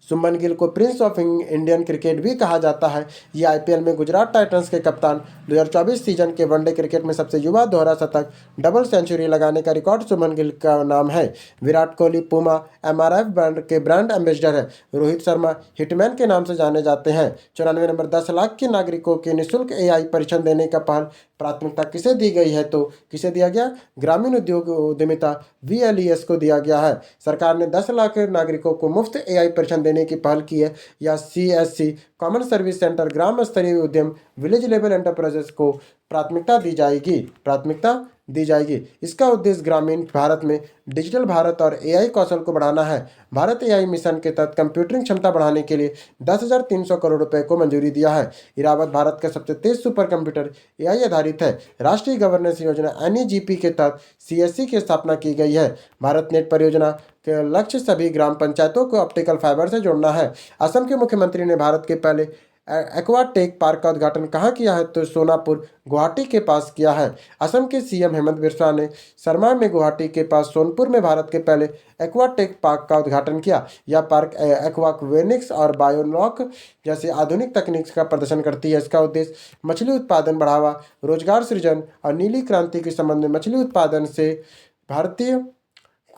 शुभमन गिल को प्रिंस ऑफ इंडियन क्रिकेट भी कहा जाता है। ये IPL में गुजरात टाइटंस के कप्तान 2024 सीजन के वनडे क्रिकेट में सबसे युवा दोहरा शतक डबल सेंचुरी लगाने का रिकॉर्ड शुभमन गिल का नाम है। Virat Kohli Puma MRF brand के ब्रांड एम्बेसडर है। रोहित शर्मा हिटमैन के नाम से जाने जाते हैं। 94 नंबर, 10 लाख के नागरिकों के निःशुल्क AI परीक्षण देने का पहल प्राथमिकता किसे दी गई है? तो किसे दिया गया? ग्रामीण उद्योग उद्यमिता VLES को दिया गया है। सरकार ने 10 लाख नागरिकों को मुफ्त AI परीक्षण देने की पहल की है। या CSC कॉमन सर्विस सेंटर ग्राम स्तरीय उद्यम विलेज लेवल एंटरप्राइजेस को प्राथमिकता दी जाएगी। प्राथमिकता दी जाएगी। इसका उद्देश्य ग्रामीण भारत में डिजिटल भारत और एआई कौशल को बढ़ाना है। भारत एआई मिशन के तहत कंप्यूटिंग क्षमता बढ़ाने के लिए 10,300 करोड़ रुपए को मंजूरी दिया है। इरावत भारत का सबसे तेज सुपर कंप्यूटर एआई आधारित है। राष्ट्रीय गवर्नेंस योजना एनईजीपी के तहत सीएससी की स्थापना की गई है। भारत नेट परियोजना के लक्ष्य सभी ग्राम पंचायतों को ऑप्टिकल फाइबर से जोड़ना है। असम के मुख्यमंत्री ने भारत के पहले एक्वाटेक पार्क का उद्घाटन कहाँ किया है? तो सोनापुर गुवाहाटी के पास किया है। असम के सीएम हेमंत बिस्वा ने शर्मा में गुवाहाटी के पास सोनपुर में भारत के पहले एक्वाटेक पार्क का उद्घाटन किया। यह पार्क एक्वावेनिक्स और बायोलॉक जैसी आधुनिक तकनीक का प्रदर्शन करती है। इसका उद्देश्य मछली उत्पादन बढ़ावा, रोजगार सृजन और नीली क्रांति के संबंध में मछली उत्पादन से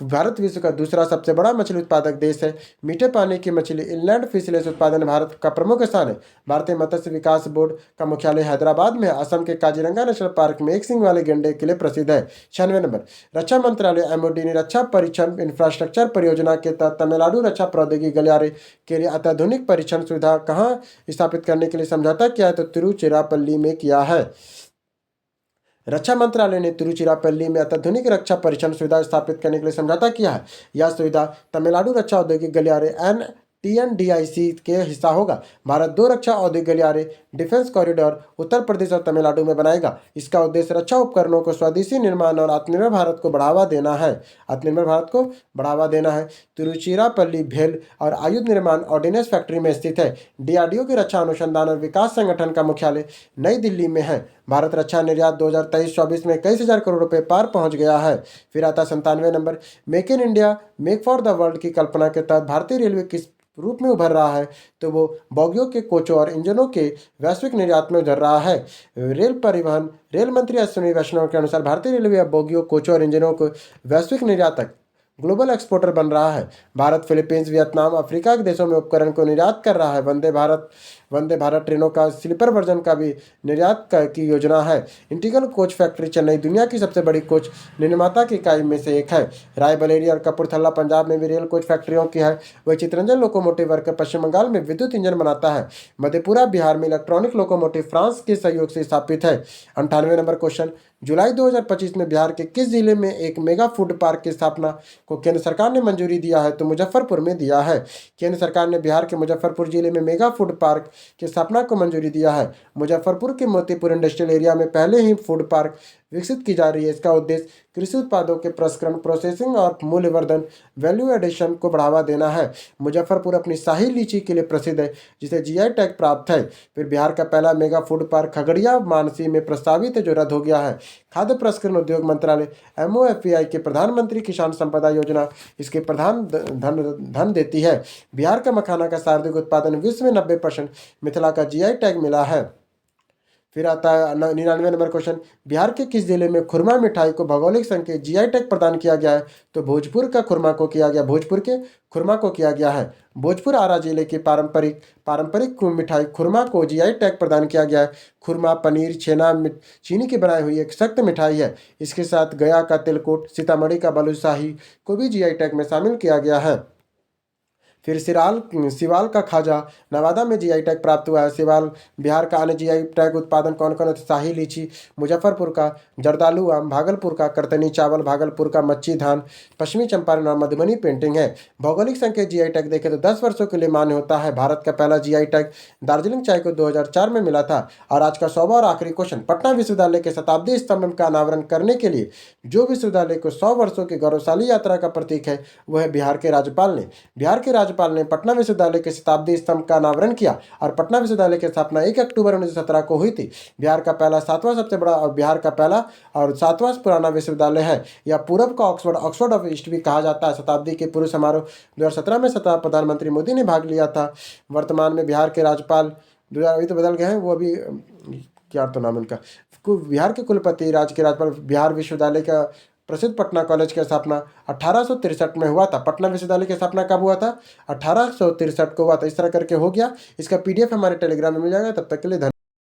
भारत विश्व का दूसरा सबसे बड़ा मछली उत्पादक देश है। मीठे पानी की मछली इनलैंड फिशरीज उत्पादन भारत का प्रमुख स्थान है। भारतीय मत्स्य विकास बोर्ड का मुख्यालय हैदराबाद में है। असम के काजीरंगा नेशनल पार्क में एक सींग वाले गैंडे के लिए प्रसिद्ध है। 96 नंबर, रक्षा मंत्रालय एमओडी ने रक्षा परीक्षण इंफ्रास्ट्रक्चर परियोजना के तहत तमिलनाडु रक्षा प्रौद्योगिकी गलियारे के लिए अत्याधुनिक परीक्षण सुविधा कहाँ स्थापित करने के लिए समझौता किया है? तो तिरुचिरापल्ली में किया है। रक्षा मंत्रालय ने तिरुचिरापल्ली में अत्याधुनिक रक्षा परीक्षण सुविधा स्थापित करने के लिए समझौता किया है। यह सुविधा तमिलनाडु रक्षा औद्योगिक गलियारे TNDIC के हिस्सा होगा। भारत 2 रक्षा औद्योगिक गलियारे डिफेंस कॉरिडोर उत्तर प्रदेश और तमिलनाडु में बनाएगा। इसका उद्देश्य रक्षा उपकरणों को स्वदेशी निर्माण और आत्मनिर्भर भारत को बढ़ावा देना है। तिरुचिरापल्ली भेल और आयुध निर्माण ऑर्डिनेंस फैक्ट्री में स्थित है। डीआरडीओ के रक्षा अनुसंधान और विकास संगठन का मुख्यालय नई दिल्ली में है। भारत रक्षा निर्यात 2023-24 में 21,000 करोड़ रुपए पार पहुंच गया है। फिर आता 97 number, make in India make for the world की कल्पना के तहत भारतीय रेलवे किस रूप में उभर रहा है? तो वो बोगियों के कोचों और इंजनों के वैश्विक निर्यात में उभर रहा है। रेल मंत्री अश्विनी वैष्णव के अनुसार भारतीय रेलवे अब बोगियों, कोचों और इंजनों को वैश्विक निर्यातक ग्लोबल एक्सपोर्टर बन रहा है। भारत फिलीपींस, वियतनाम, अफ्रीका के देशों में उपकरण को निर्यात कर रहा है। वंदे भारत ट्रेनों का स्लीपर वर्जन का भी निर्यात की योजना है। इंटीग्रल कोच फैक्ट्री चेन्नई दुनिया की सबसे बड़ी कोच निर्माता की इकाई में से एक है। रायबरेली और कपूरथला पंजाब में भी रेल कोच फैक्ट्रियों की है। वही चित्रंजन लोकोमोटिव वर्क पश्चिम बंगाल में विद्युत इंजन बनाता है। मधेपुरा बिहार में इलेक्ट्रॉनिक लोकोमोटिव फ्रांस के सहयोग से स्थापित है। 98 नंबर क्वेश्चन, जुलाई 2025 में बिहार के किस जिले में एक मेगा फूड पार्क की स्थापना को केंद्र सरकार ने मंजूरी दिया है? तो मुजफ्फरपुर में दिया है। केंद्र सरकार ने बिहार के मुजफ्फरपुर जिले में मेगा फूड पार्क की स्थापना को मंजूरी दिया है। मुजफ्फरपुर के मोतीपुर इंडस्ट्रियल एरिया में पहले ही फूड पार्क विकसित की जा रही है। इसका उद्देश्य कृषि उत्पादों के प्रसंस्करण, प्रोसेसिंग और मूल्यवर्धन वैल्यू एडिशन को बढ़ावा देना है। मुजफ्फरपुर अपनी शाही लीची के लिए प्रसिद्ध है, जिसे जीआई टैग प्राप्त है। फिर बिहार का पहला mega food park Khagaria Mansi में प्रस्तावित है, जो रद्द हो गया है। खाद्य प्रसंस्करण उद्योग मंत्रालय MOFPI के प्रधानमंत्री किसान संपदा योजना इसके प्रधान धन देती है। बिहार का मखाना का सर्वाधिक उत्पादन विश्व में 90%, मिथिला का जीआई टैग मिला है। फिर आता है 99 नंबर क्वेश्चन, बिहार के किस जिले में खुरमा मिठाई को भौगोलिक संकेत जीआई टैग प्रदान किया गया है? तो भोजपुर के खुरमा को किया गया है। भोजपुर आरा जिले की पारंपरिक मिठाई खुरमा को जीआई टैग प्रदान किया गया है। खुरमा पनीर, छेना, चीनी की बनाई हुई एक सख्त मिठाई है। इसके साथ गया का तिलकुट, सीतामढ़ी का बालूशाही को भी जीआई टैग में शामिल किया गया है। फिर सिवाल का खाजा नवादा में जीआई टैग प्राप्त हुआ है। बिहार का अन्य जीआई टैग उत्पादन कौन कौन है? शाही लीची मुजफ्फरपुर का, जर्दालू आम भागलपुर का, करतनी चावल भागलपुर का, मच्छी धान पश्चिमी चंपारण और मधुबनी पेंटिंग है। भौगोलिक संकेत जीआई टैग देखें तो 10 वर्षों के लिए मान्य होता है। भारत का पहला जीआई टैग दार्जिलिंग चाय को 2004 में मिला था। और आज का 100वां और आखिरी क्वेश्चन, पटना विश्वविद्यालय के शताब्दी स्तंभ का अनावरण करने के लिए जो विश्वविद्यालय को 100 वर्षों की गौरवशाली यात्रा का प्रतीक है, वह है बिहार के राज्यपाल ने पटना विश्वविद्यालय के शताब्दी स्तंभ का अनावरण किया। और पटना विश्वविद्यालय की स्थापना 1 अक्टूबर 1917 को हुई थी। बिहार का पहला 7वां सबसे बड़ा और बिहार का पहला और 7वां पुराना विश्वविद्यालय है। यह पूरब का ऑक्सफोर्ड ऑफ ईस्ट भी कहा जाता है। शताब्दी के पूर्व समारोह 2017 में प्रधानमंत्री मोदी ने भाग लिया था। वर्तमान में बिहार के राज्यपाल अभी तो बदल गए हैं, वो अभी क्या तो नाम उनका, बिहार के कुलपति राज्यपाल बिहार विश्वविद्यालय का प्रसिद्ध पटना कॉलेज की स्थापना 1863 में हुआ था। पटना विश्वविद्यालय की स्थापना कब हुआ था? 1863 को हुआ था। इस तरह करके हो गया। इसका PDF हमारे टेलीग्राम में मिल जाएगा। तब तक के लिए धन्यवाद।